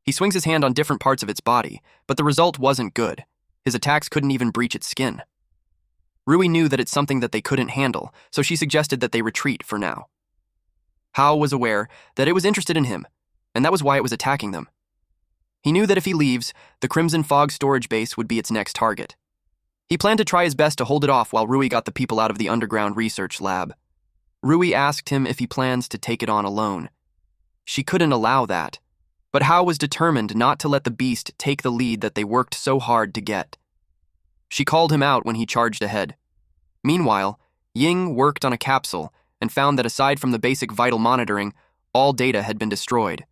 He swings his hand on different parts of its body, but the result wasn't good. His attacks couldn't even breach its skin. Rui knew that it's something that they couldn't handle, so she suggested that they retreat for now. Hao was aware that it was interested in him, and that was why it was attacking them. He knew that if he leaves, the Crimson Fog storage base would be its next target. He planned to try his best to hold it off while Rui got the people out of the underground research lab. Rui asked him if he plans to take it on alone. She couldn't allow that, but Hao was determined not to let the beast take the lead that they worked so hard to get. She called him out when he charged ahead. Meanwhile, Ying worked on a capsule and found that aside from the basic vital monitoring, all data had been destroyed.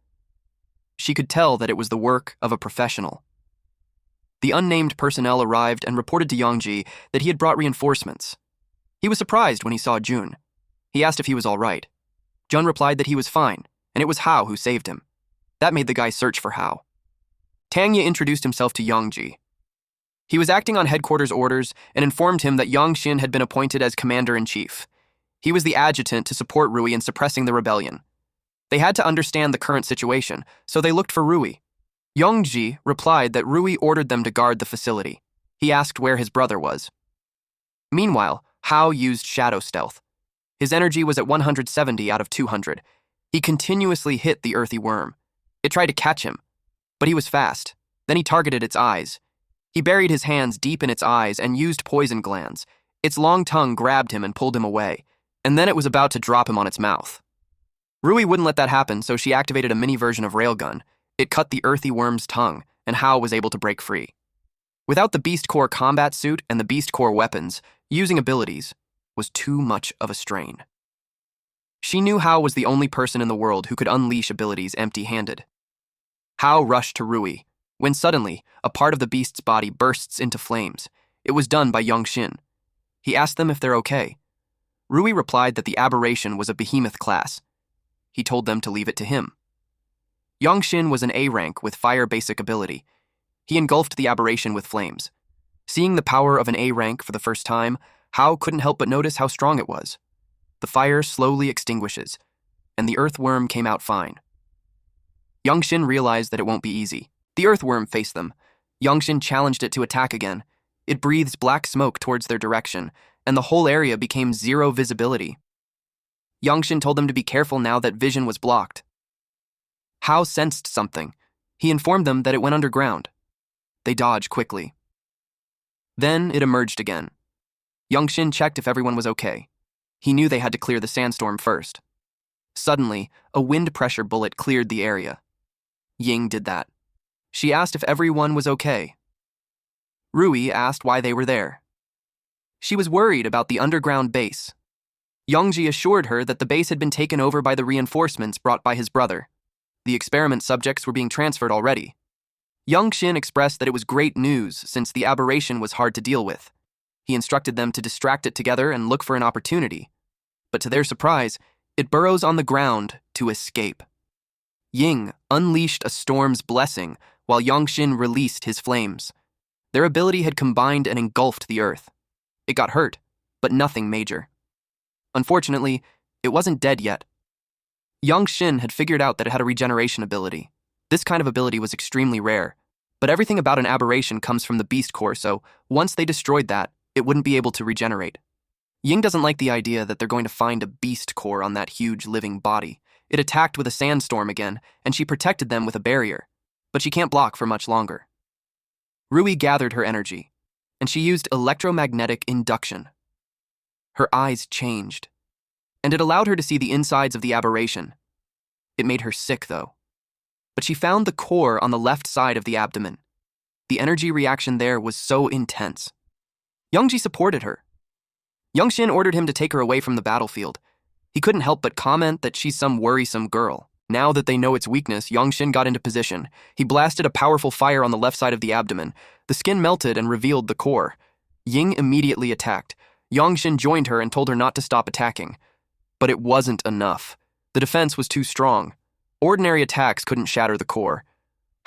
She could tell that it was the work of a professional. The unnamed personnel arrived and reported to Yongji that he had brought reinforcements. He was surprised when he saw Jun. He asked if he was all right. Jun replied that he was fine, and it was Hao who saved him. That made the guy search for Hao. Tangya introduced himself to Yongji. He was acting on headquarters orders and informed him that Yongxin had been appointed as commander-in-chief. He was the adjutant to support Rui in suppressing the rebellion. They had to understand the current situation, so they looked for Rui. Yongji replied that Rui ordered them to guard the facility. He asked where his brother was. Meanwhile, Hao used shadow stealth. His energy was at 170 out of 200. He continuously hit the earthy worm. It tried to catch him, but he was fast. Then he targeted its eyes. He buried his hands deep in its eyes and used poison glands. Its long tongue grabbed him and pulled him away, and then it was about to drop him on its mouth. Rui wouldn't let that happen, so she activated a mini version of Railgun. It cut the earthy worm's tongue, and Hao was able to break free. Without the Beast Core combat suit and the Beast Core weapons, using abilities was too much of a strain. She knew Hao was the only person in the world who could unleash abilities empty-handed. Hao rushed to Rui, when suddenly, a part of the beast's body bursts into flames. It was done by Yongxin. He asked them if they're okay. Rui replied that the aberration was a behemoth class. He told them to leave it to him. Yongxin was an A rank with fire basic ability. He engulfed the aberration with flames. Seeing the power of an A rank for the first time, Hao couldn't help but notice how strong it was. The fire slowly extinguishes, and the earthworm came out fine. Yongxin realized that it won't be easy. The earthworm faced them. Yongxin challenged it to attack again. It breathes black smoke towards their direction, and the whole area became zero visibility. Yongxin told them to be careful now that vision was blocked. Hao sensed something. He informed them that it went underground. They dodged quickly. Then it emerged again. Yongxin checked if everyone was okay. He knew they had to clear the sandstorm first. Suddenly, a wind pressure bullet cleared the area. Ying did that. She asked if everyone was okay. Rui asked why they were there. She was worried about the underground base. Yongji assured her that the base had been taken over by the reinforcements brought by his brother. The experiment subjects were being transferred already. Yongxin expressed that it was great news since the aberration was hard to deal with. He instructed them to distract it together and look for an opportunity. But to their surprise, it burrows on the ground to escape. Ying unleashed a storm's blessing while Yongxin released his flames. Their ability had combined and engulfed the earth. It got hurt, but nothing major. Unfortunately, it wasn't dead yet. Yongxin had figured out that it had a regeneration ability. This kind of ability was extremely rare, but everything about an aberration comes from the Beast Core, so once they destroyed that, it wouldn't be able to regenerate. Ying doesn't like the idea that they're going to find a Beast Core on that huge living body. It attacked with a sandstorm again, and she protected them with a barrier, but she can't block for much longer. Rui gathered her energy, and she used electromagnetic induction. Her eyes changed, and it allowed her to see the insides of the aberration. It made her sick, though. But she found the core on the left side of the abdomen. The energy reaction there was so intense. Yongji supported her. Yongxin ordered him to take her away from the battlefield. He couldn't help but comment that she's some worrisome girl. Now that they know its weakness, Yongxin got into position. He blasted a powerful fire on the left side of the abdomen. The skin melted and revealed the core. Ying immediately attacked. Yongxin joined her and told her not to stop attacking. But it wasn't enough. The defense was too strong. Ordinary attacks couldn't shatter the core.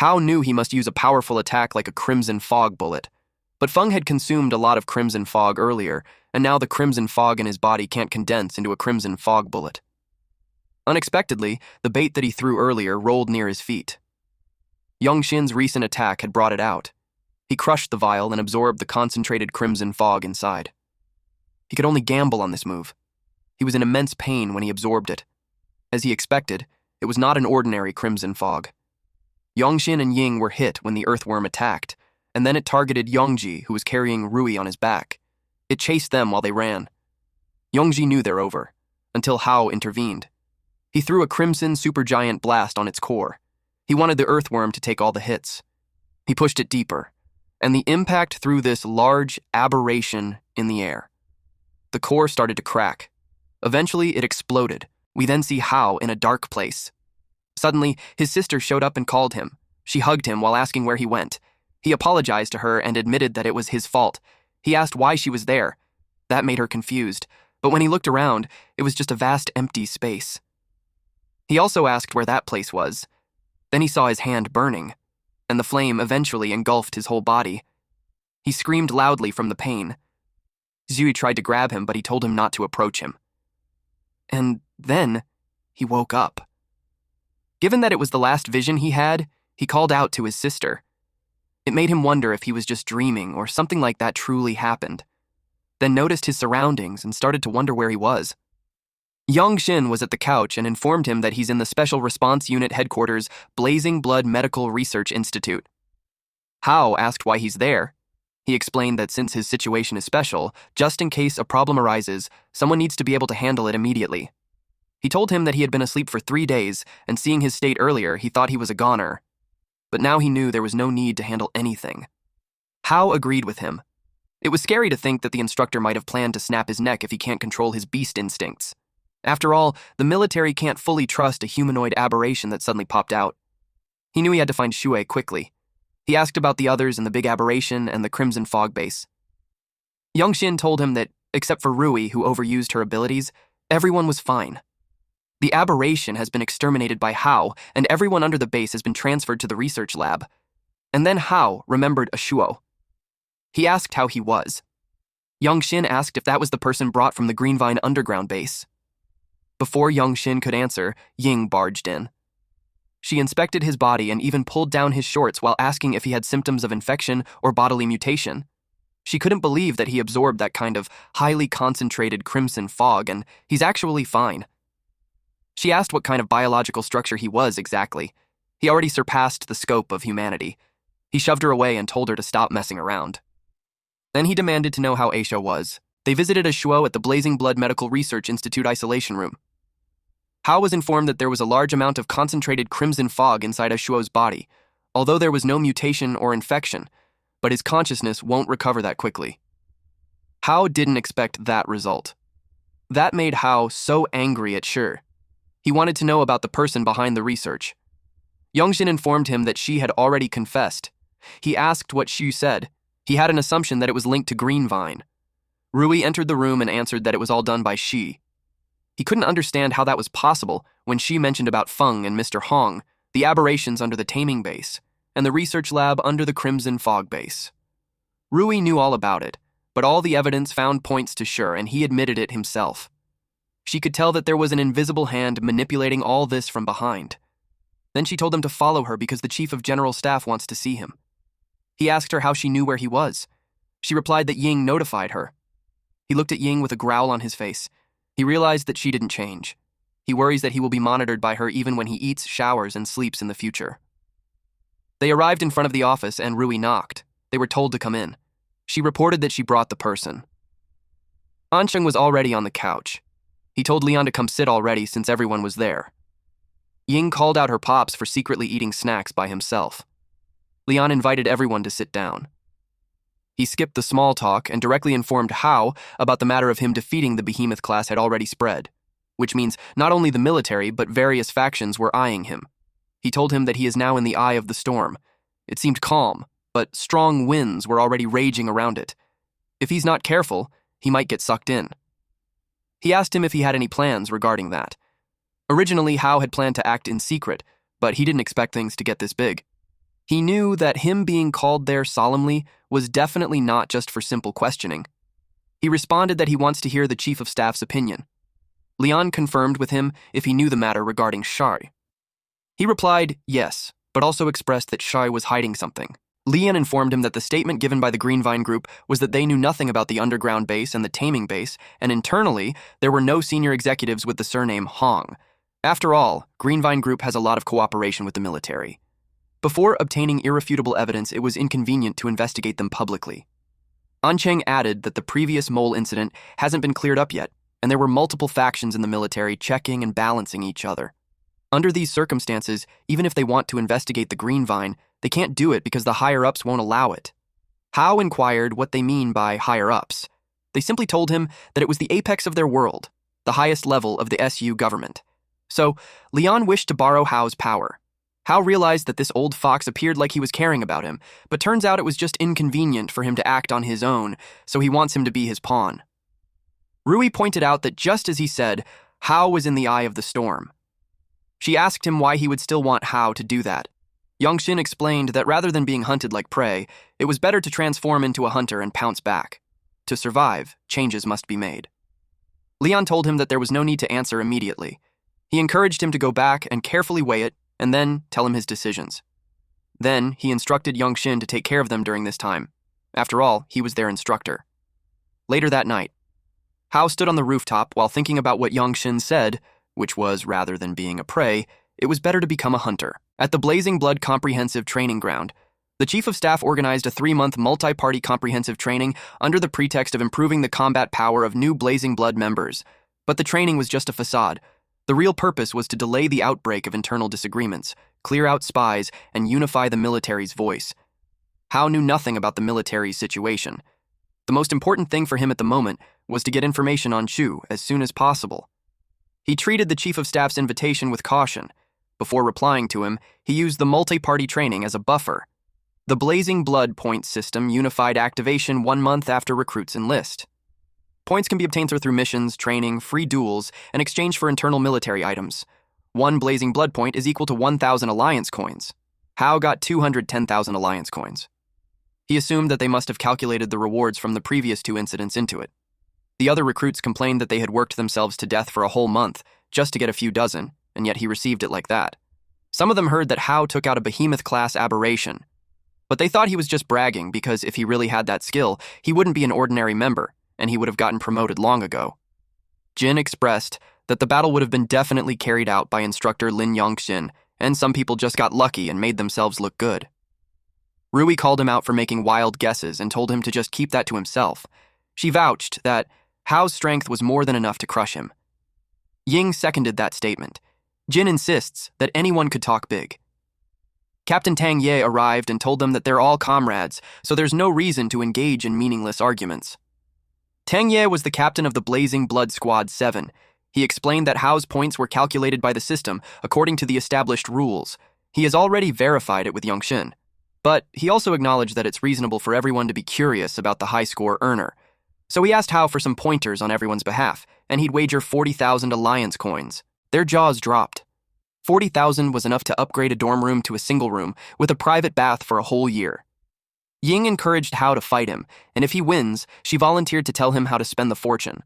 Hao knew he must use a powerful attack like a Crimson Fog bullet. But Feng had consumed a lot of Crimson Fog earlier, and now the Crimson Fog in his body can't condense into a Crimson Fog bullet. Unexpectedly, the bait that he threw earlier rolled near his feet. Yongxin's recent attack had brought it out. He crushed the vial and absorbed the concentrated Crimson Fog inside. He could only gamble on this move. He was in immense pain when he absorbed it. As he expected, It was not an ordinary crimson fog. Yongxin and Ying were hit when the earthworm attacked, and then it targeted Yongji, who was carrying Rui on his back. It chased them while they ran. Yongji knew they're over, until Hao intervened. He threw a crimson supergiant blast on its core. He wanted the earthworm to take all the hits. He pushed it deeper, and the impact threw this large aberration in the air. The core started to crack. Eventually, it exploded. We then see Hao in a dark place. Suddenly, his sister showed up and called him. She hugged him while asking where he went. He apologized to her and admitted that it was his fault. He asked why she was there. That made her confused, but when he looked around, it was just a vast empty space. He also asked where that place was. Then he saw his hand burning, and the flame eventually engulfed his whole body. He screamed loudly from the pain. Zui tried to grab him, but he told him not to approach him. And then he woke up. Given that it was the last vision he had, he called out to his sister. It made him wonder if he was just dreaming or something like that truly happened. Then noticed his surroundings and started to wonder where he was. Yongxin was at the couch and informed him that he's in the Special Response Unit Headquarters Blazing Blood Medical Research Institute. Hao asked why he's there. He explained that since his situation is special, just in case a problem arises, someone needs to be able to handle it immediately. He told him that he had been asleep for 3 days, and seeing his state earlier, he thought he was a goner. But now he knew there was no need to handle anything. Hao agreed with him. It was scary to think that the instructor might have planned to snap his neck if he can't control his beast instincts. After all, the military can't fully trust a humanoid aberration that suddenly popped out. He knew he had to find Shui quickly. He asked about the others in the big aberration and the crimson fog base. Yongxin told him that, except for Rui, who overused her abilities, everyone was fine. The aberration has been exterminated by Hao, and everyone under the base has been transferred to the research lab. And then Hao remembered Ashuo. He asked how he was. Yongxin asked if that was the person brought from the Greenvine underground base. Before Yongxin could answer, Ying barged in. She inspected his body and even pulled down his shorts while asking if he had symptoms of infection or bodily mutation. She couldn't believe that he absorbed that kind of highly concentrated crimson fog, and he's actually fine. She asked what kind of biological structure he was exactly. He already surpassed the scope of humanity. He shoved her away and told her to stop messing around. Then he demanded to know how Aisha was. They visited Ashuo at the Blazing Blood Medical Research Institute isolation room. Hao was informed that there was a large amount of concentrated crimson fog inside Ashuo's body, although there was no mutation or infection, but his consciousness won't recover that quickly. Hao didn't expect that result. That made Hao so angry at Shi. He wanted to know about the person behind the research. Yongxin informed him that she had already confessed. He asked what Shi said. He had an assumption that it was linked to Greenvine. Rui entered the room and answered that it was all done by Shi. He couldn't understand how that was possible when Shi mentioned about Feng and Mr. Hong, the aberrations under the taming base, and the research lab under the crimson fog base. Rui knew all about it, but all the evidence found points to Shi, and he admitted it himself. She could tell that there was an invisible hand manipulating all this from behind. Then she told him to follow her because the Chief of General Staff wants to see him. He asked her how she knew where he was. She replied that Ying notified her. He looked at Ying with a growl on his face. He realized that she didn't change. He worries that he will be monitored by her even when he eats, showers, and sleeps in the future. They arrived in front of the office and Rui knocked. They were told to come in. She reported that she brought the person. Ansheng was already on the couch. He told Leon to come sit already since everyone was there. Ying called out her pops for secretly eating snacks by himself. Leon invited everyone to sit down. He skipped the small talk and directly informed Hao about the matter of him defeating the behemoth class had already spread, which means not only the military but various factions were eyeing him. He told him that he is now in the eye of the storm. It seemed calm, but strong winds were already raging around it. If he's not careful, he might get sucked in. He asked him if he had any plans regarding that. Originally, Hao had planned to act in secret, but he didn't expect things to get this big. He knew that him being called there solemnly was definitely not just for simple questioning. He responded that he wants to hear the Chief of Staff's opinion. Leon confirmed with him if he knew the matter regarding Shari. He replied yes, but also expressed that Shari was hiding something. Leon informed him that the statement given by the Greenvine group was that they knew nothing about the underground base and the taming base, and internally, there were no senior executives with the surname Hong. After all, Greenvine Group has a lot of cooperation with the military. Before obtaining irrefutable evidence, it was inconvenient to investigate them publicly. Ancheng added that the previous mole incident hasn't been cleared up yet, and there were multiple factions in the military checking and balancing each other. Under these circumstances, even if they want to investigate the Greenvine, they can't do it because the higher-ups won't allow it. Hao inquired what they mean by higher-ups. They simply told him that it was the apex of their world, the highest level of the SU government. So, Leon wished to borrow Hao's power. Hao realized that this old fox appeared like he was caring about him, but turns out it was just inconvenient for him to act on his own, so he wants him to be his pawn. Rui pointed out that just as he said, Hao was in the eye of the storm. She asked him why he would still want Hao to do that. Yongxin explained that rather than being hunted like prey, it was better to transform into a hunter and pounce back. To survive, changes must be made. Leon told him that there was no need to answer immediately. He encouraged him to go back and carefully weigh it, and then tell him his decisions. Then, he instructed Yongxin to take care of them during this time. After all, he was their instructor. Later that night, Hao stood on the rooftop while thinking about what Yongxin said, which was, rather than being a prey, it was better to become a hunter. At the Blazing Blood Comprehensive Training Ground, the Chief of Staff organized a 3-month multi-party comprehensive training under the pretext of improving the combat power of new Blazing Blood members. But the training was just a facade. The real purpose was to delay the outbreak of internal disagreements, clear out spies, and unify the military's voice. Hao knew nothing about the military's situation. The most important thing for him at the moment was to get information on Chu as soon as possible. He treated the Chief of Staff's invitation with caution. Before replying to him, he used the multi-party training as a buffer. The Blazing Blood points system unified activation 1 month after recruits enlist. Points can be obtained through missions, training, free duels, and exchange for internal military items. 1 Blazing Blood point is equal to 1,000 Alliance coins. Hao got 210,000 Alliance coins. He assumed that they must have calculated the rewards from the previous 2 incidents into it. The other recruits complained that they had worked themselves to death for a whole month just to get a few dozen, and yet he received it like that. Some of them heard that Hao took out a behemoth-class aberration, but they thought he was just bragging because if he really had that skill, he wouldn't be an ordinary member, and he would have gotten promoted long ago. Jin expressed that the battle would have been definitely carried out by instructor Lin Yongxin, and some people just got lucky and made themselves look good. Rui called him out for making wild guesses and told him to just keep that to himself. She vouched that Hao's strength was more than enough to crush him. Ying seconded that statement. Jin insists that anyone could talk big. Captain Tang Ye arrived and told them that they're all comrades, so there's no reason to engage in meaningless arguments. Tang Ye was the captain of the Blazing Blood Squad 7. He explained that Hao's points were calculated by the system according to the established rules. He has already verified it with Yongxin. But he also acknowledged that it's reasonable for everyone to be curious about the high-score earner. So he asked Hao for some pointers on everyone's behalf, and he'd wager 40,000 Alliance coins. Their jaws dropped. 40,000 was enough to upgrade a dorm room to a single room with a private bath for a whole year. Ying encouraged Hao to fight him, and if he wins, she volunteered to tell him how to spend the fortune.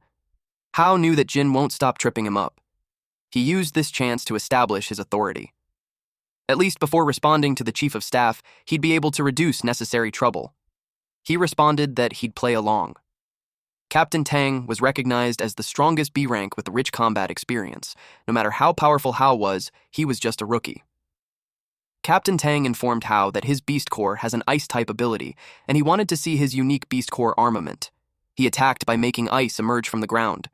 Hao knew that Jin won't stop tripping him up. He used this chance to establish his authority. At least before responding to the Chief of Staff, he'd be able to reduce necessary trouble. He responded that he'd play along. Captain Tang was recognized as the strongest B rank with rich combat experience. No matter how powerful Hao was, he was just a rookie. Captain Tang informed Hao that his Beast Core has an ice-type ability, and he wanted to see his unique Beast Core armament. He attacked by making ice emerge from the ground.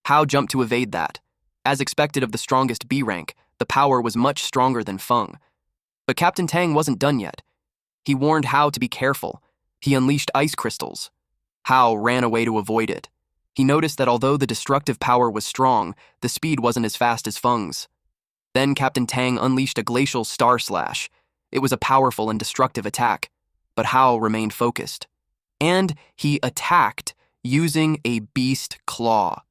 Hao jumped to evade that. As expected of the strongest B rank, the power was much stronger than Feng. But Captain Tang wasn't done yet. He warned Hao to be careful. He unleashed ice crystals. Hao ran away to avoid it. He noticed that although the destructive power was strong, the speed wasn't as fast as Feng's. Then Captain Tang unleashed a glacial star slash. It was a powerful and destructive attack, but Hao remained focused. And he attacked using a beast claw.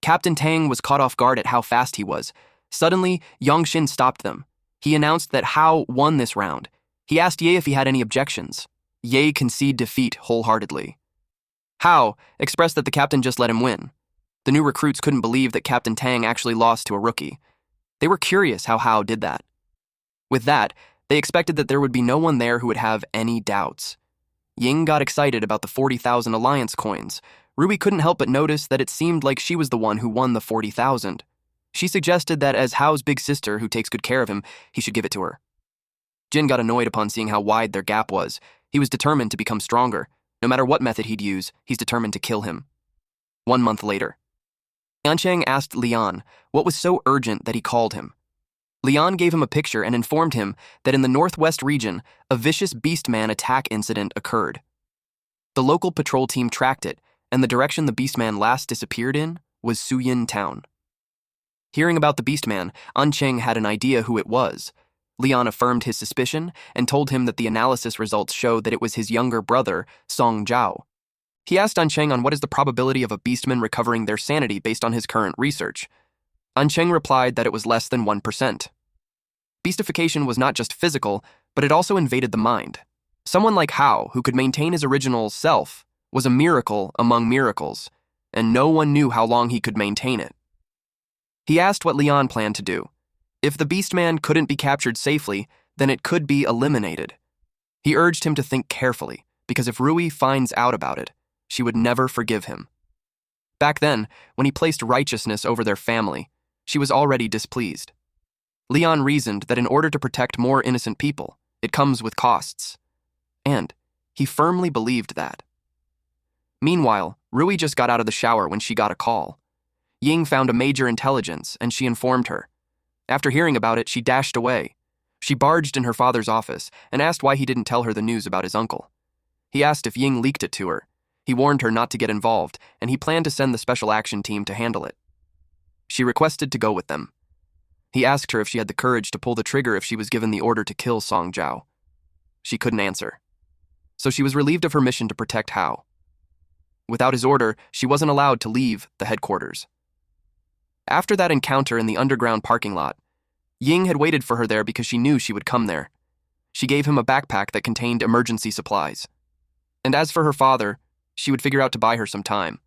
Captain Tang was caught off guard at how fast he was. Suddenly, Yongxin stopped them. He announced that Hao won this round. He asked Ye if he had any objections. Ye conceded defeat wholeheartedly. Hao expressed that the captain just let him win. The new recruits couldn't believe that Captain Tang actually lost to a rookie. They were curious how Hao did that. With that, they expected that there would be no one there who would have any doubts. Ying got excited about the 40,000 Alliance coins. Rui couldn't help but notice that it seemed like she was the one who won the 40,000. She suggested that as Hao's big sister who takes good care of him, he should give it to her. Jin got annoyed upon seeing how wide their gap was. He was determined to become stronger. No matter what method he'd use, he's determined to kill him. 1 month later, Yancheng asked Lian what was so urgent that he called him. Lian gave him a picture and informed him that in the northwest region, a vicious beastman attack incident occurred. The local patrol team tracked it, and the direction the beastman last disappeared in was Suyin town. Hearing about the beastman, Ancheng had an idea who it was. Lian affirmed his suspicion and told him that the analysis results showed that it was his younger brother, Song Zhao. He asked Ancheng on what is the probability of a beastman recovering their sanity based on his current research. Ancheng replied that it was less than 1%. Beastification was not just physical, but it also invaded the mind. Someone like Hao, who could maintain his original self, was a miracle among miracles, and no one knew how long he could maintain it. He asked what Lian planned to do. If the beastman couldn't be captured safely, then it could be eliminated. He urged him to think carefully, because if Rui finds out about it, she would never forgive him. Back then, when he placed righteousness over their family, she was already displeased. Lian reasoned that in order to protect more innocent people, it comes with costs. And he firmly believed that. Meanwhile, Rui just got out of the shower when she got a call. Ying found a major intelligence, and she informed her. After hearing about it, she dashed away. She barged in her father's office and asked why he didn't tell her the news about his uncle. He asked if Ying leaked it to her. He warned her not to get involved, and he planned to send the special action team to handle it. She requested to go with them. He asked her if she had the courage to pull the trigger if she was given the order to kill Song Zhao. She couldn't answer. So she was relieved of her mission to protect Hao. Without his order, she wasn't allowed to leave the headquarters. After that encounter in the underground parking lot, Ying had waited for her there because she knew she would come there. She gave him a backpack that contained emergency supplies. And as for her father, she would figure out to buy her some time.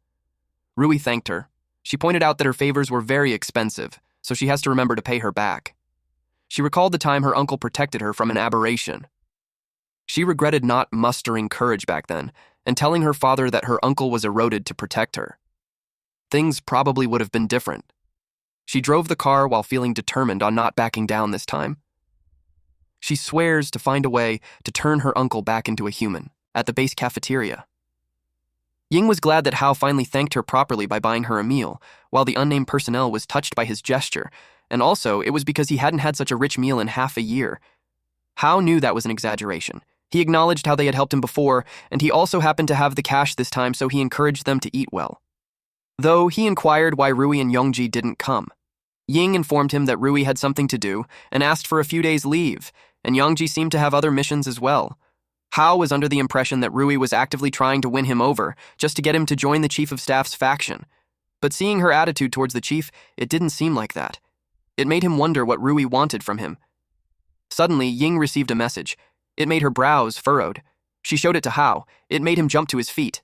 Rui thanked her. She pointed out that her favors were very expensive, so she has to remember to pay her back. She recalled the time her uncle protected her from an aberration. She regretted not mustering courage back then and telling her father that her uncle was eroded to protect her. Things probably would have been different. She drove the car while feeling determined on not backing down this time. She swears to find a way to turn her uncle back into a human at the base cafeteria. Ying was glad that Hao finally thanked her properly by buying her a meal, while the unnamed personnel was touched by his gesture, and also it was because he hadn't had such a rich meal in half a year. Hao knew that was an exaggeration. He acknowledged how they had helped him before, and he also happened to have the cash this time, so he encouraged them to eat well. Though he inquired why Rui and Yongji didn't come. Ying informed him that Rui had something to do and asked for a few days' leave, and Yongji seemed to have other missions as well. Hao was under the impression that Rui was actively trying to win him over, just to get him to join the chief of staff's faction. But seeing her attitude towards the chief, it didn't seem like that. It made him wonder what Rui wanted from him. Suddenly, Ying received a message. It made her brows furrowed. She showed it to Hao. It made him jump to his feet.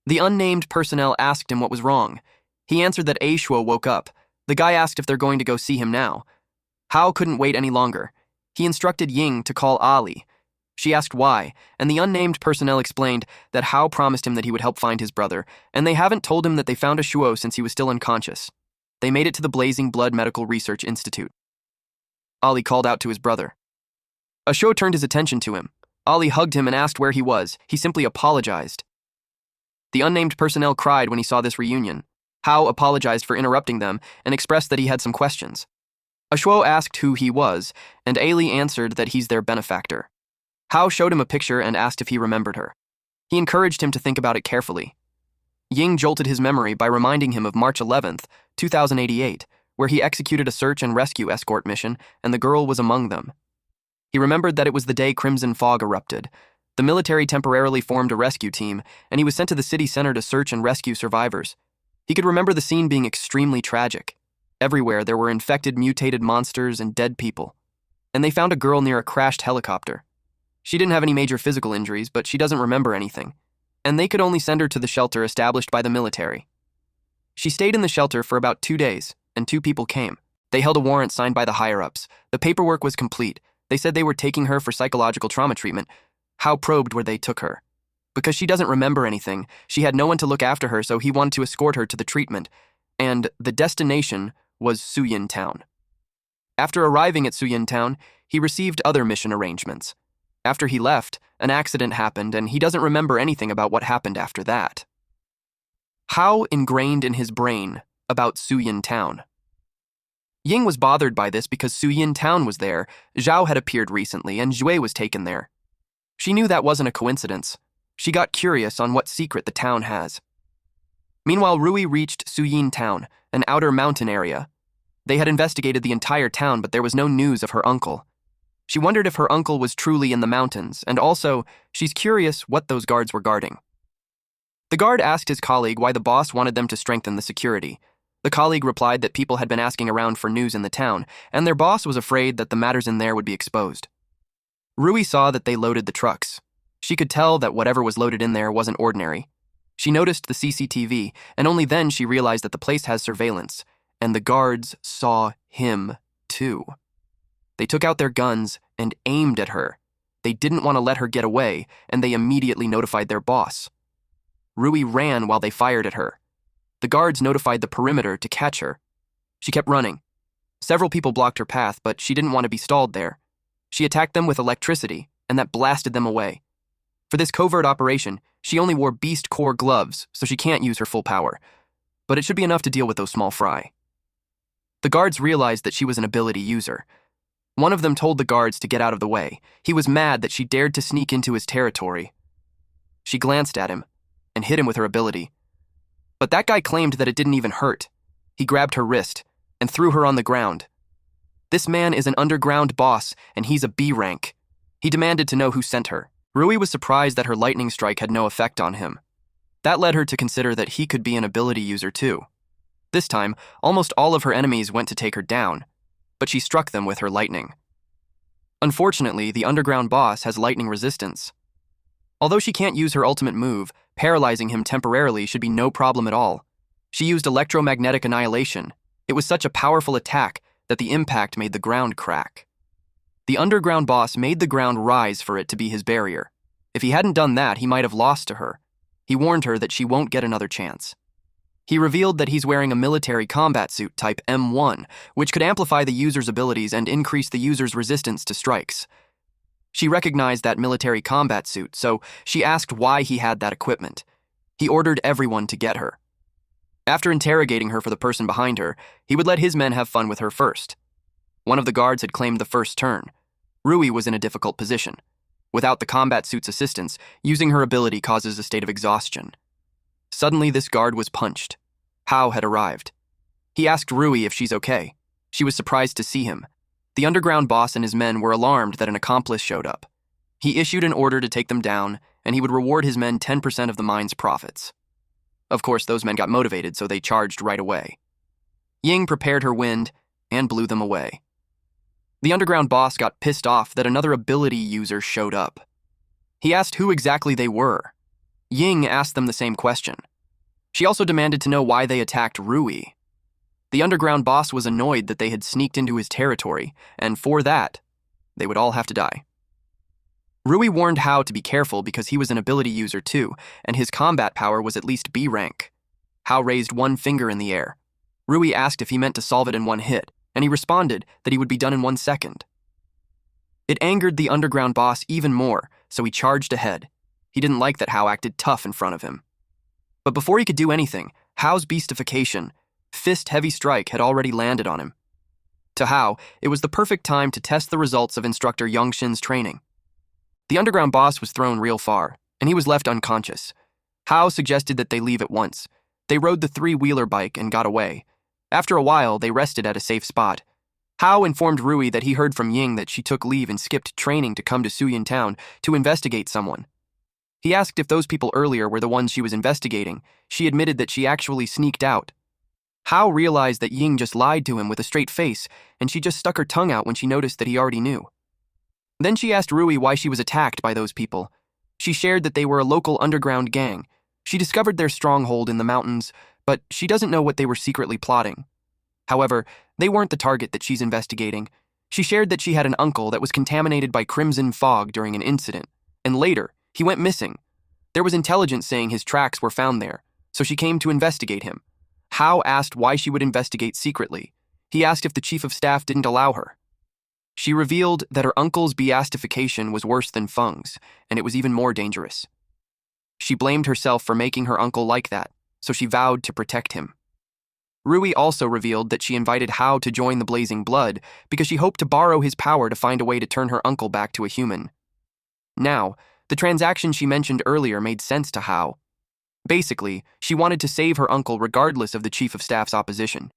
The unnamed personnel asked him what was wrong. He answered that A Shuo woke up. The guy asked if they're going to go see him now. Hao couldn't wait any longer. He instructed Ying to call Ali. She asked why, and the unnamed personnel explained that Hao promised him that he would help find his brother, and they haven't told him that they found a Shuo since he was still unconscious. They made it to the Blazing Blood Medical Research Institute. Ali called out to his brother. A Shuo turned his attention to him. Ali hugged him and asked where he was. He simply apologized. The unnamed personnel cried when he saw this reunion. Hao apologized for interrupting them and expressed that he had some questions. A Shuo asked who he was, and Ali answered that he's their benefactor. Hao showed him a picture and asked if he remembered her. He encouraged him to think about it carefully. Ying jolted his memory by reminding him of March 11th, 2088, where he executed a search and rescue escort mission, and the girl was among them. He remembered that it was the day Crimson Fog erupted. The military temporarily formed a rescue team, and he was sent to the city center to search and rescue survivors. He could remember the scene being extremely tragic. Everywhere there were infected, mutated monsters and dead people. And they found a girl near a crashed helicopter. She didn't have any major physical injuries, but she doesn't remember anything. And they could only send her to the shelter established by the military. She stayed in the shelter for about 2 days, and 2 people came. They held a warrant signed by the higher-ups. The paperwork was complete. They said they were taking her for psychological trauma treatment. How probed where they took her? Because she doesn't remember anything. She had no one to look after her, so he wanted to escort her to the treatment. And the destination was Suyin Town. After arriving at Suyin Town, he received other mission arrangements. After he left, an accident happened and he doesn't remember anything about what happened after that. How ingrained in his brain about Suyin Town? Ying was bothered by this because Suyin Town was there, Zhao had appeared recently, and Jue was taken there. She knew that wasn't a coincidence. She got curious on what secret the town has. Meanwhile, Rui reached Suyin Town, an outer mountain area. They had investigated the entire town, but there was no news of her uncle. She wondered if her uncle was truly in the mountains, and also, she's curious what those guards were guarding. The guard asked his colleague why the boss wanted them to strengthen the security. The colleague replied that people had been asking around for news in the town, and their boss was afraid that the matters in there would be exposed. Rui saw that they loaded the trucks. She could tell that whatever was loaded in there wasn't ordinary. She noticed the CCTV, and only then she realized that the place has surveillance, and the guards saw him, too. They took out their guns and aimed at her. They didn't want to let her get away, and they immediately notified their boss. Rui ran while they fired at her. The guards notified the perimeter to catch her. She kept running. Several people blocked her path, but she didn't want to be stalled there. She attacked them with electricity, and that blasted them away. For this covert operation, she only wore beast core gloves, so she can't use her full power. But it should be enough to deal with those small fry. The guards realized that she was an ability user. One of them told the guards to get out of the way. He was mad that she dared to sneak into his territory. She glanced at him and hit him with her ability. But that guy claimed that it didn't even hurt. He grabbed her wrist and threw her on the ground. This man is an underground boss, and he's a B rank. He demanded to know who sent her. Rui was surprised that her lightning strike had no effect on him. That led her to consider that he could be an ability user too. This time, almost all of her enemies went to take her down, but she struck them with her lightning. Unfortunately, the underground boss has lightning resistance. Although she can't use her ultimate move, paralyzing him temporarily should be no problem at all. She used electromagnetic annihilation. It was such a powerful attack that the impact made the ground crack. The underground boss made the ground rise for it to be his barrier. If he hadn't done that, he might have lost to her. He warned her that she won't get another chance. He revealed that he's wearing a military combat suit type M1, which could amplify the user's abilities and increase the user's resistance to strikes. She recognized that military combat suit, so she asked why he had that equipment. He ordered everyone to get her. After interrogating her for the person behind her, he would let his men have fun with her first. One of the guards had claimed the first turn. Rui was in a difficult position. Without the combat suit's assistance, using her ability causes a state of exhaustion. Suddenly, this guard was punched. Hao had arrived. He asked Rui if she's okay. She was surprised to see him. The underground boss and his men were alarmed that an accomplice showed up. He issued an order to take them down, and he would reward his men 10% of the mine's profits. Of course, those men got motivated, so they charged right away. Ying prepared her wind and blew them away. The underground boss got pissed off that another ability user showed up. He asked who exactly they were. Ying asked them the same question. She also demanded to know why they attacked Rui. The underground boss was annoyed that they had sneaked into his territory, and for that, they would all have to die. Rui warned Hao to be careful because he was an ability user too, and his combat power was at least B rank. Hao raised one finger in the air. Rui asked if he meant to solve it in one hit, and he responded that he would be done in 1 second. It angered the underground boss even more, so he charged ahead. He didn't like that Hao acted tough in front of him. But before he could do anything, Hao's beastification, Fist Heavy Strike, had already landed on him. To Hao, it was the perfect time to test the results of instructor Yongshin's training. The underground boss was thrown real far, and he was left unconscious. Hao suggested that they leave at once. They rode the three-wheeler bike and got away. After a while, they rested at a safe spot. Hao informed Rui that he heard from Ying that she took leave and skipped training to come to Suyin Town to investigate someone. He asked if those people earlier were the ones she was investigating. She admitted that she actually sneaked out. Hao realized that Ying just lied to him with a straight face, and she just stuck her tongue out when she noticed that he already knew. Then she asked Rui why she was attacked by those people. She shared that they were a local underground gang. She discovered their stronghold in the mountains, but she doesn't know what they were secretly plotting. However, they weren't the target that she's investigating. She shared that she had an uncle that was contaminated by crimson fog during an incident, and later, he went missing. There was intelligence saying his tracks were found there, so she came to investigate him. Hao asked why she would investigate secretly. He asked if the chief of staff didn't allow her. She revealed that her uncle's beastification was worse than Feng's, and it was even more dangerous. She blamed herself for making her uncle like that, so she vowed to protect him. Rui also revealed that she invited Hao to join the Blazing Blood because she hoped to borrow his power to find a way to turn her uncle back to a human. Now, the transaction she mentioned earlier made sense to Hao. Basically, she wanted to save her uncle regardless of the chief of staff's opposition.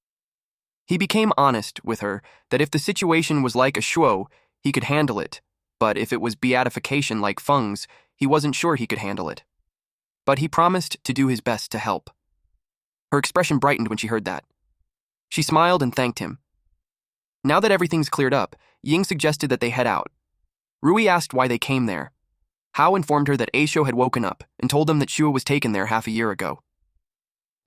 He became honest with her that if the situation was like a shuo, he could handle it, but if it was beatification like Feng's, he wasn't sure he could handle it. But he promised to do his best to help. Her expression brightened when she heard that. She smiled and thanked him. Now that everything's cleared up, Ying suggested that they head out. Rui asked why they came there. Hao informed her that Aisho had woken up and told them that Shua was taken there half a year ago.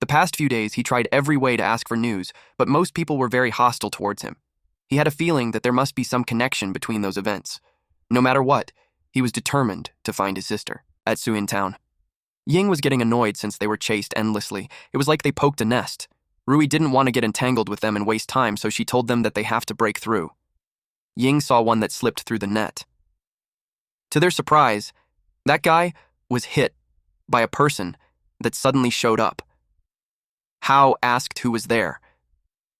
The past few days, he tried every way to ask for news, but most people were very hostile towards him. He had a feeling that there must be some connection between those events. No matter what, he was determined to find his sister at Suin Town. Ying was getting annoyed since they were chased endlessly. It was like they poked a nest. Rui didn't want to get entangled with them and waste time, so she told them that they have to break through. Ying saw one that slipped through the net. To their surprise, that guy was hit by a person that suddenly showed up. Hao asked who was there.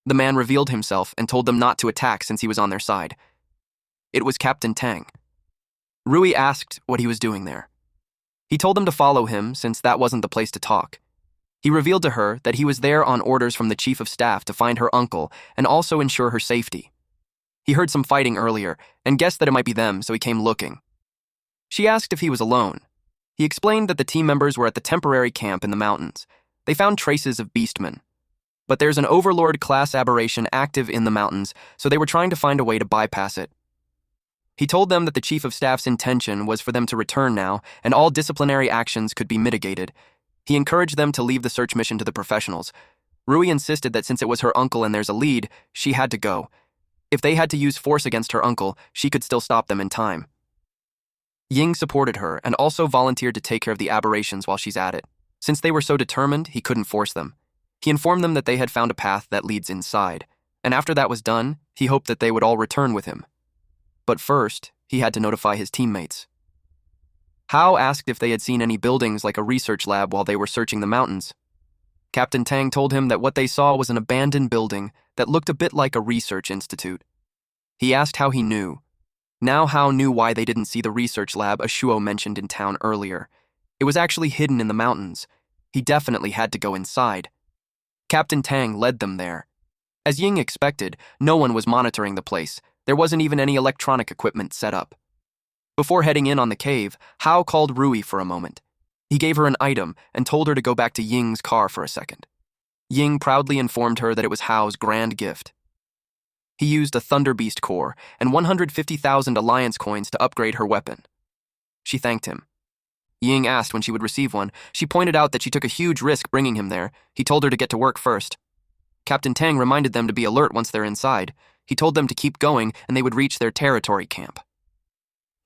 The man revealed himself and told them not to attack since he was on their side. It was Captain Tang. Rui asked what he was doing there. He told them to follow him since that wasn't the place to talk. He revealed to her that he was there on orders from the chief of staff to find her uncle and also ensure her safety. He heard some fighting earlier and guessed that it might be them, so he came looking. She asked if he was alone. He explained that the team members were at the temporary camp in the mountains. They found traces of beastmen. But there's an overlord-class aberration active in the mountains, so they were trying to find a way to bypass it. He told them that the chief of staff's intention was for them to return now, and all disciplinary actions could be mitigated. He encouraged them to leave the search mission to the professionals. Rui insisted that since it was her uncle and there's a lead, she had to go. If they had to use force against her uncle, she could still stop them in time. Ying supported her and also volunteered to take care of the aberrations while she's at it. Since they were so determined, he couldn't force them. He informed them that they had found a path that leads inside, and after that was done, he hoped that they would all return with him. But first, he had to notify his teammates. Hao asked if they had seen any buildings like a research lab while they were searching the mountains. Captain Tang told him that what they saw was an abandoned building that looked a bit like a research institute. He asked how he knew. Now Hao knew why they didn't see the research lab Ashuo mentioned in town earlier. It was actually hidden in the mountains. He definitely had to go inside. Captain Tang led them there. As Ying expected, no one was monitoring the place. There wasn't even any electronic equipment set up. Before heading in on the cave, Hao called Rui for a moment. He gave her an item and told her to go back to Ying's car for a second. Ying proudly informed her that it was Hao's grand gift. He used a Thunder Beast core and 150,000 alliance coins to upgrade her weapon. She thanked him. Ying asked when she would receive one. She pointed out that she took a huge risk bringing him there. He told her to get to work first. Captain Tang reminded them to be alert once they're inside. He told them to keep going and they would reach their territory camp.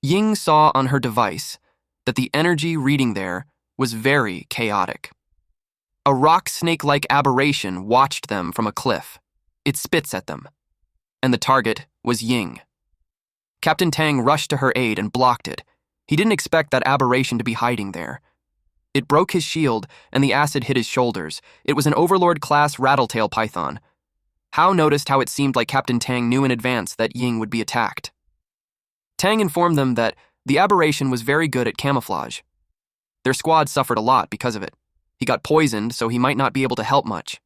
Ying saw on her device that the energy reading there was very chaotic. A rock snake-like aberration watched them from a cliff. It spits at them. And the target was Ying. Captain Tang rushed to her aid and blocked it. He didn't expect that aberration to be hiding there. It broke his shield, and the acid hit his shoulders. It was an Overlord-class Rattletail Python. Hao noticed how it seemed like Captain Tang knew in advance that Ying would be attacked. Tang informed them that the aberration was very good at camouflage. Their squad suffered a lot because of it. He got poisoned, so he might not be able to help much.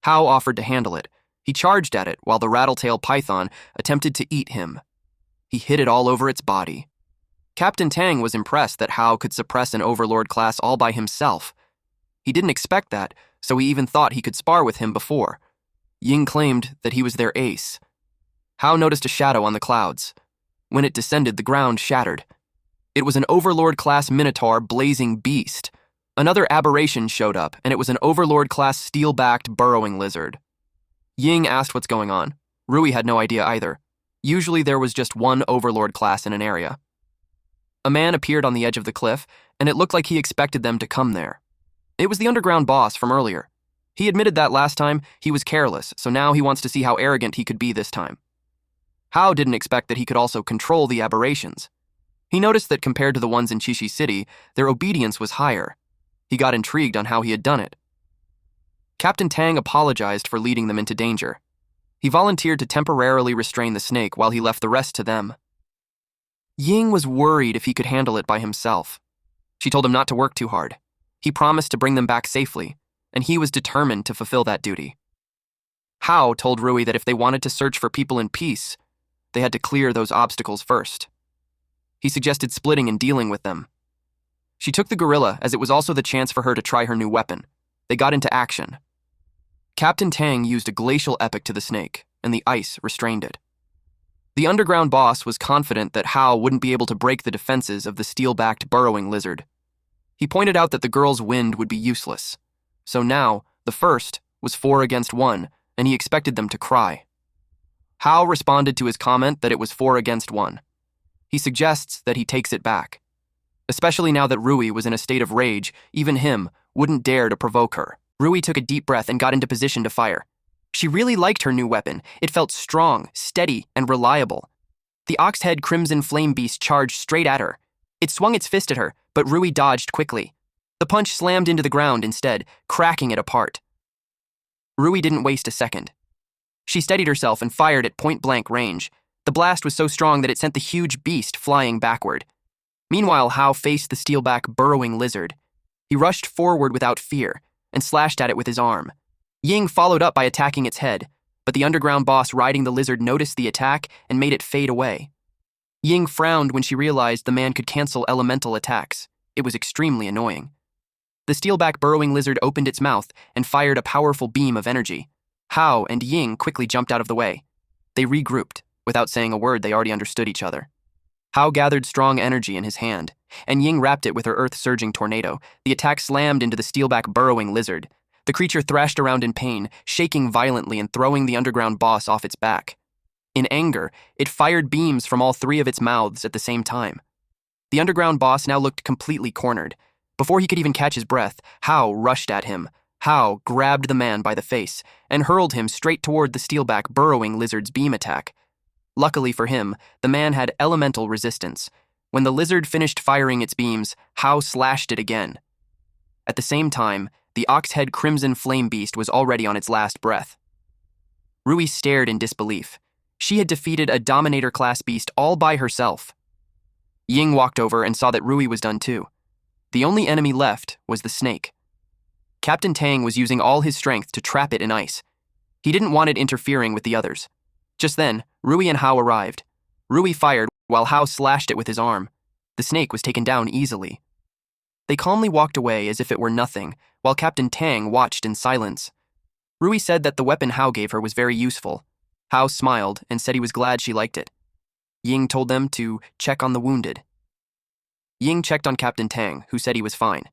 Hao offered to handle it. He charged at it while the Rattletail Python attempted to eat him. He hit it all over its body. Captain Tang was impressed that Hao could suppress an Overlord class all by himself. He didn't expect that, so he even thought he could spar with him before. Ying claimed that he was their ace. Hao noticed a shadow on the clouds. When it descended, the ground shattered. It was an Overlord-class Minotaur blazing beast. Another aberration showed up, and it was an Overlord-class steel-backed burrowing lizard. Ying asked what's going on. Rui had no idea either. Usually there was just one Overlord class in an area. A man appeared on the edge of the cliff, and it looked like he expected them to come there. It was the underground boss from earlier. He admitted that last time he was careless, so now he wants to see how arrogant he could be this time. Hao didn't expect that he could also control the aberrations. He noticed that compared to the ones in Chishi City, their obedience was higher. He got intrigued on how he had done it. Captain Tang apologized for leading them into danger. He volunteered to temporarily restrain the snake while he left the rest to them. Ying was worried if he could handle it by himself. She told him not to work too hard. He promised to bring them back safely, and he was determined to fulfill that duty. Hao told Rui that if they wanted to search for people in peace, they had to clear those obstacles first. He suggested splitting and dealing with them. She took the gorilla as it was also the chance for her to try her new weapon. They got into action. Captain Tang used a glacial epic to the snake, and the ice restrained it. The underground boss was confident that Hao wouldn't be able to break the defenses of the steel-backed burrowing lizard. He pointed out that the girl's wind would be useless. So now, the first was 4 against 1, and he expected them to cry. Hao responded to his comment that it was 4 against 1. He suggests that he takes it back. Especially now that Rui was in a state of rage, even him wouldn't dare to provoke her. Rui took a deep breath and got into position to fire. She really liked her new weapon. It felt strong, steady, and reliable. The ox-head crimson flame beast charged straight at her. It swung its fist at her, but Rui dodged quickly. The punch slammed into the ground instead, cracking it apart. Rui didn't waste a second. She steadied herself and fired at point-blank range. The blast was so strong that it sent the huge beast flying backward. Meanwhile, Hao faced the steelback burrowing lizard. He rushed forward without fear and slashed at it with his arm. Ying followed up by attacking its head, but the underground boss riding the lizard noticed the attack and made it fade away. Ying frowned when she realized the man could cancel elemental attacks. It was extremely annoying. The steelback burrowing lizard opened its mouth and fired a powerful beam of energy. Hao and Ying quickly jumped out of the way. They regrouped. Without saying a word, they already understood each other. Hao gathered strong energy in his hand, and Ying wrapped it with her earth-surging tornado. The attack slammed into the steelback burrowing lizard. The creature thrashed around in pain, shaking violently and throwing the underground boss off its back. In anger, it fired beams from all 3 of its mouths at the same time. The underground boss now looked completely cornered. Before he could even catch his breath, Hao rushed at him. Hao grabbed the man by the face and hurled him straight toward the steelback burrowing lizard's beam attack. Luckily for him, the man had elemental resistance. When the lizard finished firing its beams, Hao slashed it again. At the same time, the ox-head crimson flame beast was already on its last breath. Rui stared in disbelief. She had defeated a Dominator-class beast all by herself. Ying walked over and saw that Rui was done too. The only enemy left was the snake. Captain Tang was using all his strength to trap it in ice. He didn't want it interfering with the others. Just then, Rui and Hao arrived. Rui fired while Hao slashed it with his arm. The snake was taken down easily. They calmly walked away as if it were nothing, while Captain Tang watched in silence. Rui said that the weapon Hao gave her was very useful. Hao smiled and said he was glad she liked it. Ying told them to check on the wounded. Ying checked on Captain Tang, who said he was fine.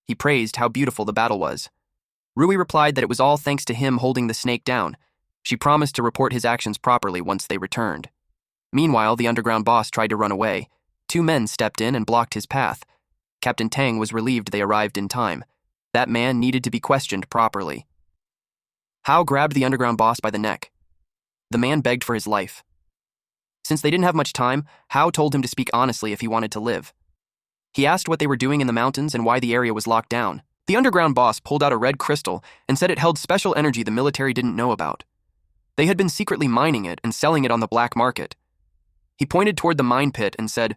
He praised how beautiful the battle was. Rui replied that it was all thanks to him holding the snake down. She promised to report his actions properly once they returned. Meanwhile, the underground boss tried to run away. 2 men stepped in and blocked his path. Captain Tang was relieved they arrived in time. That man needed to be questioned properly. Hao grabbed the underground boss by the neck. The man begged for his life. Since they didn't have much time, Hao told him to speak honestly if he wanted to live. He asked what they were doing in the mountains and why the area was locked down. The underground boss pulled out a red crystal and said it held special energy the military didn't know about. They had been secretly mining it and selling it on the black market. He pointed toward the mine pit and said,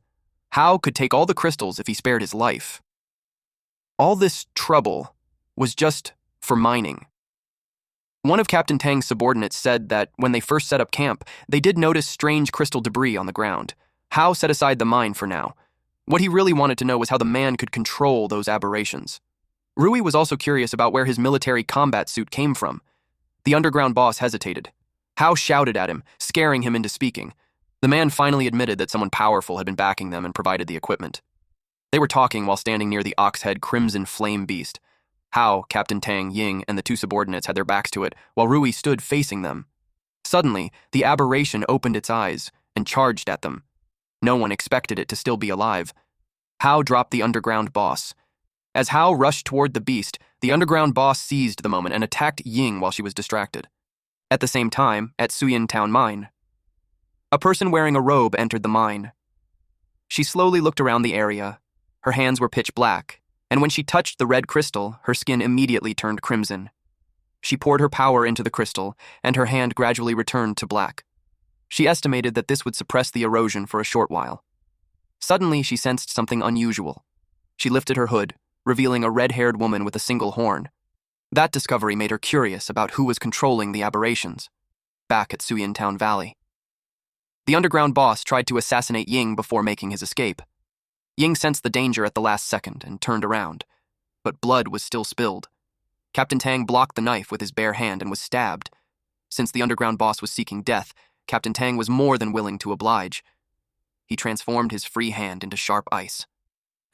Hao could take all the crystals if he spared his life. All this trouble was just for mining. One of Captain Tang's subordinates said that when they first set up camp, they did notice strange crystal debris on the ground. Hao set aside the mine for now. What he really wanted to know was how the man could control those aberrations. Rui was also curious about where his military combat suit came from. The underground boss hesitated. Hao shouted at him, scaring him into speaking. The man finally admitted that someone powerful had been backing them and provided the equipment. They were talking while standing near the ox-head crimson flame beast. Hao, Captain Tang, Ying, and the 2 subordinates had their backs to it, while Rui stood facing them. Suddenly, the aberration opened its eyes and charged at them. No one expected it to still be alive. Hao dropped the underground boss. As Hao rushed toward the beast, the underground boss seized the moment and attacked Ying while she was distracted. At the same time, at Suyin Town Mine, a person wearing a robe entered the mine. She slowly looked around the area. Her hands were pitch black, and when she touched the red crystal, her skin immediately turned crimson. She poured her power into the crystal, and her hand gradually returned to black. She estimated that this would suppress the erosion for a short while. Suddenly, she sensed something unusual. She lifted her hood, revealing a red-haired woman with a single horn. That discovery made her curious about who was controlling the aberrations. Back at Suyin Town Valley, the underground boss tried to assassinate Ying before making his escape. Ying sensed the danger at the last second and turned around, but blood was still spilled. Captain Tang blocked the knife with his bare hand and was stabbed. Since the underground boss was seeking death, Captain Tang was more than willing to oblige. He transformed his free hand into sharp ice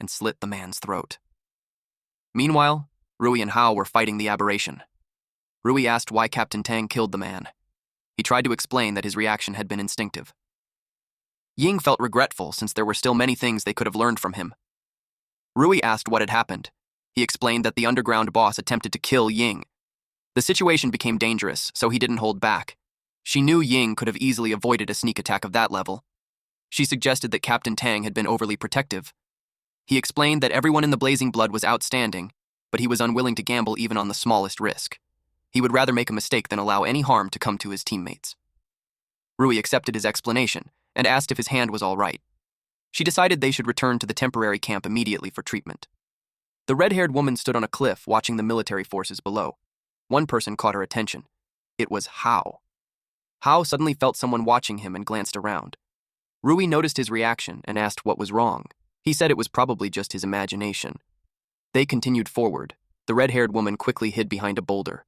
and slit the man's throat. Meanwhile, Rui and Hao were fighting the aberration. Rui asked why Captain Tang killed the man. He tried to explain that his reaction had been instinctive. Ying felt regretful since there were still many things they could have learned from him. Rui asked what had happened. He explained that the underground boss attempted to kill Ying. The situation became dangerous, so he didn't hold back. She knew Ying could have easily avoided a sneak attack of that level. She suggested that Captain Tang had been overly protective. He explained that everyone in the Blazing Blood was outstanding, but he was unwilling to gamble even on the smallest risk. He would rather make a mistake than allow any harm to come to his teammates. Rui accepted his explanation and asked if his hand was all right. She decided they should return to the temporary camp immediately for treatment. The red-haired woman stood on a cliff watching the military forces below. One person caught her attention. It was Hao. Hao suddenly felt someone watching him and glanced around. Rui noticed his reaction and asked what was wrong. He said it was probably just his imagination. They continued forward. The red-haired woman quickly hid behind a boulder.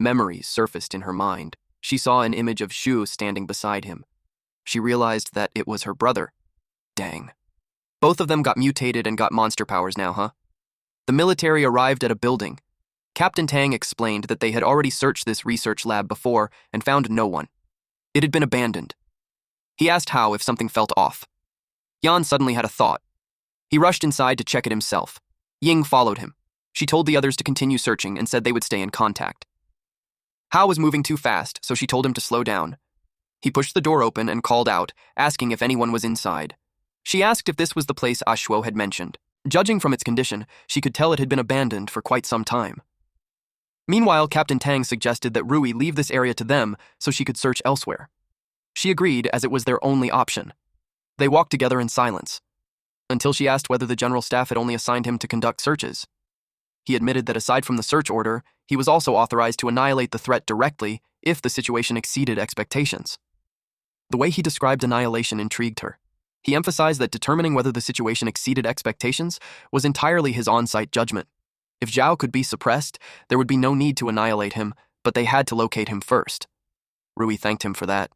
Memories surfaced in her mind. She saw an image of Shu standing beside him. She realized that it was her brother. Dang. Both of them got mutated and got monster powers now, huh? The military arrived at a building. Captain Tang explained that they had already searched this research lab before and found no one. It had been abandoned. He asked Hao if something felt off. Yan suddenly had a thought. He rushed inside to check it himself. Ying followed him. She told the others to continue searching and said they would stay in contact. Hao was moving too fast, so she told him to slow down. He pushed the door open and called out, asking if anyone was inside. She asked if this was the place Ashuo had mentioned. Judging from its condition, she could tell it had been abandoned for quite some time. Meanwhile, Captain Tang suggested that Rui leave this area to them so she could search elsewhere. She agreed as it was their only option. They walked together in silence, until she asked whether the general staff had only assigned him to conduct searches. He admitted that aside from the search order, he was also authorized to annihilate the threat directly if the situation exceeded expectations. The way he described annihilation intrigued her. He emphasized that determining whether the situation exceeded expectations was entirely his on-site judgment. If Zhao could be suppressed, there would be no need to annihilate him, but they had to locate him first. Rui thanked him for that.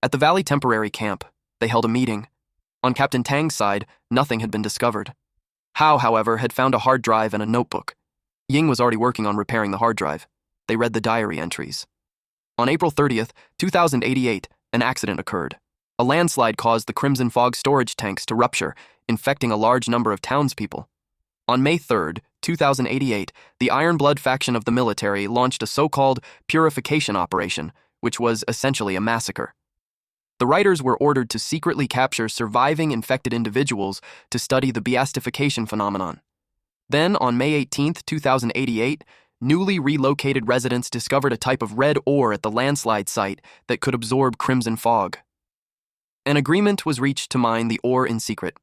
At the Valley Temporary Camp, they held a meeting. On Captain Tang's side, nothing had been discovered. Hao, however, had found a hard drive and a notebook. Ying was already working on repairing the hard drive. They read the diary entries. On April 30th, 2088, an accident occurred. A landslide caused the Crimson Fog storage tanks to rupture, infecting a large number of townspeople. On May 3rd, 2088, the Iron Blood faction of the military launched a so-called purification operation, which was essentially a massacre. The writers were ordered to secretly capture surviving infected individuals to study the beatification phenomenon. Then, on May 18th, 2088, newly relocated residents discovered a type of red ore at the landslide site that could absorb Crimson Fog. An agreement was reached to mine the ore in secret.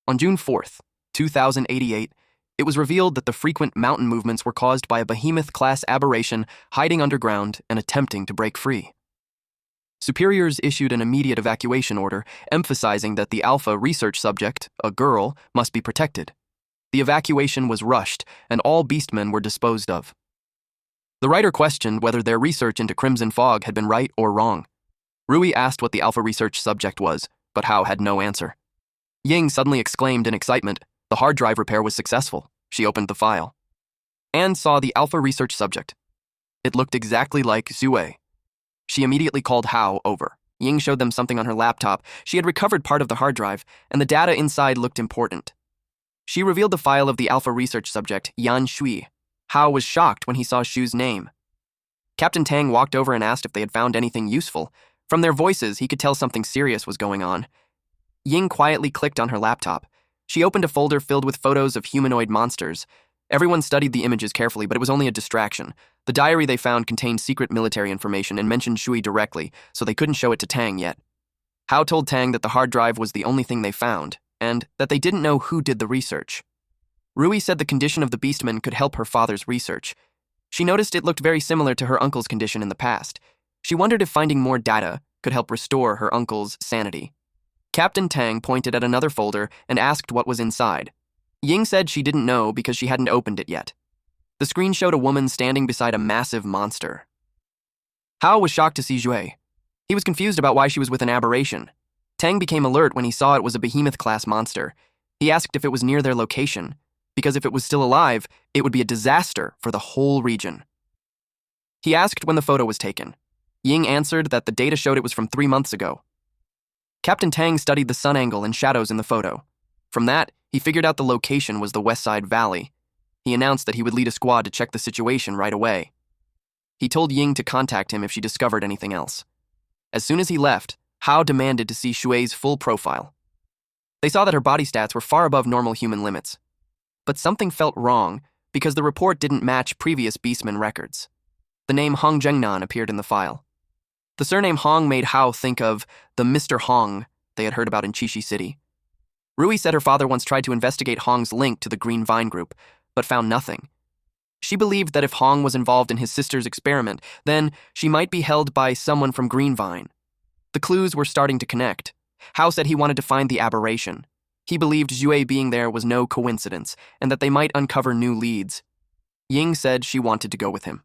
On June 4th, 2088, it was revealed that the frequent mountain movements were caused by a behemoth-class aberration hiding underground and attempting to break free. Superiors issued an immediate evacuation order, emphasizing that the Alpha research subject, a girl, must be protected. The evacuation was rushed, and all beastmen were disposed of. The writer questioned whether their research into Crimson Fog had been right or wrong. Rui asked what the Alpha research subject was, but Hao had no answer. Ying suddenly exclaimed in excitement. The hard drive repair was successful. She opened the file and saw the Alpha research subject. It looked exactly like Zue. She immediately called Hao over. Ying showed them something on her laptop. She had recovered part of the hard drive, and the data inside looked important. She revealed the file of the Alpha research subject, Yan Shui. Hao was shocked when he saw Shu's name. Captain Tang walked over and asked if they had found anything useful. From their voices, he could tell something serious was going on. Ying quietly clicked on her laptop. She opened a folder filled with photos of humanoid monsters. Everyone studied the images carefully, but it was only a distraction. The diary they found contained secret military information and mentioned Shui directly, so they couldn't show it to Tang yet. Hao told Tang that the hard drive was the only thing they found, and that they didn't know who did the research. Rui said the condition of the beastman could help her father's research. She noticed it looked very similar to her uncle's condition in the past. She wondered if finding more data could help restore her uncle's sanity. Captain Tang pointed at another folder and asked what was inside. Ying said she didn't know because she hadn't opened it yet. The screen showed a woman standing beside a massive monster. Hao was shocked to see Jue. He was confused about why she was with an aberration. Tang became alert when he saw it was a behemoth-class monster. He asked if it was near their location, because if it was still alive, it would be a disaster for the whole region. He asked when the photo was taken. Ying answered that the data showed it was from 3 months ago. Captain Tang studied the sun angle and shadows in the photo. From that, he figured out the location was the West Side Valley. He announced that he would lead a squad to check the situation right away. He told Ying to contact him if she discovered anything else. As soon as he left, Hao demanded to see Shui's full profile. They saw that her body stats were far above normal human limits. But something felt wrong because the report didn't match previous beastman records. The name Hong Zhengnan appeared in the file. The surname Hong made Hao think of the Mr. Hong they had heard about in Chishi City. Rui said her father once tried to investigate Hong's link to the Green Vine Group, but found nothing. She believed that if Hong was involved in his sister's experiment, then she might be held by someone from Green Vine. The clues were starting to connect. Hao said he wanted to find the aberration. He believed Jue being there was no coincidence, and that they might uncover new leads. Ying said she wanted to go with him.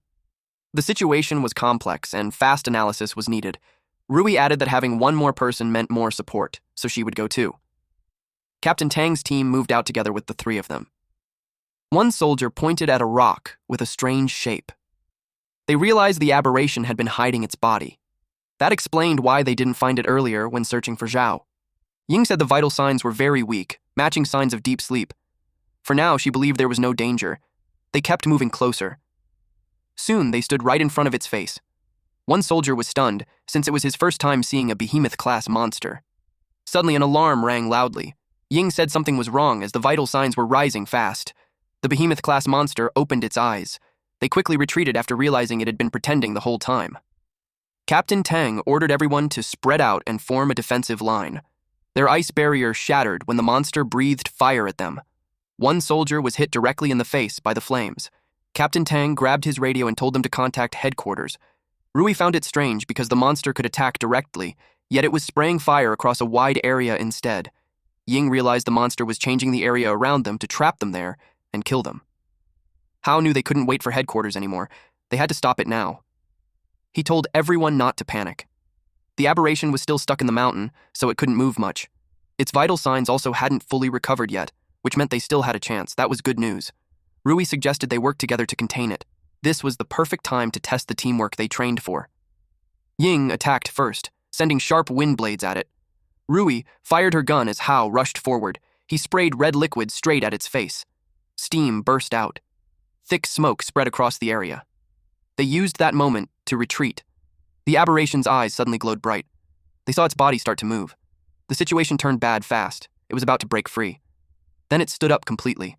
The situation was complex, and fast analysis was needed. Rui added that having one more person meant more support, so she would go too. Captain Tang's team moved out together with the three of them. One soldier pointed at a rock with a strange shape. They realized the aberration had been hiding its body. That explained why they didn't find it earlier when searching for Zhao. Ying said the vital signs were very weak, matching signs of deep sleep. For now, she believed there was no danger. They kept moving closer. Soon, they stood right in front of its face. One soldier was stunned, since it was his first time seeing a behemoth-class monster. Suddenly, an alarm rang loudly. Ying said something was wrong as the vital signs were rising fast. The behemoth-class monster opened its eyes. They quickly retreated after realizing it had been pretending the whole time. Captain Tang ordered everyone to spread out and form a defensive line. Their ice barrier shattered when the monster breathed fire at them. One soldier was hit directly in the face by the flames. Captain Tang grabbed his radio and told them to contact headquarters. Rui found it strange because the monster could attack directly, yet it was spraying fire across a wide area instead. Ying realized the monster was changing the area around them to trap them there and kill them. Hao knew they couldn't wait for headquarters anymore. They had to stop it now. He told everyone not to panic. The aberration was still stuck in the mountain, so it couldn't move much. Its vital signs also hadn't fully recovered yet, which meant they still had a chance. That was good news. Rui suggested they work together to contain it. This was the perfect time to test the teamwork they trained for. Ying attacked first, sending sharp wind blades at it. Rui fired her gun as Hao rushed forward. He sprayed red liquid straight at its face. Steam burst out. Thick smoke spread across the area. They used that moment to retreat. The aberration's eyes suddenly glowed bright. They saw its body start to move. The situation turned bad fast. It was about to break free. Then it stood up completely.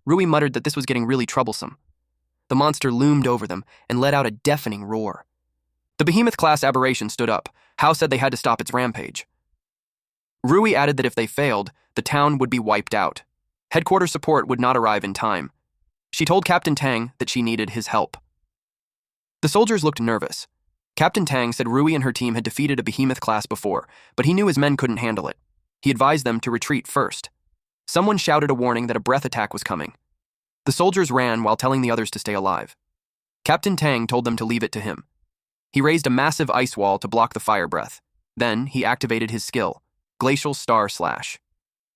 Rui muttered that this was getting really troublesome. The monster loomed over them and let out a deafening roar. The behemoth-class aberration stood up. Hao said they had to stop its rampage. Rui added that if they failed, the town would be wiped out. Headquarters support would not arrive in time. She told Captain Tang that she needed his help. The soldiers looked nervous. Captain Tang said Rui and her team had defeated a behemoth class before, but he knew his men couldn't handle it. He advised them to retreat first. Someone shouted a warning that a breath attack was coming. The soldiers ran while telling the others to stay alive. Captain Tang told them to leave it to him. He raised a massive ice wall to block the fire breath. Then he activated his skill, Glacial Star Slash.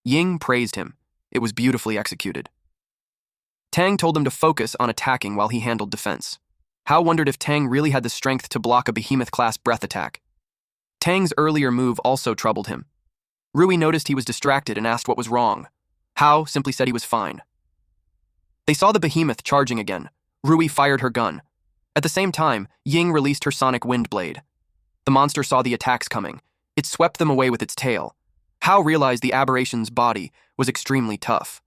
Ying praised him. It was beautifully executed. Tang told them to focus on attacking while he handled defense. Hao wondered if Tang really had the strength to block a behemoth-class breath attack. Tang's earlier move also troubled him. Rui noticed he was distracted and asked what was wrong. Hao simply said he was fine. They saw the behemoth charging again. Rui fired her gun. At the same time, Ying released her sonic wind blade. The monster saw the attacks coming. It swept them away with its tail. Hao realized the aberration's body was extremely tough.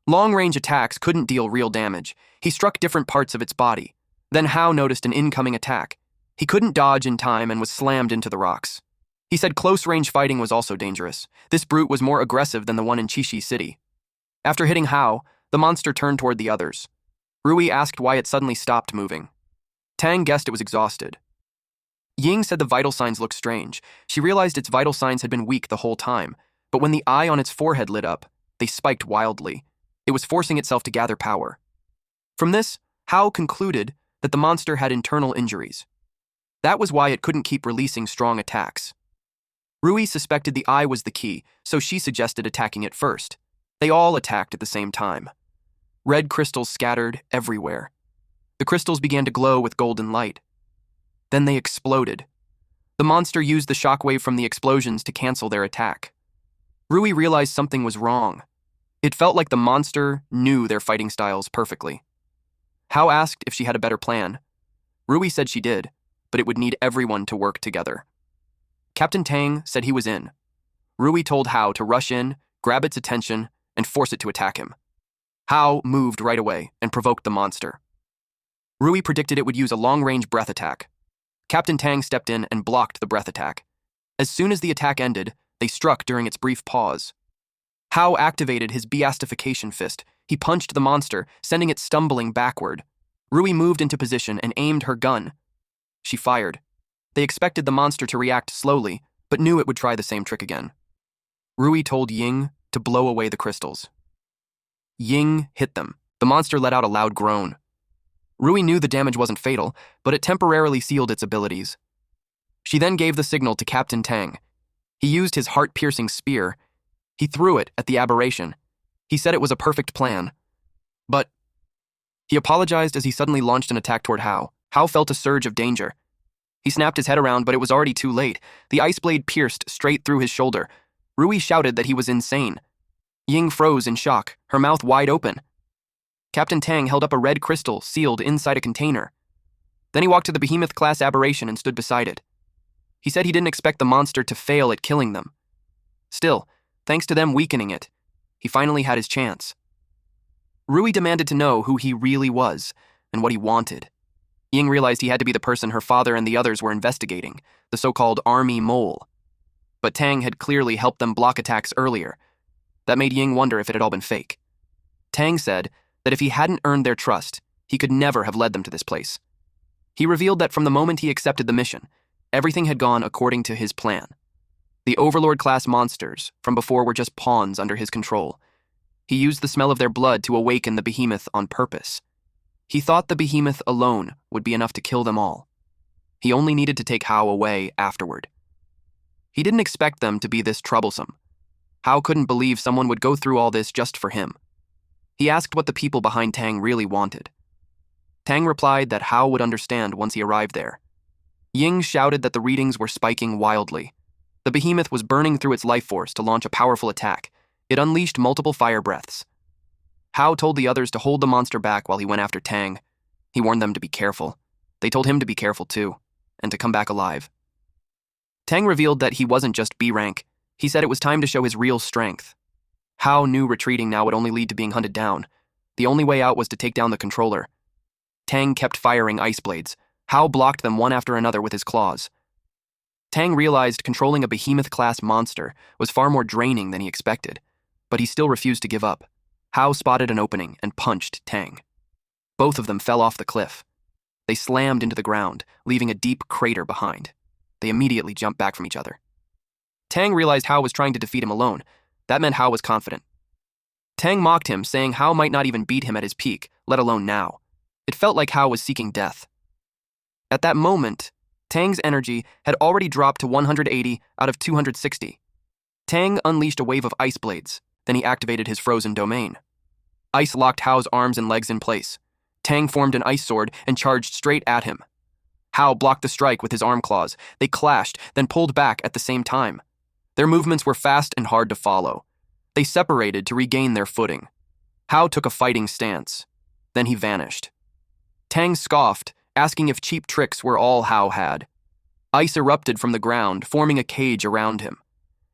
Long-range attacks couldn't deal real damage. He struck different parts of its body. Then Hao noticed an incoming attack. He couldn't dodge in time and was slammed into the rocks. He said close-range fighting was also dangerous. This brute was more aggressive than the one in Chishi City. After hitting Hao, the monster turned toward the others. Rui asked why it suddenly stopped moving. Tang guessed it was exhausted. Ying said the vital signs looked strange. She realized its vital signs had been weak the whole time, but when the eye on its forehead lit up, they spiked wildly. It was forcing itself to gather power. From this, Hao concluded that the monster had internal injuries. That was why it couldn't keep releasing strong attacks. Rui suspected the eye was the key, so she suggested attacking it first. They all attacked at the same time. Red crystals scattered everywhere. The crystals began to glow with golden light. Then they exploded. The monster used the shockwave from the explosions to cancel their attack. Rui realized something was wrong. It felt like the monster knew their fighting styles perfectly. Hao asked if she had a better plan. Rui said she did, but it would need everyone to work together. Captain Tang said he was in. Rui told Hao to rush in, grab its attention, and force it to attack him. Hao moved right away and provoked the monster. Rui predicted it would use a long-range breath attack. Captain Tang stepped in and blocked the breath attack. As soon as the attack ended, they struck during its brief pause. Hao activated his beastification fist. He punched the monster, sending it stumbling backward. Rui moved into position and aimed her gun. She fired. They expected the monster to react slowly, but knew it would try the same trick again. Rui told Ying to blow away the crystals. Ying hit them. The monster let out a loud groan. Rui knew the damage wasn't fatal, but it temporarily sealed its abilities. She then gave the signal to Captain Tang. He used his heart-piercing spear. He threw it at the aberration. He said it was a perfect plan. But he apologized as he suddenly launched an attack toward Hao. Hao felt a surge of danger. He snapped his head around, but it was already too late. The ice blade pierced straight through his shoulder. Rui shouted that he was insane. Ying froze in shock, her mouth wide open. Captain Tang held up a red crystal sealed inside a container. Then he walked to the behemoth-class aberration and stood beside it. He said he didn't expect the monster to fail at killing them. Still, thanks to them weakening it, he finally had his chance. Rui demanded to know who he really was and what he wanted. Ying realized he had to be the person her father and the others were investigating, the so-called army mole. But Tang had clearly helped them block attacks earlier. That made Ying wonder if it had all been fake. Tang said that if he hadn't earned their trust, he could never have led them to this place. He revealed that from the moment he accepted the mission, everything had gone according to his plan. The Overlord-class monsters from before were just pawns under his control. He used the smell of their blood to awaken the behemoth on purpose. He thought the behemoth alone would be enough to kill them all. He only needed to take Hao away afterward. He didn't expect them to be this troublesome. Hao couldn't believe someone would go through all this just for him. He asked what the people behind Tang really wanted. Tang replied that Hao would understand once he arrived there. Ying shouted that the readings were spiking wildly. The behemoth was burning through its life force to launch a powerful attack. It unleashed multiple fire breaths. Hao told the others to hold the monster back while he went after Tang. He warned them to be careful. They told him to be careful too, and to come back alive. Tang revealed that he wasn't just B rank. He said it was time to show his real strength. Hao knew retreating now would only lead to being hunted down. The only way out was to take down the controller. Tang kept firing ice blades. Hao blocked them one after another with his claws. Tang realized controlling a behemoth-class monster was far more draining than he expected, but he still refused to give up. Hao spotted an opening and punched Tang. Both of them fell off the cliff. They slammed into the ground, leaving a deep crater behind. They immediately jumped back from each other. Tang realized Hao was trying to defeat him alone. That meant Hao was confident. Tang mocked him, saying Hao might not even beat him at his peak, let alone now. It felt like Hao was seeking death. At that moment, Tang's energy had already dropped to 180 out of 260. Tang unleashed a wave of ice blades, then he activated his frozen domain. Ice locked Hao's arms and legs in place. Tang formed an ice sword and charged straight at him. Hao blocked the strike with his arm claws. They clashed, then pulled back at the same time. Their movements were fast and hard to follow. They separated to regain their footing. Hao took a fighting stance. Then he vanished. Tang scoffed, asking if cheap tricks were all Hao had. Ice erupted from the ground, forming a cage around him.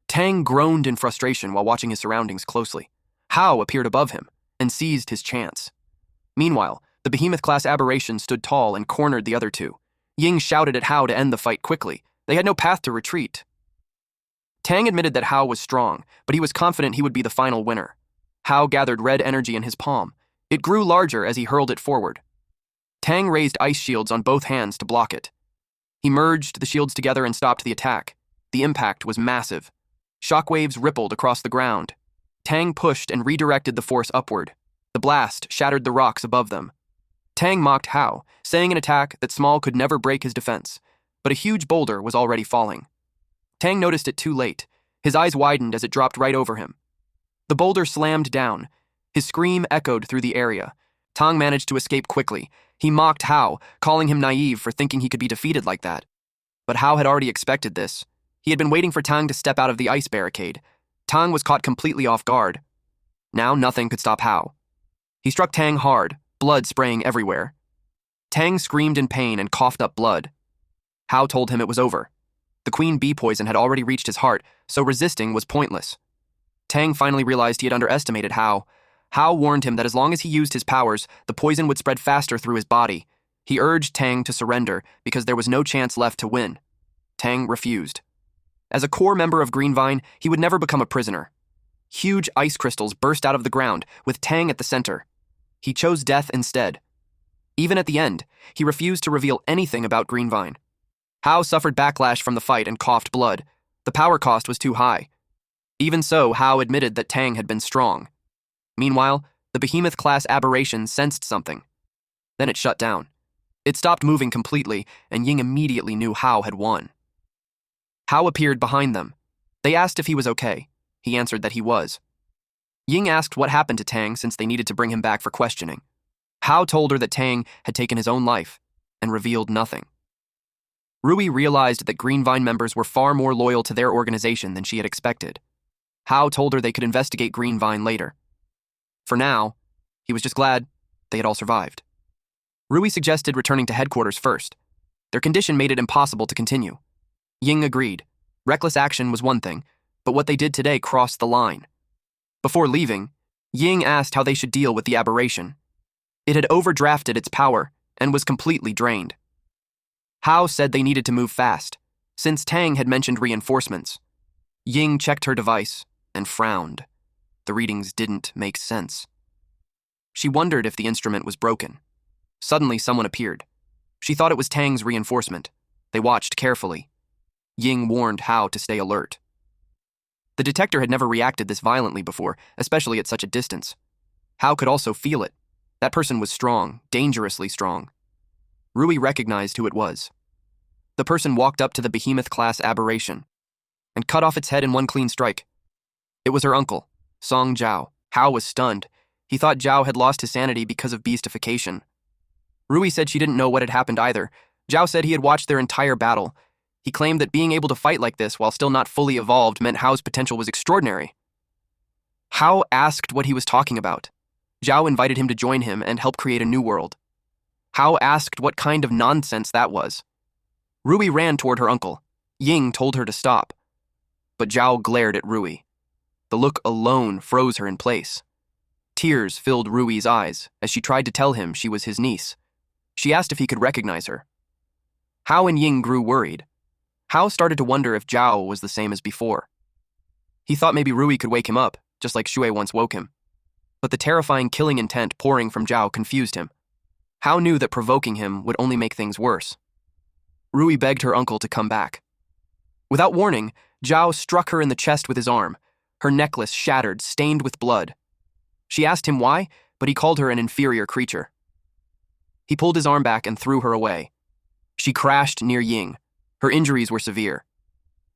Tang groaned in frustration while watching his surroundings closely. Hao appeared above him and seized his chance. Meanwhile, the behemoth-class aberration stood tall and cornered the other two. Ying shouted at Hao to end the fight quickly. They had no path to retreat. Tang admitted that Hao was strong, but he was confident he would be the final winner. Hao gathered red energy in his palm. It grew larger as he hurled it forward. Tang raised ice shields on both hands to block it. He merged the shields together and stopped the attack. The impact was massive. Shockwaves rippled across the ground. Tang pushed and redirected the force upward. The blast shattered the rocks above them. Tang mocked Hao, saying in attack that small could never break his defense, but a huge boulder was already falling. Tang noticed it too late. His eyes widened as it dropped right over him. The boulder slammed down. His scream echoed through the area. Tang managed to escape quickly. He mocked Hao, calling him naive for thinking he could be defeated like that. But Hao had already expected this. He had been waiting for Tang to step out of the ice barricade. Tang was caught completely off guard. Now nothing could stop Hao. He struck Tang hard, blood spraying everywhere. Tang screamed in pain and coughed up blood. Hao told him it was over. The queen bee poison had already reached his heart, so resisting was pointless. Tang finally realized he had underestimated Hao. Hao warned him that as long as he used his powers, the poison would spread faster through his body. He urged Tang to surrender because there was no chance left to win. Tang refused. As a core member of Greenvine, he would never become a prisoner. Huge ice crystals burst out of the ground, with Tang at the center. He chose death instead. Even at the end, he refused to reveal anything about Greenvine. Hao suffered backlash from the fight and coughed blood. The power cost was too high. Even so, Hao admitted that Tang had been strong. Meanwhile, the behemoth-class aberration sensed something. Then it shut down. It stopped moving completely, and Ying immediately knew Hao had won. Hao appeared behind them. They asked if he was okay. He answered that he was. Ying asked what happened to Tang since they needed to bring him back for questioning. Hao told her that Tang had taken his own life and revealed nothing. Rui realized that Greenvine members were far more loyal to their organization than she had expected. Hao told her they could investigate Greenvine later. For now, he was just glad they had all survived. Rui suggested returning to headquarters first. Their condition made it impossible to continue. Ying agreed. Reckless action was one thing, but what they did today crossed the line. Before leaving, Ying asked how they should deal with the aberration. It had overdrafted its power and was completely drained. Hao said they needed to move fast, since Tang had mentioned reinforcements. Ying checked her device and frowned. The readings didn't make sense. She wondered if the instrument was broken. Suddenly, someone appeared. She thought it was Tang's reinforcement. They watched carefully. Ying warned Hao to stay alert. The detector had never reacted this violently before, especially at such a distance. Hao could also feel it. That person was strong, dangerously strong. Rui recognized who it was. The person walked up to the behemoth-class aberration and cut off its head in one clean strike. It was her uncle, Song Zhao. Hao was stunned. He thought Zhao had lost his sanity because of beastification. Rui said she didn't know what had happened either. Zhao said he had watched their entire battle. He claimed that being able to fight like this while still not fully evolved meant Hao's potential was extraordinary. Hao asked what he was talking about. Zhao invited him to join him and help create a new world. Hao asked what kind of nonsense that was. Rui ran toward her uncle. Ying told her to stop. But Zhao glared at Rui. The look alone froze her in place. Tears filled Rui's eyes as she tried to tell him she was his niece. She asked if he could recognize her. Hao and Ying grew worried. Hao started to wonder if Zhao was the same as before. He thought maybe Rui could wake him up, just like Shui once woke him. But the terrifying killing intent pouring from Zhao confused him. Hao knew that provoking him would only make things worse. Rui begged her uncle to come back. Without warning, Zhao struck her in the chest with his arm. Her necklace shattered, stained with blood. She asked him why, but he called her an inferior creature. He pulled his arm back and threw her away. She crashed near Ying. Her injuries were severe.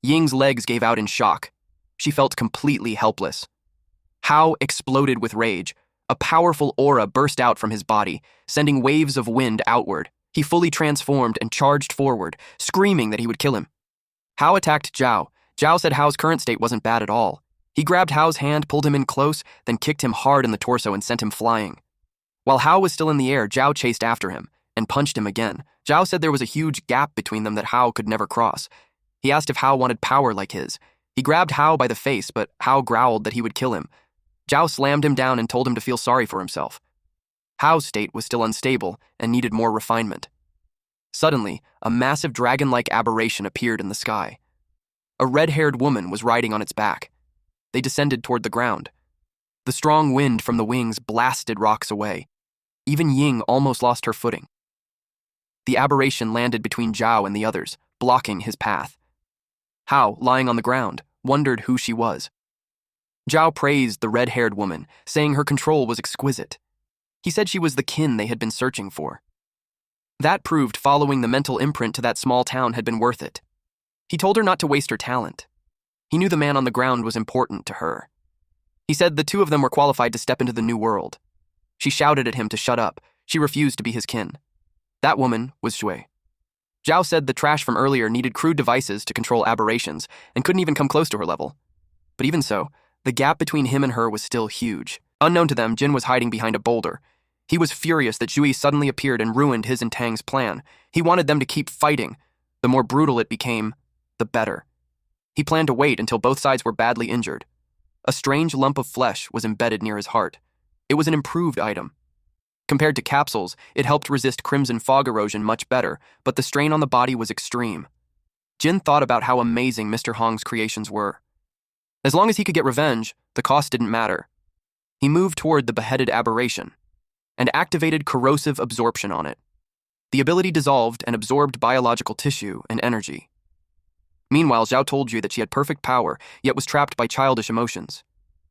Ying's legs gave out in shock. She felt completely helpless. Hao exploded with rage. A powerful aura burst out from his body, sending waves of wind outward. He fully transformed and charged forward, screaming that he would kill him. Hao attacked Zhao. Zhao said Hao's current state wasn't bad at all. He grabbed Hao's hand, pulled him in close, then kicked him hard in the torso and sent him flying. While Hao was still in the air, Zhao chased after him and punched him again. Zhao said there was a huge gap between them that Hao could never cross. He asked if Hao wanted power like his. He grabbed Hao by the face, but Hao growled that he would kill him. Zhao slammed him down and told him to feel sorry for himself. Hao's state was still unstable and needed more refinement. Suddenly, a massive dragon-like aberration appeared in the sky. A red-haired woman was riding on its back. They descended toward the ground. The strong wind from the wings blasted rocks away. Even Ying almost lost her footing. The aberration landed between Zhao and the others, blocking his path. Hao, lying on the ground, wondered who she was. Zhao praised the red-haired woman, saying her control was exquisite. He said she was the kin they had been searching for. That proved following the mental imprint to that small town had been worth it. He told her not to waste her talent. He knew the man on the ground was important to her. He said the two of them were qualified to step into the new world. She shouted at him to shut up. She refused to be his kin. That woman was Shui. Zhao said the trash from earlier needed crude devices to control aberrations and couldn't even come close to her level. But even so, the gap between him and her was still huge. Unknown to them, Jin was hiding behind a boulder. He was furious that Zhui suddenly appeared and ruined his and Tang's plan. He wanted them to keep fighting. The more brutal it became, the better. He planned to wait until both sides were badly injured. A strange lump of flesh was embedded near his heart. It was an improved item. Compared to capsules, it helped resist crimson fog erosion much better, but the strain on the body was extreme. Jin thought about how amazing Mr. Hong's creations were. As long as he could get revenge, the cost didn't matter. He moved toward the beheaded aberration and activated corrosive absorption on it. The ability dissolved and absorbed biological tissue and energy. Meanwhile, Zhao told Ju that she had perfect power, yet was trapped by childish emotions.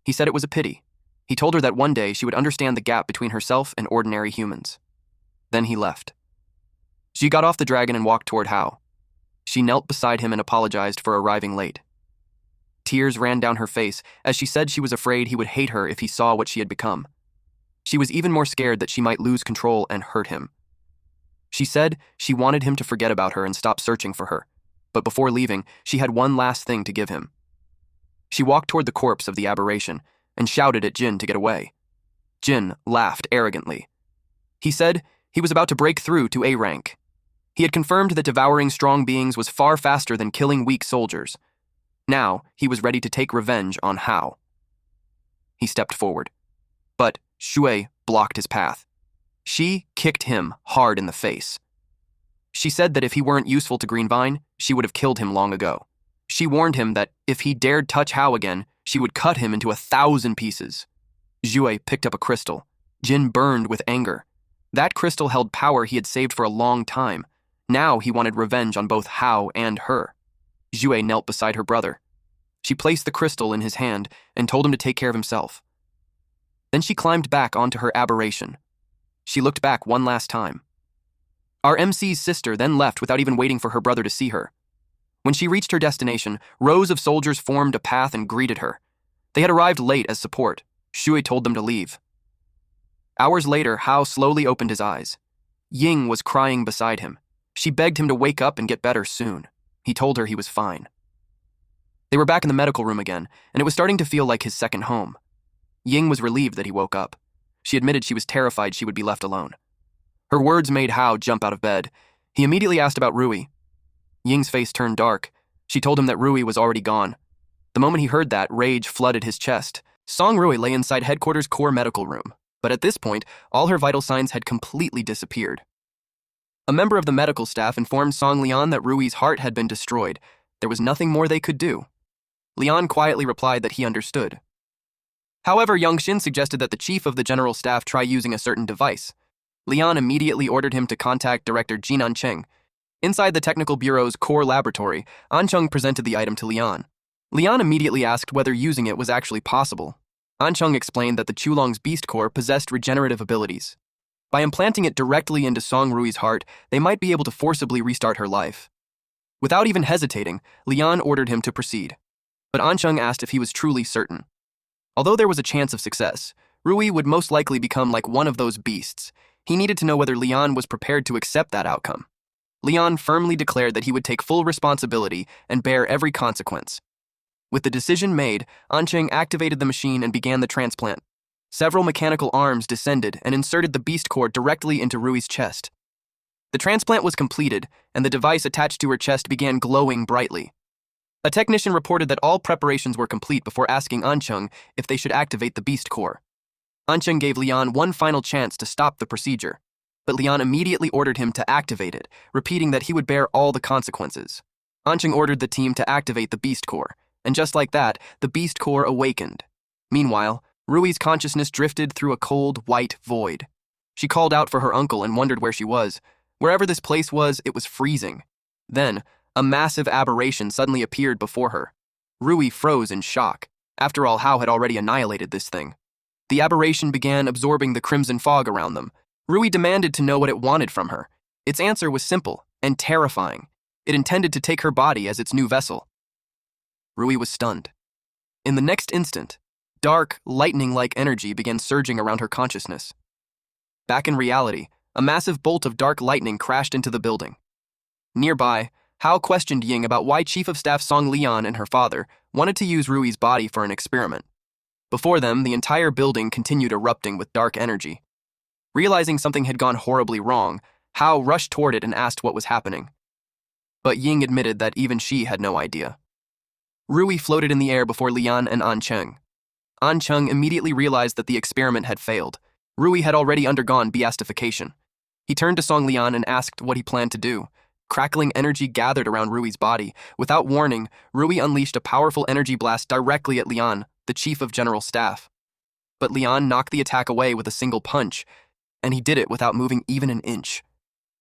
He said it was a pity. He told her that one day she would understand the gap between herself and ordinary humans. Then he left. She got off the dragon and walked toward Hao. She knelt beside him and apologized for arriving late. Tears ran down her face as she said she was afraid he would hate her if he saw what she had become. She was even more scared that she might lose control and hurt him. She said she wanted him to forget about her and stop searching for her, but before leaving, she had one last thing to give him. She walked toward the corpse of the aberration and shouted at Jin to get away. Jin laughed arrogantly. He said he was about to break through to A rank. He had confirmed that devouring strong beings was far faster than killing weak soldiers. Now, he was ready to take revenge on Hao. He stepped forward, but Shui blocked his path. She kicked him hard in the face. She said that if he weren't useful to Greenvine, she would have killed him long ago. She warned him that if he dared touch Hao again, she would cut him into 1,000 pieces. Zhui picked up a crystal. Jin burned with anger. That crystal held power he had saved for a long time. Now he wanted revenge on both Hao and her. Zhui knelt beside her brother. She placed the crystal in his hand and told him to take care of himself. Then she climbed back onto her aberration. She looked back one last time. Our MC's sister then left without even waiting for her brother to see her. When she reached her destination, rows of soldiers formed a path and greeted her. They had arrived late as support. Shui told them to leave. Hours later, Hao slowly opened his eyes. Ying was crying beside him. She begged him to wake up and get better soon. He told her he was fine. They were back in the medical room again, and it was starting to feel like his second home. Ying was relieved that he woke up. She admitted she was terrified she would be left alone. Her words made Hao jump out of bed. He immediately asked about Rui. Ying's face turned dark. She told him that Rui was already gone. The moment he heard that, rage flooded his chest. Song Rui lay inside headquarters' core medical room, but at this point, all her vital signs had completely disappeared. A member of the medical staff informed Song Lian that Rui's heart had been destroyed. There was nothing more they could do. Lian quietly replied that he understood. However, Yongshin suggested that the chief of the general staff try using a certain device. Lian immediately ordered him to contact Director Jin Ancheng. Inside the Technical Bureau's core laboratory, Ancheng presented the item to Lian. Lian immediately asked whether using it was actually possible. Ancheng explained that the Chulong's beast core possessed regenerative abilities. By implanting it directly into Song Rui's heart, they might be able to forcibly restart her life. Without even hesitating, Lian ordered him to proceed. But Ancheng asked if he was truly certain. Although there was a chance of success, Rui would most likely become like one of those beasts. He needed to know whether Lian was prepared to accept that outcome. Lian firmly declared that he would take full responsibility and bear every consequence. With the decision made, Ancheng activated the machine and began the transplant. Several mechanical arms descended and inserted the beast core directly into Rui's chest. The transplant was completed, and the device attached to her chest began glowing brightly. A technician reported that all preparations were complete before asking Ancheng if they should activate the beast core. Ancheng gave Lian one final chance to stop the procedure, but Lian immediately ordered him to activate it, repeating that he would bear all the consequences. Ancheng ordered the team to activate the beast core, and just like that, the beast core awakened. Meanwhile, Rui's consciousness drifted through a cold, white void. She called out for her uncle and wondered where she was. Wherever this place was, it was freezing. Then, a massive aberration suddenly appeared before her. Rui froze in shock. After all, Hao had already annihilated this thing. The aberration began absorbing the crimson fog around them. Rui demanded to know what it wanted from her. Its answer was simple and terrifying. It intended to take her body as its new vessel. Rui was stunned. In the next instant, dark, lightning-like energy began surging around her consciousness. Back in reality, a massive bolt of dark lightning crashed into the building. Nearby, Hao questioned Ying about why Chief of Staff Song Lian and her father wanted to use Rui's body for an experiment. Before them, the entire building continued erupting with dark energy. Realizing something had gone horribly wrong, Hao rushed toward it and asked what was happening. But Ying admitted that even she had no idea. Rui floated in the air before Lian and Ancheng. Ancheng immediately realized that the experiment had failed. Rui had already undergone beastification. He turned to Song Lian and asked what he planned to do. Crackling energy gathered around Rui's body. Without warning, Rui unleashed a powerful energy blast directly at Lian, the Chief of General Staff. But Lian knocked the attack away with a single punch, and he did it without moving even an inch.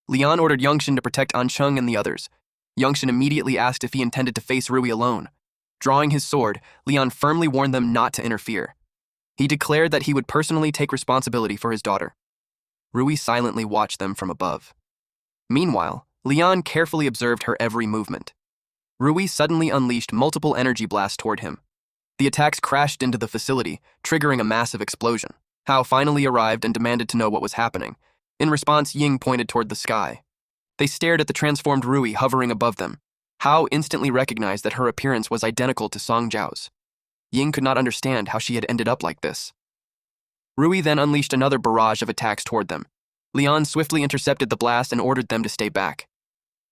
Lian ordered Yongshin to protect Ancheng and the others. Yongshin immediately asked if he intended to face Rui alone. Drawing his sword, Lian firmly warned them not to interfere. He declared that he would personally take responsibility for his daughter. Rui silently watched them from above. Meanwhile, Lian carefully observed her every movement. Rui suddenly unleashed multiple energy blasts toward him. The attacks crashed into the facility, triggering a massive explosion. Hao finally arrived and demanded to know what was happening. In response, Ying pointed toward the sky. They stared at the transformed Rui hovering above them. Hao instantly recognized that her appearance was identical to Song Zhao's. Ying could not understand how she had ended up like this. Rui then unleashed another barrage of attacks toward them. Lian swiftly intercepted the blast and ordered them to stay back.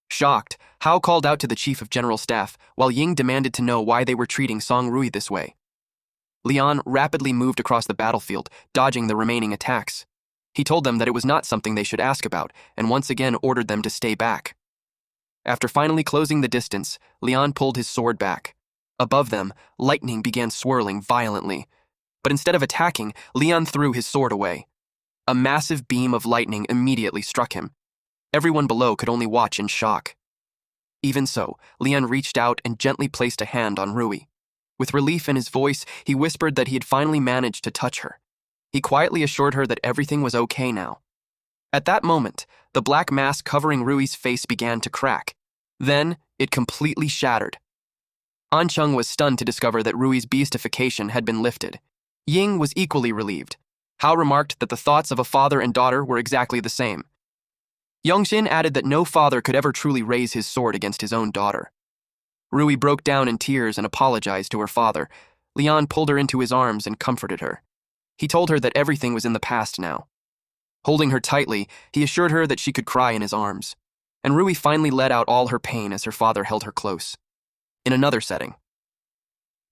Shocked, Hao called out to the Chief of General Staff, while Ying demanded to know why they were treating Song Rui this way. Lian rapidly moved across the battlefield, dodging the remaining attacks. He told them that it was not something they should ask about, and once again ordered them to stay back. After finally closing the distance, Lian pulled his sword back. Above them, lightning began swirling violently. But instead of attacking, Lian threw his sword away. A massive beam of lightning immediately struck him. Everyone below could only watch in shock. Even so, Lian reached out and gently placed a hand on Rui. With relief in his voice, he whispered that he had finally managed to touch her. He quietly assured her that everything was okay now. At that moment, the black mask covering Rui's face began to crack. Then, it completely shattered. Ancheng was stunned to discover that Rui's beastification had been lifted. Ying was equally relieved. Hao remarked that the thoughts of a father and daughter were exactly the same. Yongshin added that no father could ever truly raise his sword against his own daughter. Rui broke down in tears and apologized to her father. Lian pulled her into his arms and comforted her. He told her that everything was in the past now. Holding her tightly, he assured her that she could cry in his arms. And Rui finally let out all her pain as her father held her close. In another setting.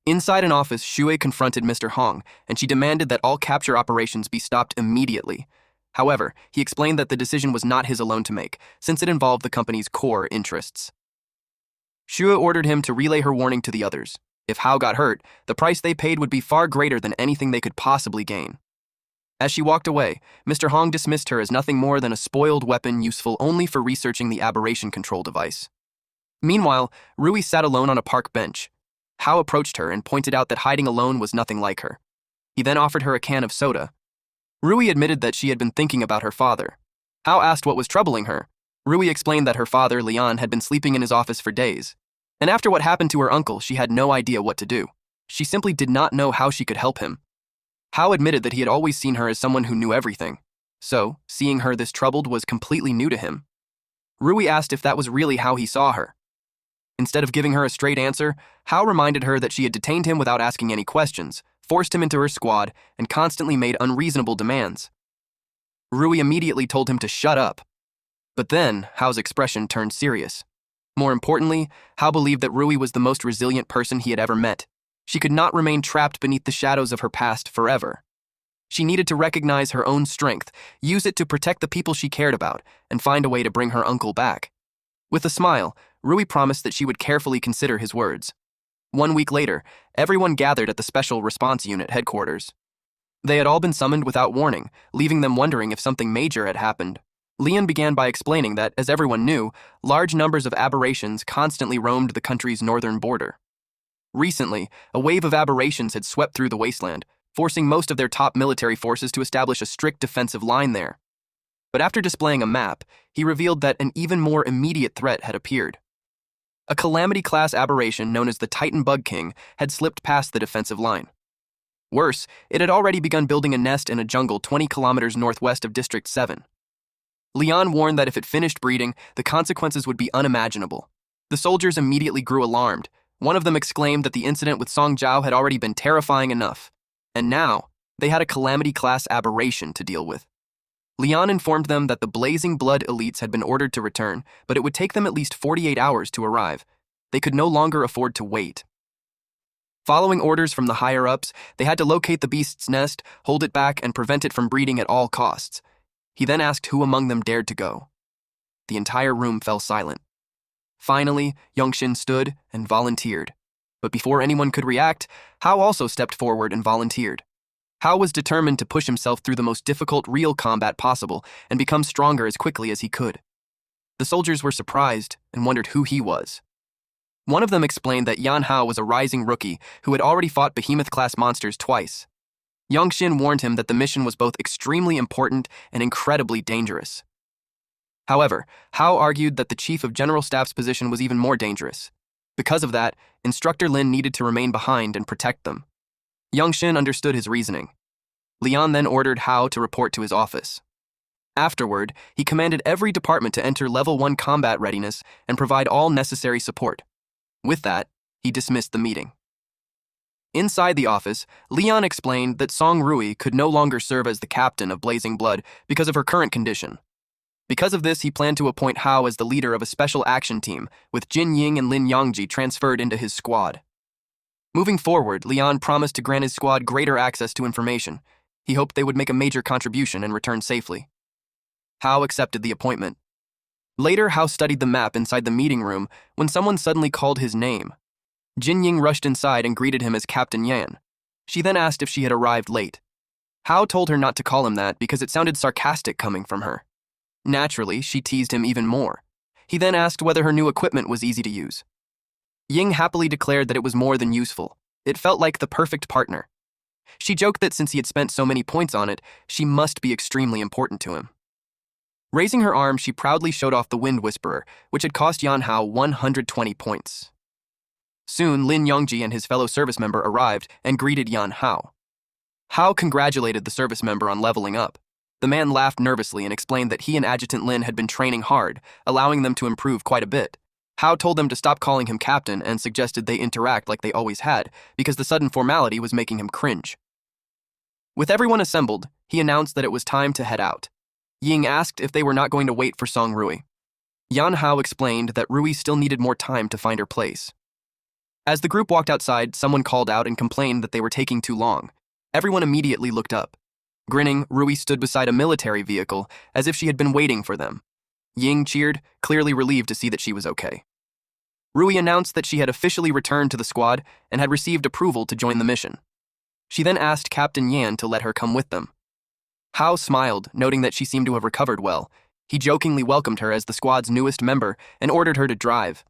Inside an office, Shui confronted Mr. Hong, and she demanded that all capture operations be stopped immediately. However, he explained that the decision was not his alone to make, since it involved the company's core interests. Shui ordered him to relay her warning to the others. If Hao got hurt, the price they paid would be far greater than anything they could possibly gain. As she walked away, Mr. Hong dismissed her as nothing more than a spoiled weapon useful only for researching the aberration control device. Meanwhile, Rui sat alone on a park bench. Hao approached her and pointed out that hiding alone was nothing like her. He then offered her a can of soda. Rui admitted that she had been thinking about her father. Hao asked what was troubling her. Rui explained that her father, Lian, had been sleeping in his office for days. And after what happened to her uncle, she had no idea what to do. She simply did not know how she could help him. Hao admitted that he had always seen her as someone who knew everything. So, seeing her this troubled was completely new to him. Rui asked if that was really how he saw her. Instead of giving her a straight answer, Hao reminded her that she had detained him without asking any questions, forced him into her squad, and constantly made unreasonable demands. Rui immediately told him to shut up. But then, Hao's expression turned serious. More importantly, Hao believed that Rui was the most resilient person he had ever met. She could not remain trapped beneath the shadows of her past forever. She needed to recognize her own strength, use it to protect the people she cared about, and find a way to bring her uncle back. With a smile, Rui promised that she would carefully consider his words. 1 week later, everyone gathered at the Special Response Unit headquarters. They had all been summoned without warning, leaving them wondering if something major had happened. Leon began by explaining that, as everyone knew, large numbers of aberrations constantly roamed the country's northern border. Recently, a wave of aberrations had swept through the wasteland, forcing most of their top military forces to establish a strict defensive line there. But after displaying a map, he revealed that an even more immediate threat had appeared. A calamity-class aberration known as the Titan Bug King had slipped past the defensive line. Worse, it had already begun building a nest in a jungle 20 kilometers northwest of District 7. Leon warned that if it finished breeding, the consequences would be unimaginable. The soldiers immediately grew alarmed. One of them exclaimed that the incident with Song Jiao had already been terrifying enough, and now they had a calamity-class aberration to deal with. Leon informed them that the Blazing Blood elites had been ordered to return, but it would take them at least 48 hours to arrive. They could no longer afford to wait. Following orders from the higher-ups, they had to locate the beast's nest, hold it back, and prevent it from breeding at all costs. He then asked who among them dared to go. The entire room fell silent. Finally, Yongshin stood and volunteered. But before anyone could react, Hao also stepped forward and volunteered. Hao was determined to push himself through the most difficult real combat possible and become stronger as quickly as he could. The soldiers were surprised and wondered who he was. One of them explained that Yan Hao was a rising rookie who had already fought behemoth-class monsters twice. Yongshin warned him that the mission was both extremely important and incredibly dangerous. However, Hao argued that the Chief of General Staff's position was even more dangerous. Because of that, Instructor Lin needed to remain behind and protect them. Yongshin understood his reasoning. Leon then ordered Hao to report to his office. Afterward, he commanded every department to enter Level 1 combat readiness and provide all necessary support. With that, he dismissed the meeting. Inside the office, Leon explained that Song Rui could no longer serve as the captain of Blazing Blood because of her current condition. Because of this, he planned to appoint Hao as the leader of a special action team, with Jin Ying and Lin Yangji transferred into his squad. Moving forward, Leon promised to grant his squad greater access to information. He hoped they would make a major contribution and return safely. Hao accepted the appointment. Later, Hao studied the map inside the meeting room when someone suddenly called his name. Jin Ying rushed inside and greeted him as Captain Yan. She then asked if she had arrived late. Hao told her not to call him that because it sounded sarcastic coming from her. Naturally, she teased him even more. He then asked whether her new equipment was easy to use. Ying happily declared that it was more than useful. It felt like the perfect partner. She joked that since he had spent so many points on it, she must be extremely important to him. Raising her arm, she proudly showed off the Wind Whisperer, which had cost Yan Hao 120 points. Soon, Lin Yangji and his fellow service member arrived and greeted Yan Hao. Hao congratulated the service member on leveling up. The man laughed nervously and explained that he and Adjutant Lin had been training hard, allowing them to improve quite a bit. Hao told them to stop calling him captain and suggested they interact like they always had, because the sudden formality was making him cringe. With everyone assembled, he announced that it was time to head out. Ying asked if they were not going to wait for Song Rui. Yan Hao explained that Rui still needed more time to find her place. As the group walked outside, someone called out and complained that they were taking too long. Everyone immediately looked up. Grinning, Rui stood beside a military vehicle, as if she had been waiting for them. Ying cheered, clearly relieved to see that she was okay. Rui announced that she had officially returned to the squad and had received approval to join the mission. She then asked Captain Yan to let her come with them. Hao smiled, noting that she seemed to have recovered well. He jokingly welcomed her as the squad's newest member and ordered her to drive.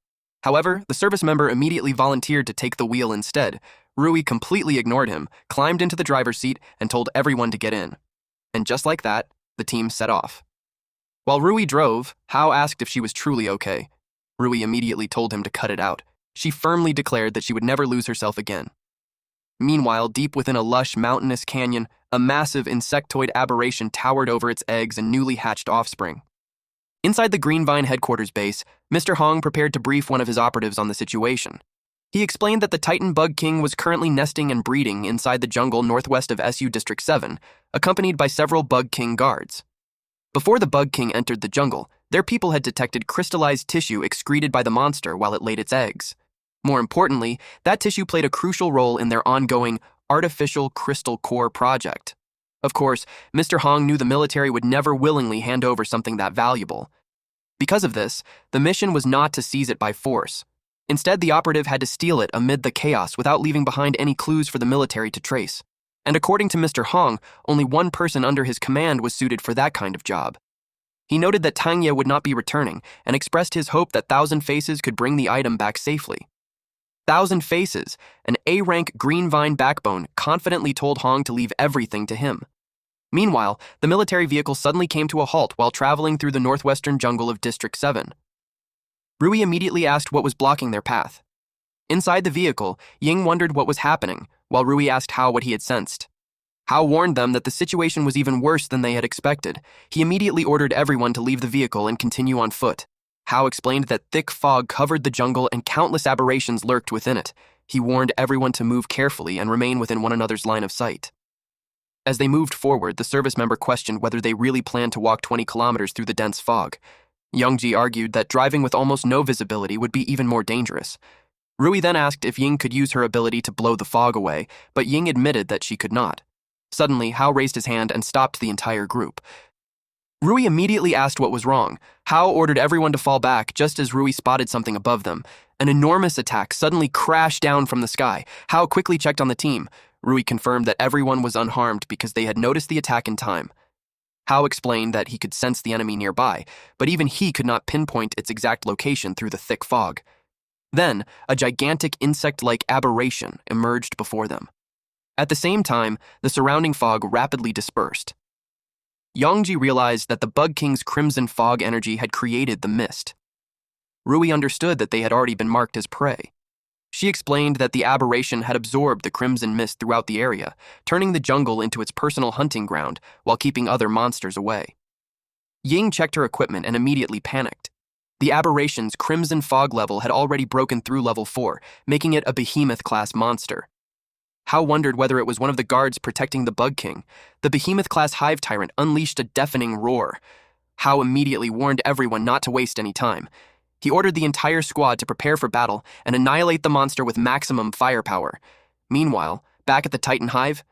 However, the service member immediately volunteered to take the wheel instead. Rui completely ignored him, climbed into the driver's seat, and told everyone to get in. And just like that, the team set off. While Rui drove, Hao asked if she was truly okay. Rui immediately told him to cut it out. She firmly declared that she would never lose herself again. Meanwhile, deep within a lush, mountainous canyon, a massive insectoid aberration towered over its eggs and newly hatched offspring. Inside the Greenvine headquarters base, Mr. Hong prepared to brief one of his operatives on the situation. He explained that the Titan Bug King was currently nesting and breeding inside the jungle northwest of SU District 7, accompanied by several Bug King guards. Before the Bug King entered the jungle, their people had detected crystallized tissue excreted by the monster while it laid its eggs. More importantly, that tissue played a crucial role in their ongoing artificial crystal core project. Of course, Mr. Hong knew the military would never willingly hand over something that valuable. Because of this, the mission was not to seize it by force. Instead, the operative had to steal it amid the chaos without leaving behind any clues for the military to trace. And according to Mr. Hong, only one person under his command was suited for that kind of job. He noted that Tangye would not be returning and expressed his hope that Thousand Faces could bring the item back safely. Thousand Faces, an A-rank Greenvine backbone, confidently told Hong to leave everything to him. Meanwhile, the military vehicle suddenly came to a halt while traveling through the northwestern jungle of District 7. Rui immediately asked what was blocking their path. Inside the vehicle, Ying wondered what was happening, while Rui asked Hao what he had sensed. Hao warned them that the situation was even worse than they had expected. He immediately ordered everyone to leave the vehicle and continue on foot. Hao explained that thick fog covered the jungle and countless aberrations lurked within it. He warned everyone to move carefully and remain within one another's line of sight. As they moved forward, the service member questioned whether they really planned to walk 20 kilometers through the dense fog. Youngji argued that driving with almost no visibility would be even more dangerous. Rui then asked if Ying could use her ability to blow the fog away, but Ying admitted that she could not. Suddenly, Hao raised his hand and stopped the entire group. Rui immediately asked what was wrong. Hao ordered everyone to fall back just as Rui spotted something above them. An enormous attack suddenly crashed down from the sky. Hao quickly checked on the team. Rui confirmed that everyone was unharmed because they had noticed the attack in time. Hao explained that he could sense the enemy nearby, but even he could not pinpoint its exact location through the thick fog. Then, a gigantic insect-like aberration emerged before them. At the same time, the surrounding fog rapidly dispersed. Yongji realized that the Bug King's crimson fog energy had created the mist. Rui understood that they had already been marked as prey. She explained that the aberration had absorbed the crimson mist throughout the area, turning the jungle into its personal hunting ground while keeping other monsters away. Ying checked her equipment and immediately panicked. The aberration's crimson fog level had already broken through level 4, making it a behemoth-class monster. Hao wondered whether it was one of the guards protecting the Bug King. The behemoth-class hive tyrant unleashed a deafening roar. Hao immediately warned everyone not to waste any time. He ordered the entire squad to prepare for battle and annihilate the monster with maximum firepower. Meanwhile, back at the Titan Hive,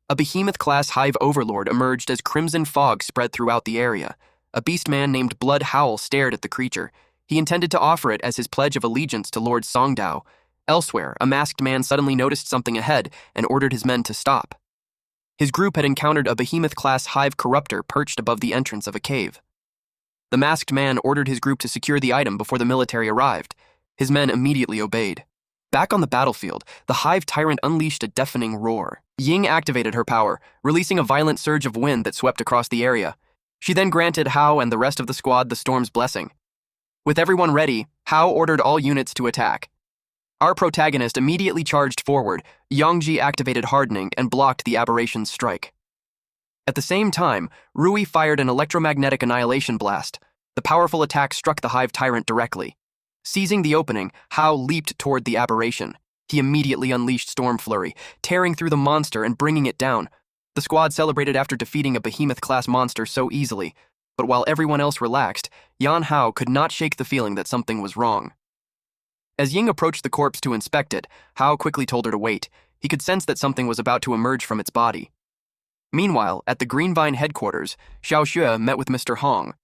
a behemoth-class hive overlord emerged as crimson fog spread throughout the area. A beast man named Blood Howl stared at the creature. He intended to offer it as his pledge of allegiance to Lord Songdao. Elsewhere, a masked man suddenly noticed something ahead and ordered his men to stop. His group had encountered a behemoth-class hive corruptor perched above the entrance of a cave. The masked man ordered his group to secure the item before the military arrived. His men immediately obeyed. Back on the battlefield, the hive tyrant unleashed a deafening roar. Ying activated her power, releasing a violent surge of wind that swept across the area. She then granted Hao and the rest of the squad the storm's blessing. With everyone ready, Hao ordered all units to attack. Our protagonist immediately charged forward. Yongji activated hardening and blocked the aberration's strike. At the same time, Rui fired an electromagnetic annihilation blast. The powerful attack struck the hive tyrant directly. Seizing the opening, Hao leaped toward the aberration. He immediately unleashed Storm Flurry, tearing through the monster and bringing it down. The squad celebrated after defeating a behemoth-class monster so easily, but while everyone else relaxed, Yan Hao could not shake the feeling that something was wrong. As Ying approached the corpse to inspect it, Hao quickly told her to wait. He could sense that something was about to emerge from its body. Meanwhile, at the Greenvine headquarters, Xiao Xue met with Mr. Hong.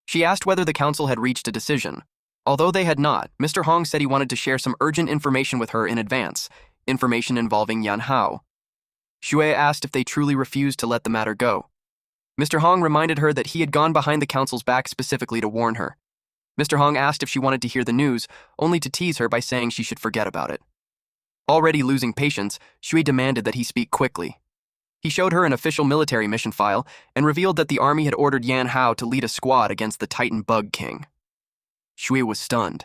She asked whether the council had reached a decision. Although they had not, Mr. Hong said he wanted to share some urgent information with her in advance, information involving Yan Hao. Xue asked if they truly refused to let the matter go. Mr. Hong reminded her that he had gone behind the council's back specifically to warn her. Mr. Hong asked if she wanted to hear the news, only to tease her by saying she should forget about it. Already losing patience, Xue demanded that he speak quickly. He showed her an official military mission file and revealed that the army had ordered Yan Hao to lead a squad against the Titan Bug King. Xue was stunned.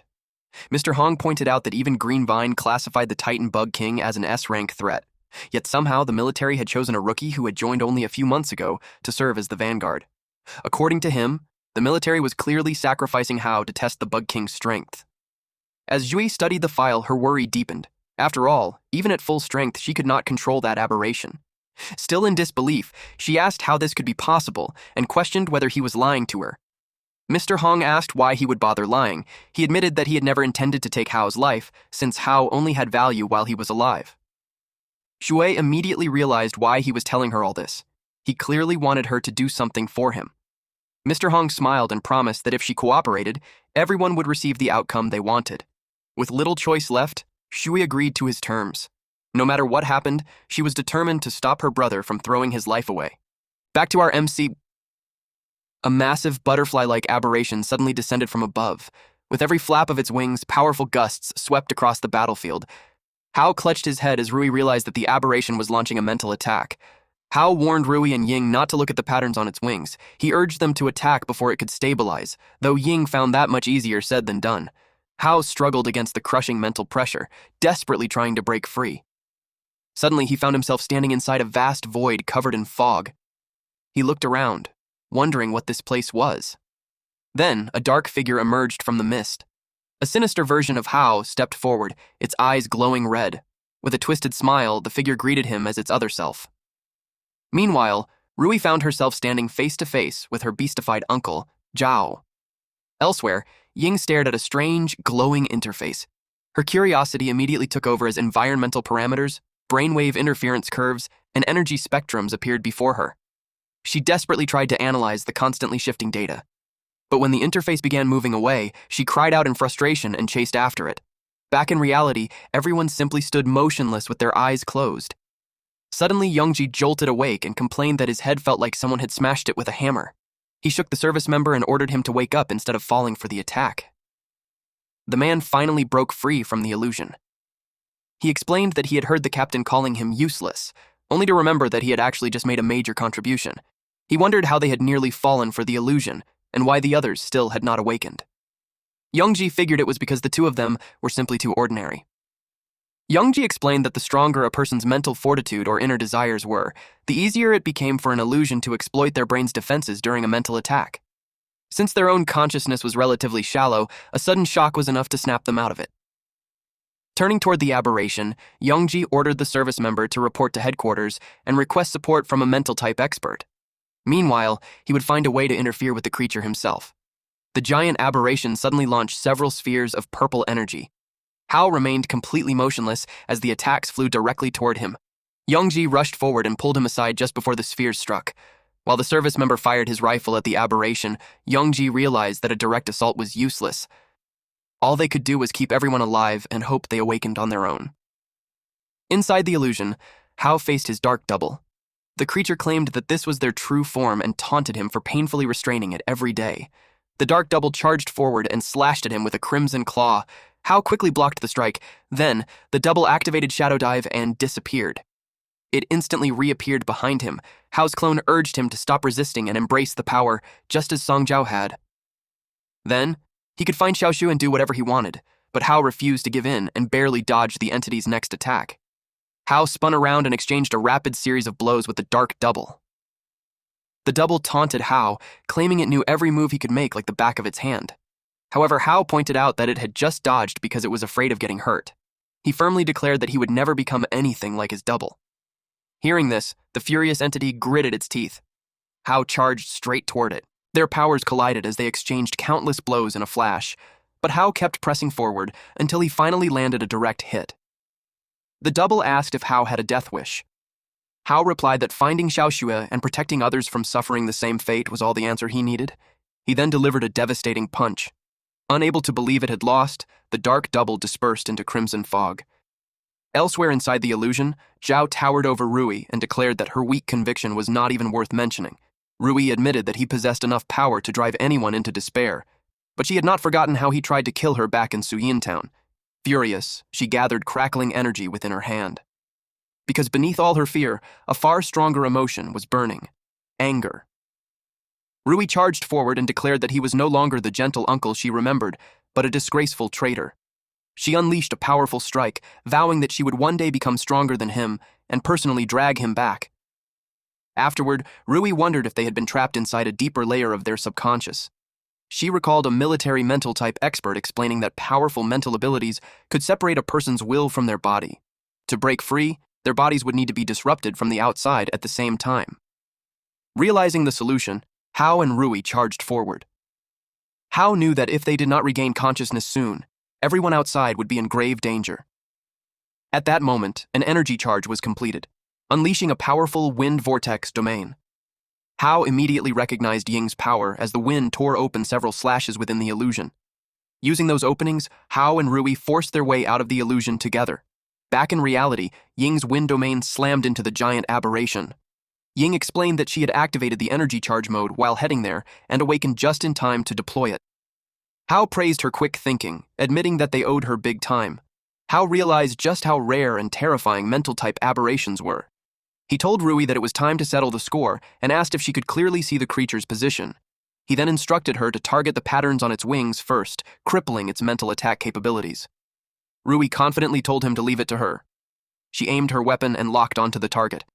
Mr. Hong pointed out that even Greenvine classified the Titan Bug King as an S-rank threat, yet somehow the military had chosen a rookie who had joined only a few months ago to serve as the vanguard. According to him, The military was clearly sacrificing Hao to test the Bug King's strength. As Jui studied the file, her worry deepened. After all, even at full strength, she could not control that aberration. Still in disbelief, she asked how this could be possible and questioned whether he was lying to her. Mr. Hong asked why he would bother lying. He admitted that he had never intended to take Hao's life, since Hao only had value while he was alive. Shui immediately realized why he was telling her all this. He clearly wanted her to do something for him. Mr. Hong smiled and promised that if she cooperated, everyone would receive the outcome they wanted. With little choice left, Shui agreed to his terms. No matter what happened, she was determined to stop her brother from throwing his life away. Back to our MC. A massive butterfly-like aberration suddenly descended from above. With every flap of its wings, powerful gusts swept across the battlefield. Hao clutched his head as Rui realized that the aberration was launching a mental attack. Hao warned Rui and Ying not to look at the patterns on its wings. He urged them to attack before it could stabilize, though Ying found that much easier said than done. Hao struggled against the crushing mental pressure, desperately trying to break free. Suddenly, he found himself standing inside a vast void covered in fog. He looked around, wondering what this place was. Then, a dark figure emerged from the mist. A sinister version of Hao stepped forward, its eyes glowing red. With a twisted smile, the figure greeted him as its other self. Meanwhile, Rui found herself standing face-to-face with her beastified uncle, Zhao. Elsewhere, Ying stared at a strange, glowing interface. Her curiosity immediately took over as environmental parameters, brainwave interference curves, and energy spectrums appeared before her. She desperately tried to analyze the constantly shifting data. But when the interface began moving away, she cried out in frustration and chased after it. Back in reality, everyone simply stood motionless with their eyes closed. Suddenly, Youngji jolted awake and complained that his head felt like someone had smashed it with a hammer. He shook the service member and ordered him to wake up instead of falling for the attack. The man finally broke free from the illusion. He explained that he had heard the captain calling him useless, only to remember that he had actually just made a major contribution. He wondered how they had nearly fallen for the illusion, and why the others still had not awakened. Youngji figured it was because the two of them were simply too ordinary. Youngji explained that the stronger a person's mental fortitude or inner desires were, the easier it became for an illusion to exploit their brain's defenses during a mental attack. Since their own consciousness was relatively shallow, a sudden shock was enough to snap them out of it. Turning toward the aberration, Youngji ordered the service member to report to headquarters and request support from a mental-type expert. Meanwhile, he would find a way to interfere with the creature himself. The giant aberration suddenly launched several spheres of purple energy. Hao remained completely motionless as the attacks flew directly toward him. Youngji rushed forward and pulled him aside just before the spheres struck. While the service member fired his rifle at the aberration, Youngji realized that a direct assault was useless. All they could do was keep everyone alive and hope they awakened on their own. Inside the illusion, Hao faced his dark double. The creature claimed that this was their true form and taunted him for painfully restraining it every day. The dark double charged forward and slashed at him with a crimson claw. Hao quickly blocked the strike. Then, the double activated Shadow Dive and disappeared. It instantly reappeared behind him. Hao's clone urged him to stop resisting and embrace the power, just as Song Jiao had. Then, he could find Xiaoshu and do whatever he wanted, but Hao refused to give in and barely dodged the entity's next attack. Hao spun around and exchanged a rapid series of blows with the dark double. The double taunted Hao, claiming it knew every move he could make like the back of its hand. However, Hao pointed out that it had just dodged because it was afraid of getting hurt. He firmly declared that he would never become anything like his double. Hearing this, the furious entity gritted its teeth. Hao charged straight toward it. Their powers collided as they exchanged countless blows in a flash, but Hao kept pressing forward until he finally landed a direct hit. The double asked if Hao had a death wish. Hao replied that finding Xiaoxue and protecting others from suffering the same fate was all the answer he needed. He then delivered a devastating punch. Unable to believe it had lost, the dark double dispersed into crimson fog. Elsewhere inside the illusion, Zhao towered over Rui and declared that her weak conviction was not even worth mentioning. Rui admitted that he possessed enough power to drive anyone into despair, but she had not forgotten how he tried to kill her back in Suyin Town. Furious, she gathered crackling energy within her hand. Because beneath all her fear, a far stronger emotion was burning: anger. Rui charged forward and declared that he was no longer the gentle uncle she remembered, but a disgraceful traitor. She unleashed a powerful strike, vowing that she would one day become stronger than him and personally drag him back. Afterward, Rui wondered if they had been trapped inside a deeper layer of their subconscious. She recalled a military mental type expert explaining that powerful mental abilities could separate a person's will from their body. To break free, their bodies would need to be disrupted from the outside at the same time. Realizing the solution, Hao and Rui charged forward. Hao knew that if they did not regain consciousness soon, everyone outside would be in grave danger. At that moment, an energy charge was completed, unleashing a powerful wind vortex domain. Hao immediately recognized Ying's power as the wind tore open several slashes within the illusion. Using those openings, Hao and Rui forced their way out of the illusion together. Back in reality, Ying's wind domain slammed into the giant aberration. Ying explained that she had activated the energy charge mode while heading there and awakened just in time to deploy it. Hao praised her quick thinking, admitting that they owed her big time. Hao realized just how rare and terrifying mental-type aberrations were. He told Rui that it was time to settle the score and asked if she could clearly see the creature's position. He then instructed her to target the patterns on its wings first, crippling its mental attack capabilities. Rui confidently told him to leave it to her. She aimed her weapon and locked onto the target.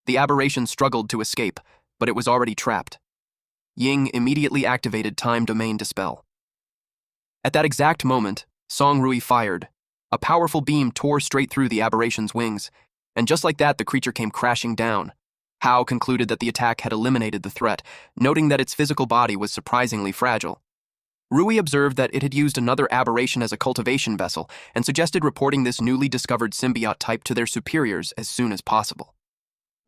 The aberration struggled to escape, but it was already trapped. Ying immediately activated Time Domain Dispel. At that exact moment, Song Rui fired. A powerful beam tore straight through the aberration's wings, and just like that, the creature came crashing down. Hao concluded that the attack had eliminated the threat, noting that its physical body was surprisingly fragile. Rui observed that it had used another aberration as a cultivation vessel and suggested reporting this newly discovered symbiote type to their superiors as soon as possible.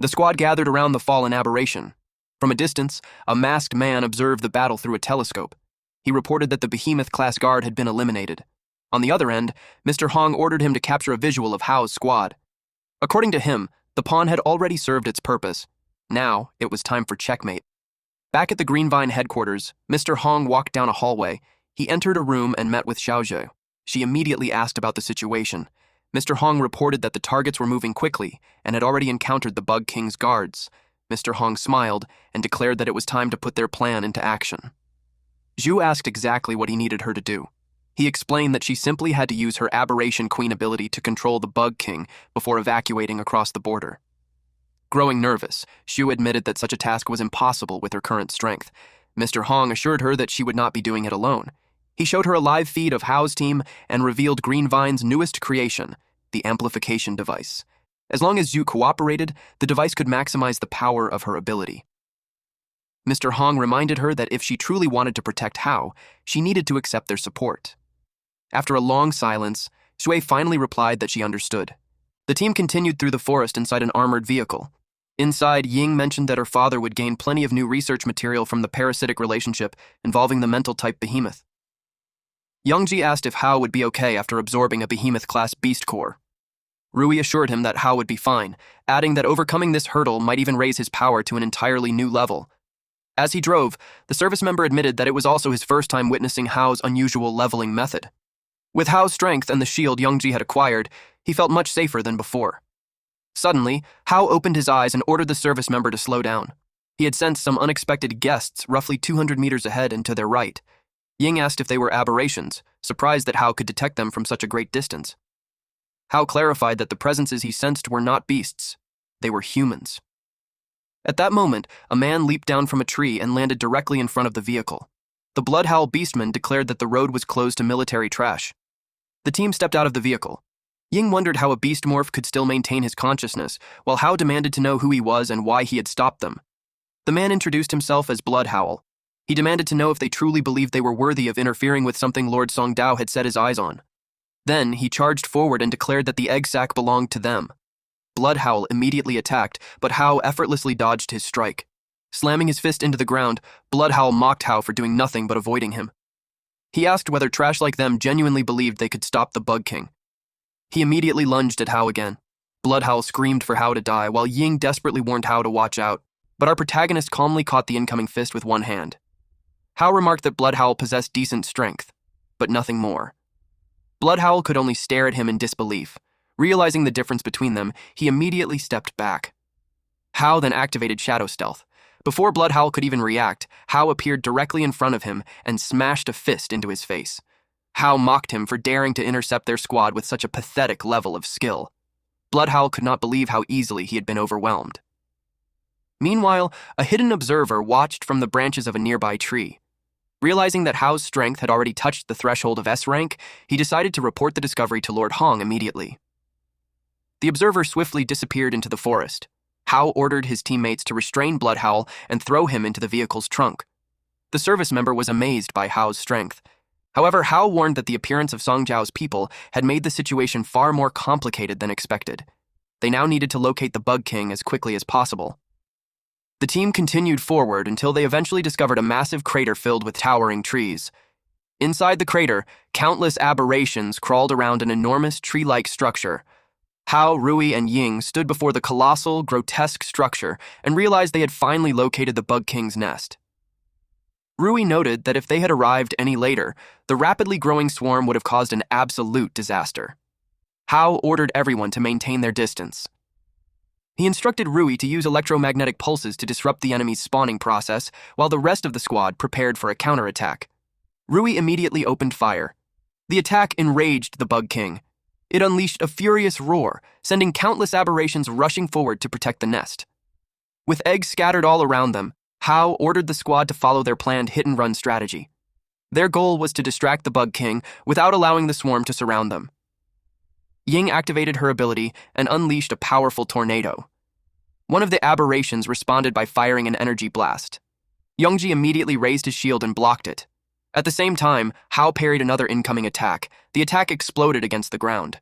The squad gathered around the fallen aberration. From a distance, a masked man observed the battle through a telescope. He reported that the behemoth-class guard had been eliminated. On the other end, Mr. Hong ordered him to capture a visual of Hao's squad. According to him, the pawn had already served its purpose. Now, it was time for checkmate. Back at the Greenvine headquarters, Mr. Hong walked down a hallway. He entered a room and met with Xiaozhe. She immediately asked about the situation. Mr. Hong reported that the targets were moving quickly and had already encountered the Bug King's guards. Mr. Hong smiled and declared that it was time to put their plan into action. Zhu asked exactly what he needed her to do. He explained that she simply had to use her Aberration Queen ability to control the Bug King before evacuating across the border. Growing nervous, Zhu admitted that such a task was impossible with her current strength. Mr. Hong assured her that she would not be doing it alone. He showed her a live feed of Hao's team and revealed Greenvine's newest creation, the amplification device. As long as Zhu cooperated, the device could maximize the power of her ability. Mr. Hong reminded her that if she truly wanted to protect Hao, she needed to accept their support. After a long silence, Shui finally replied that she understood. The team continued through the forest inside an armored vehicle. Inside, Ying mentioned that her father would gain plenty of new research material from the parasitic relationship involving the mental-type behemoth. Yangji asked if Hao would be okay after absorbing a behemoth-class beast core. Rui assured him that Hao would be fine, adding that overcoming this hurdle might even raise his power to an entirely new level. As he drove, the service member admitted that it was also his first time witnessing Hao's unusual leveling method. With Hao's strength and the shield Yangji had acquired, he felt much safer than before. Suddenly, Hao opened his eyes and ordered the service member to slow down. He had sensed some unexpected guests roughly 200 meters ahead and to their right. Ying asked if they were aberrations, surprised that Hao could detect them from such a great distance. Hao clarified that the presences he sensed were not beasts. They were humans. At that moment, a man leaped down from a tree and landed directly in front of the vehicle. The Bloodhowl Beastman declared that the road was closed to military trash. The team stepped out of the vehicle. Ying wondered how a beast morph could still maintain his consciousness, while Hao demanded to know who he was and why he had stopped them. The man introduced himself as Bloodhowl. He demanded to know if they truly believed they were worthy of interfering with something Lord Songdao had set his eyes on. Then, he charged forward and declared that the egg sac belonged to them. Bloodhowl immediately attacked, but Hao effortlessly dodged his strike. Slamming his fist into the ground, Bloodhowl mocked Hao for doing nothing but avoiding him. He asked whether trash like them genuinely believed they could stop the Bug King. He immediately lunged at Hao again. Bloodhowl screamed for Hao to die, while Ying desperately warned Hao to watch out, but our protagonist calmly caught the incoming fist with one hand. Hao remarked that Bloodhowl possessed decent strength, but nothing more. Bloodhowl could only stare at him in disbelief. Realizing the difference between them, he immediately stepped back. Hao then activated Shadow Stealth. Before Bloodhowl could even react, Hao appeared directly in front of him and smashed a fist into his face. Hao mocked him for daring to intercept their squad with such a pathetic level of skill. Bloodhowl could not believe how easily he had been overwhelmed. Meanwhile, a hidden observer watched from the branches of a nearby tree. Realizing that Hao's strength had already touched the threshold of S rank, he decided to report the discovery to Lord Hong immediately. The observer swiftly disappeared into the forest. Hao ordered his teammates to restrain Bloodhowl and throw him into the vehicle's trunk. The service member was amazed by Hao's strength. However, Hao warned that the appearance of Song Jiao's people had made the situation far more complicated than expected. They now needed to locate the Bug King as quickly as possible. The team continued forward until they eventually discovered a massive crater filled with towering trees. Inside the crater, countless aberrations crawled around an enormous tree-like structure. Hao, Rui, and Ying stood before the colossal, grotesque structure and realized they had finally located the Bug King's nest. Rui noted that if they had arrived any later, the rapidly growing swarm would have caused an absolute disaster. Hao ordered everyone to maintain their distance. He instructed Rui to use electromagnetic pulses to disrupt the enemy's spawning process, while the rest of the squad prepared for a counterattack. Rui immediately opened fire. The attack enraged the Bug King. It unleashed a furious roar, sending countless aberrations rushing forward to protect the nest. With eggs scattered all around them, Hao ordered the squad to follow their planned hit-and-run strategy. Their goal was to distract the Bug King without allowing the swarm to surround them. Ying activated her ability and unleashed a powerful tornado. One of the aberrations responded by firing an energy blast. Youngji immediately raised his shield and blocked it. At the same time, Hao parried another incoming attack. The attack exploded against the ground.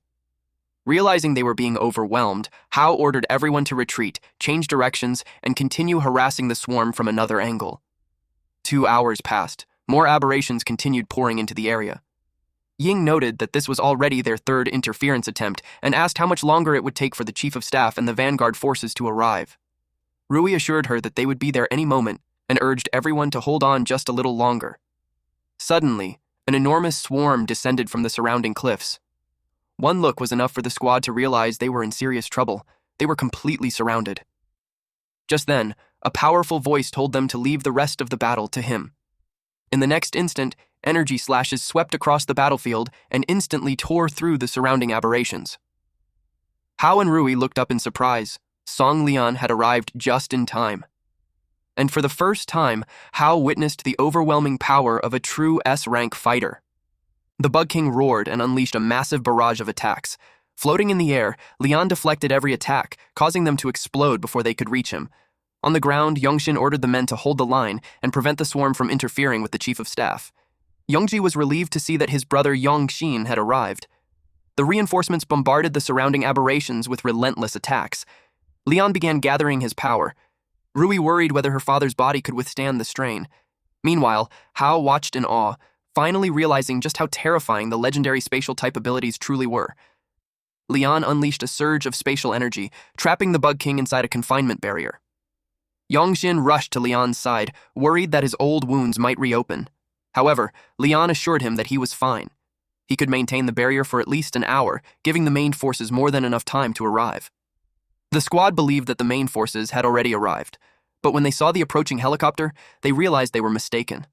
Realizing they were being overwhelmed, Hao ordered everyone to retreat, change directions, and continue harassing the swarm from another angle. 2 hours passed. More aberrations continued pouring into the area. Ying noted that this was already their third interference attempt and asked how much longer it would take for the Chief of Staff and the Vanguard forces to arrive. Rui assured her that they would be there any moment and urged everyone to hold on just a little longer. Suddenly, an enormous swarm descended from the surrounding cliffs. One look was enough for the squad to realize they were in serious trouble. They were completely surrounded. Just then, a powerful voice told them to leave the rest of the battle to him. In the next instant, energy slashes swept across the battlefield and instantly tore through the surrounding aberrations. Hao and Rui looked up in surprise. Song Lian had arrived just in time. And for the first time, Hao witnessed the overwhelming power of a true S-rank fighter. The Bug King roared and unleashed a massive barrage of attacks. Floating in the air, Lian deflected every attack, causing them to explode before they could reach him. On the ground, Yongshin ordered the men to hold the line and prevent the swarm from interfering with the Chief of Staff. Youngji was relieved to see that his brother Yongxin had arrived. The reinforcements bombarded the surrounding aberrations with relentless attacks. Lian began gathering his power. Rui worried whether her father's body could withstand the strain. Meanwhile, Hao watched in awe, finally realizing just how terrifying the legendary spatial type abilities truly were. Lian unleashed a surge of spatial energy, trapping the Bug King inside a confinement barrier. Yongxin rushed to Lian's side, worried that his old wounds might reopen. However, Lian assured him that he was fine. He could maintain the barrier for at least an hour, giving the main forces more than enough time to arrive. The squad believed that the main forces had already arrived, but when they saw the approaching helicopter, they realized they were mistaken.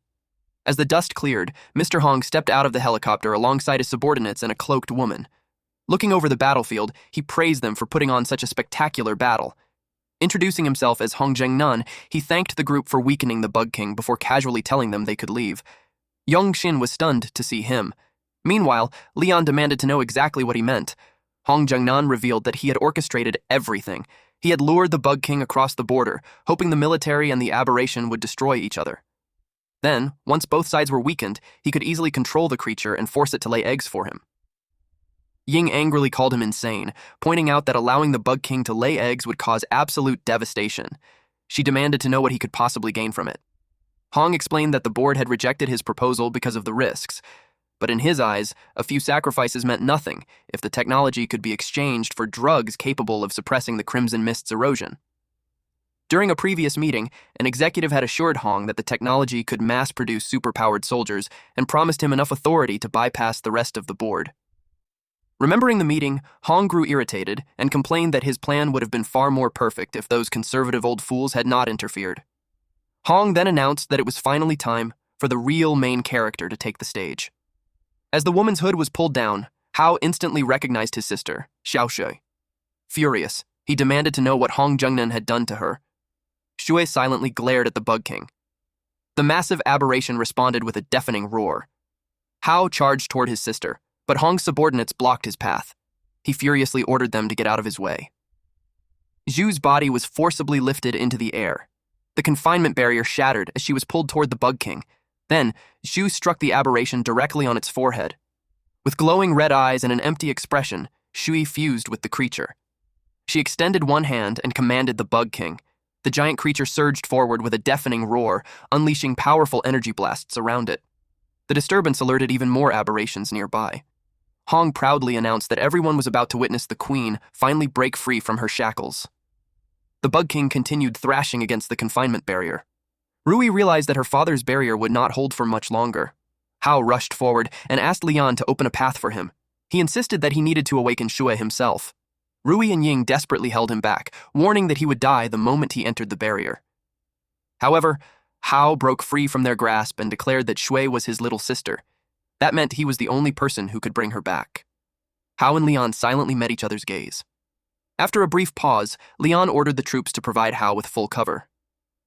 As the dust cleared, Mr. Hong stepped out of the helicopter alongside his subordinates and a cloaked woman. Looking over the battlefield, he praised them for putting on such a spectacular battle. Introducing himself as Hong Zhengnan, he thanked the group for weakening the Bug King before casually telling them they could leave. Yongxin was stunned to see him. Meanwhile, Lian demanded to know exactly what he meant. Hong Zhengnan revealed that he had orchestrated everything. He had lured the Bug King across the border, hoping the military and the aberration would destroy each other. Then, once both sides were weakened, he could easily control the creature and force it to lay eggs for him. Ying angrily called him insane, pointing out that allowing the Bug King to lay eggs would cause absolute devastation. She demanded to know what he could possibly gain from it. Hong explained that the board had rejected his proposal because of the risks, but in his eyes, a few sacrifices meant nothing if the technology could be exchanged for drugs capable of suppressing the Crimson Mist's erosion. During a previous meeting, an executive had assured Hong that the technology could mass-produce superpowered soldiers and promised him enough authority to bypass the rest of the board. Remembering the meeting, Hong grew irritated and complained that his plan would have been far more perfect if those conservative old fools had not interfered. Hong then announced that it was finally time for the real main character to take the stage. As the woman's hood was pulled down, Hao instantly recognized his sister, Xiaoshui. Furious, he demanded to know what Hong Zhengnan had done to her. Shui silently glared at the Bug King. The massive aberration responded with a deafening roar. Hao charged toward his sister, but Hong's subordinates blocked his path. He furiously ordered them to get out of his way. Zhu's body was forcibly lifted into the air. The confinement barrier shattered as she was pulled toward the Bug King. Then, Zhu struck the aberration directly on its forehead. With glowing red eyes and an empty expression, Shui fused with the creature. She extended one hand and commanded the Bug King. The giant creature surged forward with a deafening roar, unleashing powerful energy blasts around it. The disturbance alerted even more aberrations nearby. Hong proudly announced that everyone was about to witness the queen finally break free from her shackles. The Bug King continued thrashing against the confinement barrier. Rui realized that her father's barrier would not hold for much longer. Hao rushed forward and asked Lian to open a path for him. He insisted that he needed to awaken Shui himself. Rui and Ying desperately held him back, warning that he would die the moment he entered the barrier. However, Hao broke free from their grasp and declared that Shui was his little sister. That meant he was the only person who could bring her back. Hao and Lian silently met each other's gaze. After a brief pause, Lian ordered the troops to provide Hao with full cover.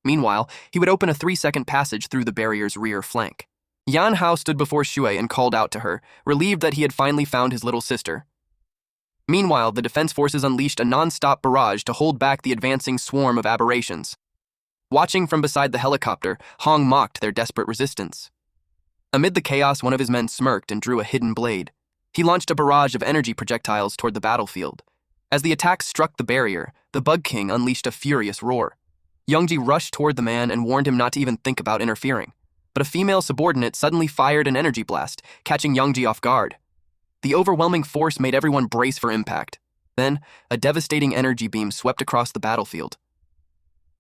Meanwhile, he would open a 3-second passage through the barrier's rear flank. Yan Hao stood before Shui and called out to her, relieved that he had finally found his little sister. Meanwhile, the defense forces unleashed a non-stop barrage to hold back the advancing swarm of aberrations. Watching from beside the helicopter, Hong mocked their desperate resistance. Amid the chaos, one of his men smirked and drew a hidden blade. He launched a barrage of energy projectiles toward the battlefield. As the attack struck the barrier, the Bug King unleashed a furious roar. Youngji rushed toward the man and warned him not to even think about interfering. But a female subordinate suddenly fired an energy blast, catching Youngji off guard. The overwhelming force made everyone brace for impact. Then, a devastating energy beam swept across the battlefield.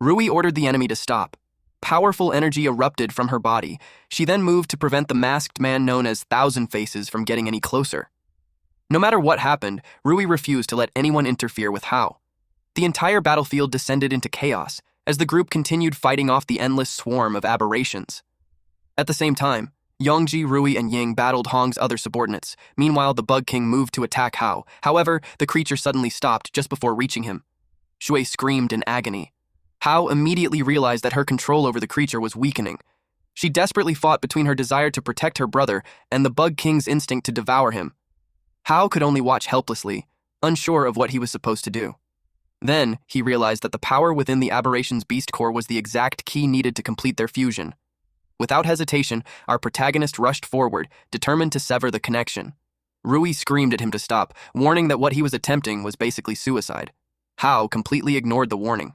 Rui ordered the enemy to stop. Powerful energy erupted from her body. She then moved to prevent the masked man known as Thousand Faces from getting any closer. No matter what happened, Rui refused to let anyone interfere with Hao. The entire battlefield descended into chaos as the group continued fighting off the endless swarm of aberrations. At the same time, Yongji, Rui, and Ying battled Hong's other subordinates. Meanwhile, the Bug King moved to attack Hao. However, the creature suddenly stopped just before reaching him. Shui screamed in agony. Hao immediately realized that her control over the creature was weakening. She desperately fought between her desire to protect her brother and the Bug King's instinct to devour him. Hao could only watch helplessly, unsure of what he was supposed to do. Then, he realized that the power within the aberration's beast core was the exact key needed to complete their fusion. Without hesitation, our protagonist rushed forward, determined to sever the connection. Rui screamed at him to stop, warning that what he was attempting was basically suicide. Hao completely ignored the warning.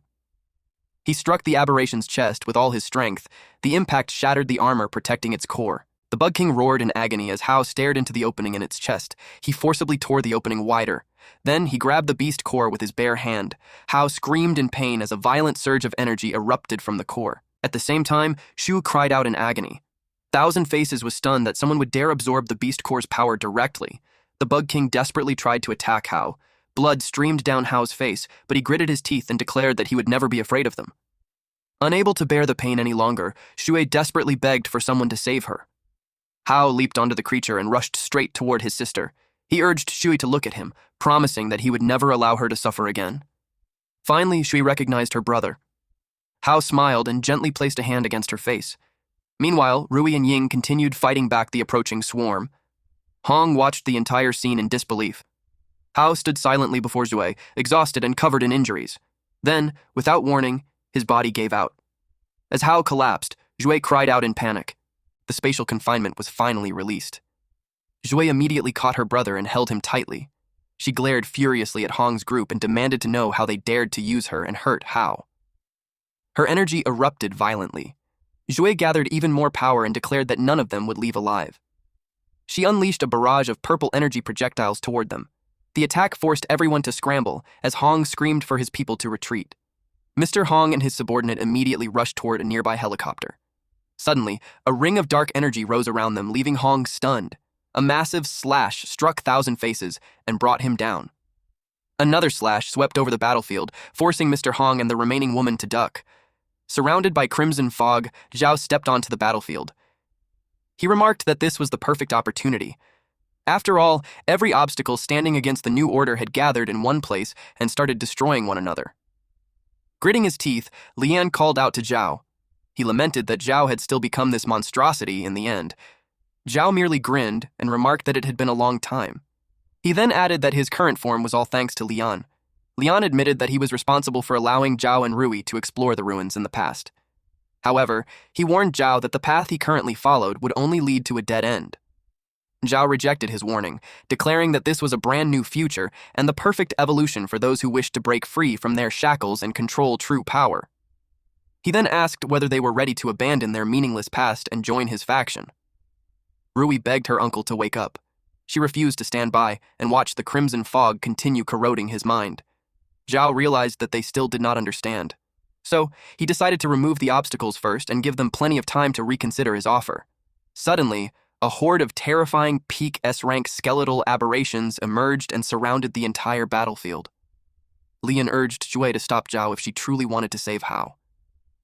He struck the aberration's chest with all his strength. The impact shattered the armor protecting its core. The Bug King roared in agony as Hao stared into the opening in its chest. He forcibly tore the opening wider. Then he grabbed the beast core with his bare hand. Hao screamed in pain as a violent surge of energy erupted from the core. At the same time, Shu cried out in agony. Thousand Faces was stunned that someone would dare absorb the beast core's power directly. The Bug King desperately tried to attack Hao. Blood streamed down Hao's face, but he gritted his teeth and declared that he would never be afraid of them. Unable to bear the pain any longer, Shui desperately begged for someone to save her. Hao leaped onto the creature and rushed straight toward his sister. He urged Shui to look at him, promising that he would never allow her to suffer again. Finally, Shui recognized her brother. Hao smiled and gently placed a hand against her face. Meanwhile, Rui and Ying continued fighting back the approaching swarm. Hong watched the entire scene in disbelief. Hao stood silently before Zhui, exhausted and covered in injuries. Then, without warning, his body gave out. As Hao collapsed, Zhui cried out in panic. The spatial confinement was finally released. Zhui immediately caught her brother and held him tightly. She glared furiously at Hong's group and demanded to know how they dared to use her and hurt Hao. Her energy erupted violently. Zhui gathered even more power and declared that none of them would leave alive. She unleashed a barrage of purple energy projectiles toward them. The attack forced everyone to scramble as Hong screamed for his people to retreat. Mr. Hong and his subordinate immediately rushed toward a nearby helicopter. Suddenly, a ring of dark energy rose around them, leaving Hong stunned. A massive slash struck Thousand Faces and brought him down. Another slash swept over the battlefield, forcing Mr. Hong and the remaining woman to duck. Surrounded by crimson fog, Zhao stepped onto the battlefield. He remarked that this was the perfect opportunity. After all, every obstacle standing against the new order had gathered in one place and started destroying one another. Gritting his teeth, Lian called out to Zhao. He lamented that Zhao had still become this monstrosity in the end. Zhao merely grinned and remarked that it had been a long time. He then added that his current form was all thanks to Lian. Lian admitted that he was responsible for allowing Zhao and Rui to explore the ruins in the past. However, he warned Zhao that the path he currently followed would only lead to a dead end. Zhao rejected his warning, declaring that this was a brand new future and the perfect evolution for those who wished to break free from their shackles and control true power. He then asked whether they were ready to abandon their meaningless past and join his faction. Rui begged her uncle to wake up. She refused to stand by and watch the crimson fog continue corroding his mind. Zhao realized that they still did not understand. So, he decided to remove the obstacles first and give them plenty of time to reconsider his offer. Suddenly, a horde of terrifying peak S-rank skeletal aberrations emerged and surrounded the entire battlefield. Lian urged Shui to stop Zhao if she truly wanted to save Hao.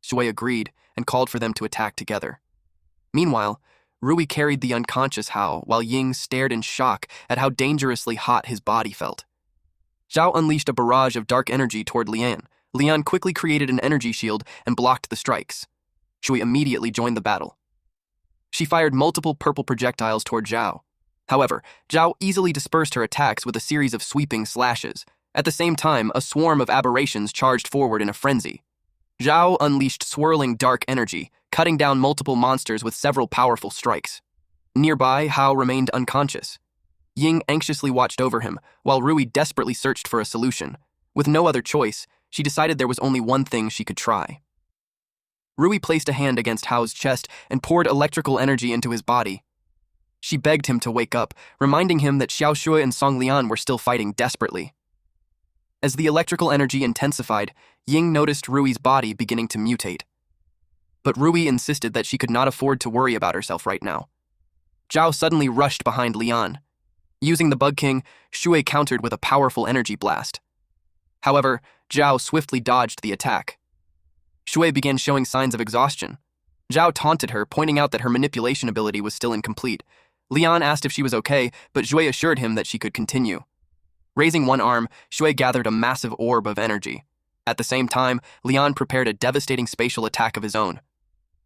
Shui agreed and called for them to attack together. Meanwhile, Rui carried the unconscious Hao while Ying stared in shock at how dangerously hot his body felt. Zhao unleashed a barrage of dark energy toward Lian. Lian quickly created an energy shield and blocked the strikes. Shui immediately joined the battle. She fired multiple purple projectiles toward Zhao. However, Zhao easily dispersed her attacks with a series of sweeping slashes. At the same time, a swarm of aberrations charged forward in a frenzy. Zhao unleashed swirling dark energy, cutting down multiple monsters with several powerful strikes. Nearby, Hao remained unconscious. Ying anxiously watched over him, while Rui desperately searched for a solution. With no other choice, she decided there was only one thing she could try. Rui placed a hand against Hao's chest and poured electrical energy into his body. She begged him to wake up, reminding him that Xiao Shui and Song Lian were still fighting desperately. As the electrical energy intensified, Ying noticed Rui's body beginning to mutate. But Rui insisted that she could not afford to worry about herself right now. Zhao suddenly rushed behind Lian. Using the Bug King, Shui countered with a powerful energy blast. However, Zhao swiftly dodged the attack. Shui began showing signs of exhaustion. Zhao taunted her, pointing out that her manipulation ability was still incomplete. Lian asked if she was okay, but Shui assured him that she could continue. Raising one arm, Shui gathered a massive orb of energy. At the same time, Lian prepared a devastating spatial attack of his own.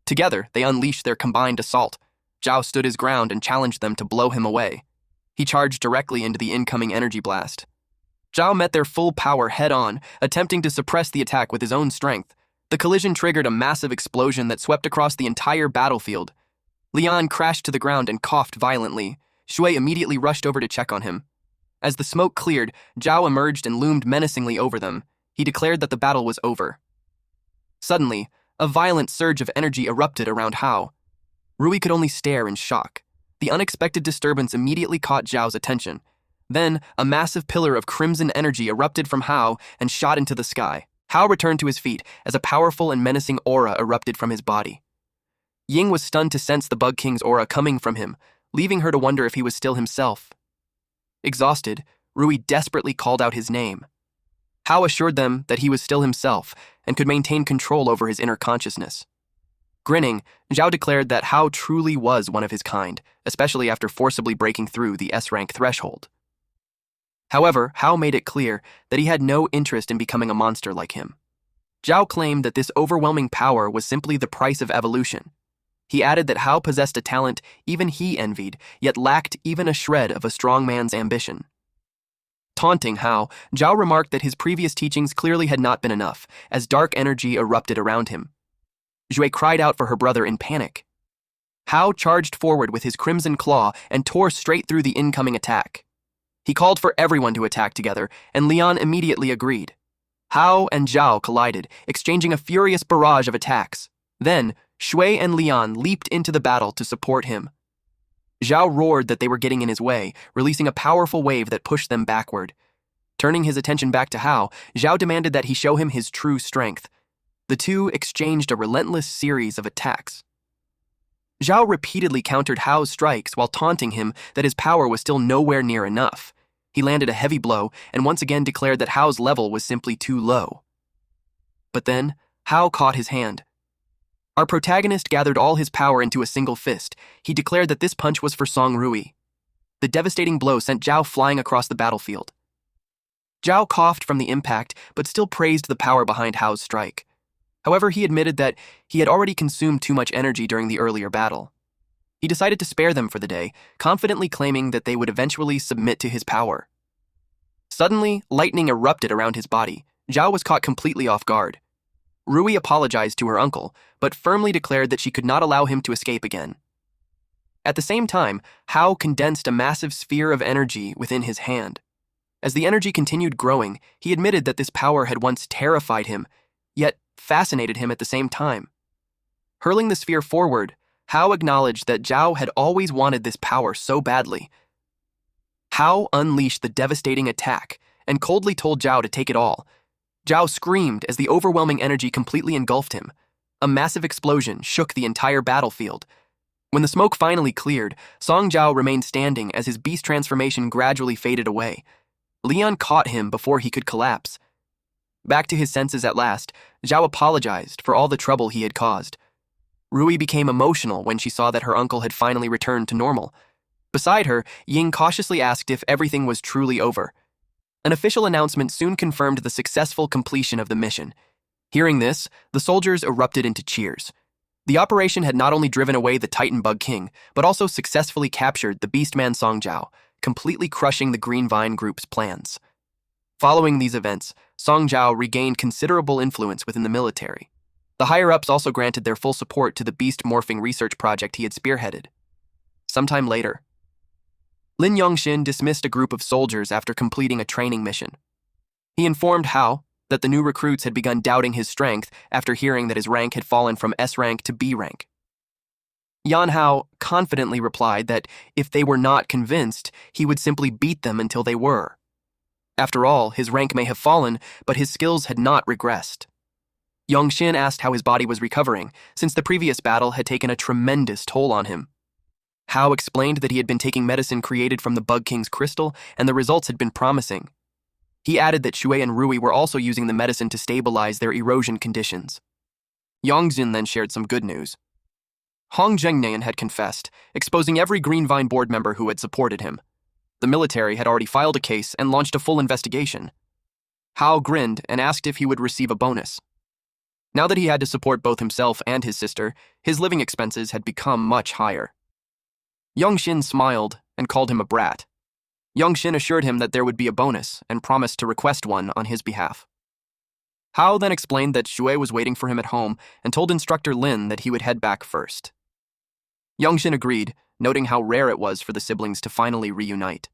Together, they unleashed their combined assault. Zhao stood his ground and challenged them to blow him away. He charged directly into the incoming energy blast. Zhao met their full power head-on, attempting to suppress the attack with his own strength. The collision triggered a massive explosion that swept across the entire battlefield. Lian crashed to the ground and coughed violently. Shui immediately rushed over to check on him. As the smoke cleared, Zhao emerged and loomed menacingly over them. He declared that the battle was over. Suddenly, a violent surge of energy erupted around Hao. Rui could only stare in shock. The unexpected disturbance immediately caught Zhao's attention. Then, a massive pillar of crimson energy erupted from Hao and shot into the sky. Hao returned to his feet as a powerful and menacing aura erupted from his body. Ying was stunned to sense the Bug King's aura coming from him, leaving her to wonder if he was still himself. Exhausted, Rui desperately called out his name. Hao assured them that he was still himself and could maintain control over his inner consciousness. Grinning, Zhao declared that Hao truly was one of his kind, especially after forcibly breaking through the S-rank threshold. However, Hao made it clear that he had no interest in becoming a monster like him. Zhao claimed that this overwhelming power was simply the price of evolution. He added that Hao possessed a talent even he envied, yet lacked even a shred of a strong man's ambition. Taunting Hao, Zhao remarked that his previous teachings clearly had not been enough, as dark energy erupted around him. Shui cried out for her brother in panic. Hao charged forward with his crimson claw and tore straight through the incoming attack. He called for everyone to attack together, and Lian immediately agreed. Hao and Zhao collided, exchanging a furious barrage of attacks. Then, Shui and Lian leaped into the battle to support him. Zhao roared that they were getting in his way, releasing a powerful wave that pushed them backward. Turning his attention back to Hao, Zhao demanded that he show him his true strength. The two exchanged a relentless series of attacks. Zhao repeatedly countered Hao's strikes while taunting him that his power was still nowhere near enough. He landed a heavy blow and once again declared that Hao's level was simply too low. But then, Hao caught his hand. Our protagonist gathered all his power into a single fist. He declared that this punch was for Song Rui. The devastating blow sent Zhao flying across the battlefield. Zhao coughed from the impact, but still praised the power behind Hao's strike. However, he admitted that he had already consumed too much energy during the earlier battle. He decided to spare them for the day, confidently claiming that they would eventually submit to his power. Suddenly, lightning erupted around his body. Zhao was caught completely off guard. Rui apologized to her uncle, but firmly declared that she could not allow him to escape again. At the same time, Hao condensed a massive sphere of energy within his hand. As the energy continued growing, he admitted that this power had once terrified him, yet fascinated him at the same time. Hurling the sphere forward, Hao acknowledged that Zhao had always wanted this power so badly. Hao unleashed the devastating attack and coldly told Zhao to take it all. Zhao screamed as the overwhelming energy completely engulfed him. A massive explosion shook the entire battlefield. When the smoke finally cleared, Song Zhao remained standing as his beast transformation gradually faded away. Leon caught him before he could collapse. Back to his senses at last, Zhao apologized for all the trouble he had caused. Rui became emotional when she saw that her uncle had finally returned to normal. Beside her, Ying cautiously asked if everything was truly over. An official announcement soon confirmed the successful completion of the mission. Hearing this, the soldiers erupted into cheers. The operation had not only driven away the Titan Bug King, but also successfully captured the Beastman Song Zhao, completely crushing the Green Vine Group's plans. Following these events, Song Zhao regained considerable influence within the military. The higher-ups also granted their full support to the beast morphing research project he had spearheaded. Sometime later, Lin Yongxin dismissed a group of soldiers after completing a training mission. He informed Hao that the new recruits had begun doubting his strength after hearing that his rank had fallen from S rank to B rank. Yan Hao confidently replied that if they were not convinced, he would simply beat them until they were. After all, his rank may have fallen, but his skills had not regressed. Yongxin asked how his body was recovering, since the previous battle had taken a tremendous toll on him. Hao explained that he had been taking medicine created from the Bug King's crystal, and the results had been promising. He added that Shui and Rui were also using the medicine to stabilize their erosion conditions. Yongxin then shared some good news. Hong Zhengnian had confessed, exposing every Green Vine board member who had supported him. The military had already filed a case and launched a full investigation. Hao grinned and asked if he would receive a bonus. Now that he had to support both himself and his sister, his living expenses had become much higher. Yongxin smiled and called him a brat. Yongxin assured him that there would be a bonus and promised to request one on his behalf. Hao then explained that Shui was waiting for him at home and told instructor Lin that he would head back first. Yongxin agreed, noting how rare it was for the siblings to finally reunite.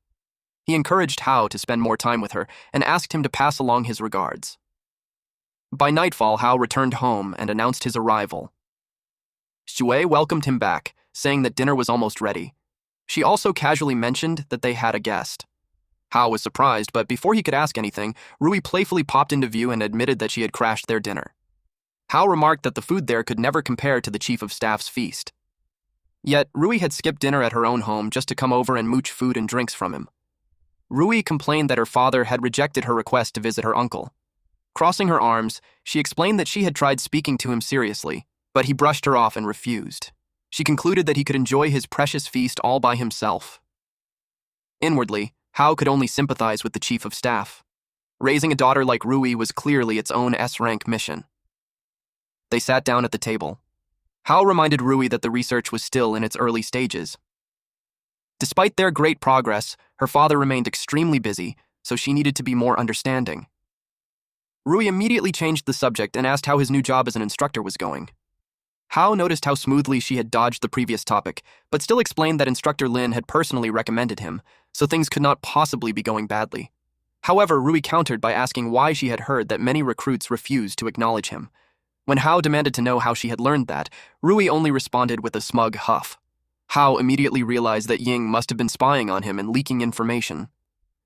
He encouraged Hao to spend more time with her and asked him to pass along his regards. By nightfall, Hao returned home and announced his arrival. Shui welcomed him back, saying that dinner was almost ready. She also casually mentioned that they had a guest. Hao was surprised, but before he could ask anything, Rui playfully popped into view and admitted that she had crashed their dinner. Hao remarked that the food there could never compare to the chief of staff's feast. Yet, Rui had skipped dinner at her own home just to come over and mooch food and drinks from him. Rui complained that her father had rejected her request to visit her uncle. Crossing her arms, she explained that she had tried speaking to him seriously, but he brushed her off and refused. She concluded that he could enjoy his precious feast all by himself. Inwardly, Hao could only sympathize with the chief of staff. Raising a daughter like Rui was clearly its own S-rank mission. They sat down at the table. Hao reminded Rui that the research was still in its early stages. Despite their great progress, her father remained extremely busy, so she needed to be more understanding. Rui immediately changed the subject and asked how his new job as an instructor was going. Hao noticed how smoothly she had dodged the previous topic, but still explained that Instructor Lin had personally recommended him, so things could not possibly be going badly. However, Rui countered by asking why she had heard that many recruits refused to acknowledge him. When Hao demanded to know how she had learned that, Rui only responded with a smug huff. Hao immediately realized that Ying must have been spying on him and leaking information.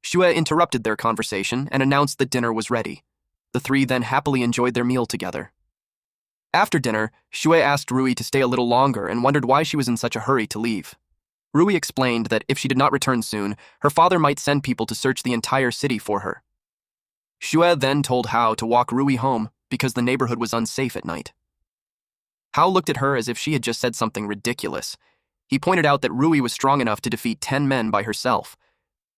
Shui interrupted their conversation and announced that dinner was ready. The three then happily enjoyed their meal together. After dinner, Shui asked Rui to stay a little longer and wondered why she was in such a hurry to leave. Rui explained that if she did not return soon, her father might send people to search the entire city for her. Shui then told Hao to walk Rui home because the neighborhood was unsafe at night. Hao looked at her as if she had just said something ridiculous. He pointed out that Rui was strong enough to defeat 10 men by herself.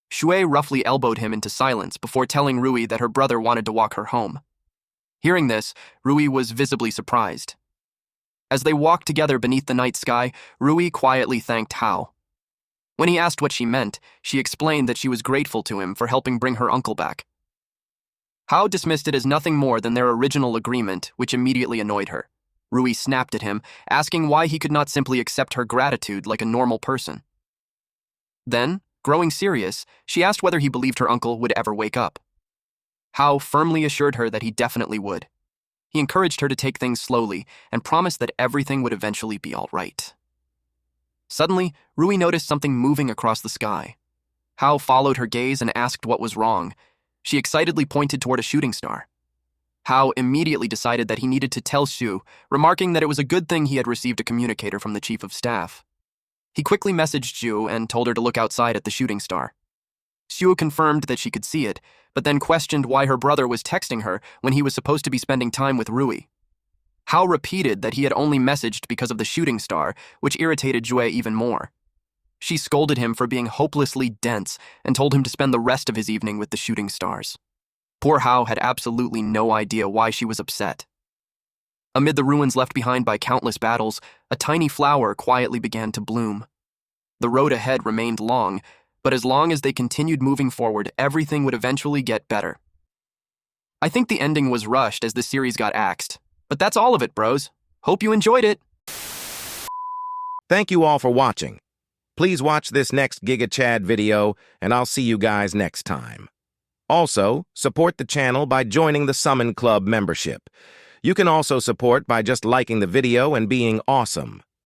Shui roughly elbowed him into silence before telling Rui that her brother wanted to walk her home. Hearing this, Rui was visibly surprised. As they walked together beneath the night sky, Rui quietly thanked Hao. When he asked what she meant, she explained that she was grateful to him for helping bring her uncle back. Hao dismissed it as nothing more than their original agreement, which immediately annoyed her. Rui snapped at him, asking why he could not simply accept her gratitude like a normal person. Then, growing serious, she asked whether he believed her uncle would ever wake up. Hao firmly assured her that he definitely would. He encouraged her to take things slowly and promised that everything would eventually be all right. Suddenly, Rui noticed something moving across the sky. Hao followed her gaze and asked what was wrong. She excitedly pointed toward a shooting star. Hao immediately decided that he needed to tell Xu, remarking that it was a good thing he had received a communicator from the chief of staff. He quickly messaged Xu and told her to look outside at the shooting star. Xu confirmed that she could see it, but then questioned why her brother was texting her when he was supposed to be spending time with Rui. Hao repeated that he had only messaged because of the shooting star, which irritated Jue even more. She scolded him for being hopelessly dense and told him to spend the rest of his evening with the shooting stars. Poor Hao had absolutely no idea why she was upset. Amid the ruins left behind by countless battles, a tiny flower quietly began to bloom. The road ahead remained long, but as long as they continued moving forward, everything would eventually get better. I think the ending was rushed as the series got axed, but that's all of it, bros. Hope you enjoyed it. Thank you all for watching. Please watch this next Giga Chad video, and I'll see you guys next time. Also, support the channel by joining the Summon Club membership. You can also support by just liking the video and being awesome.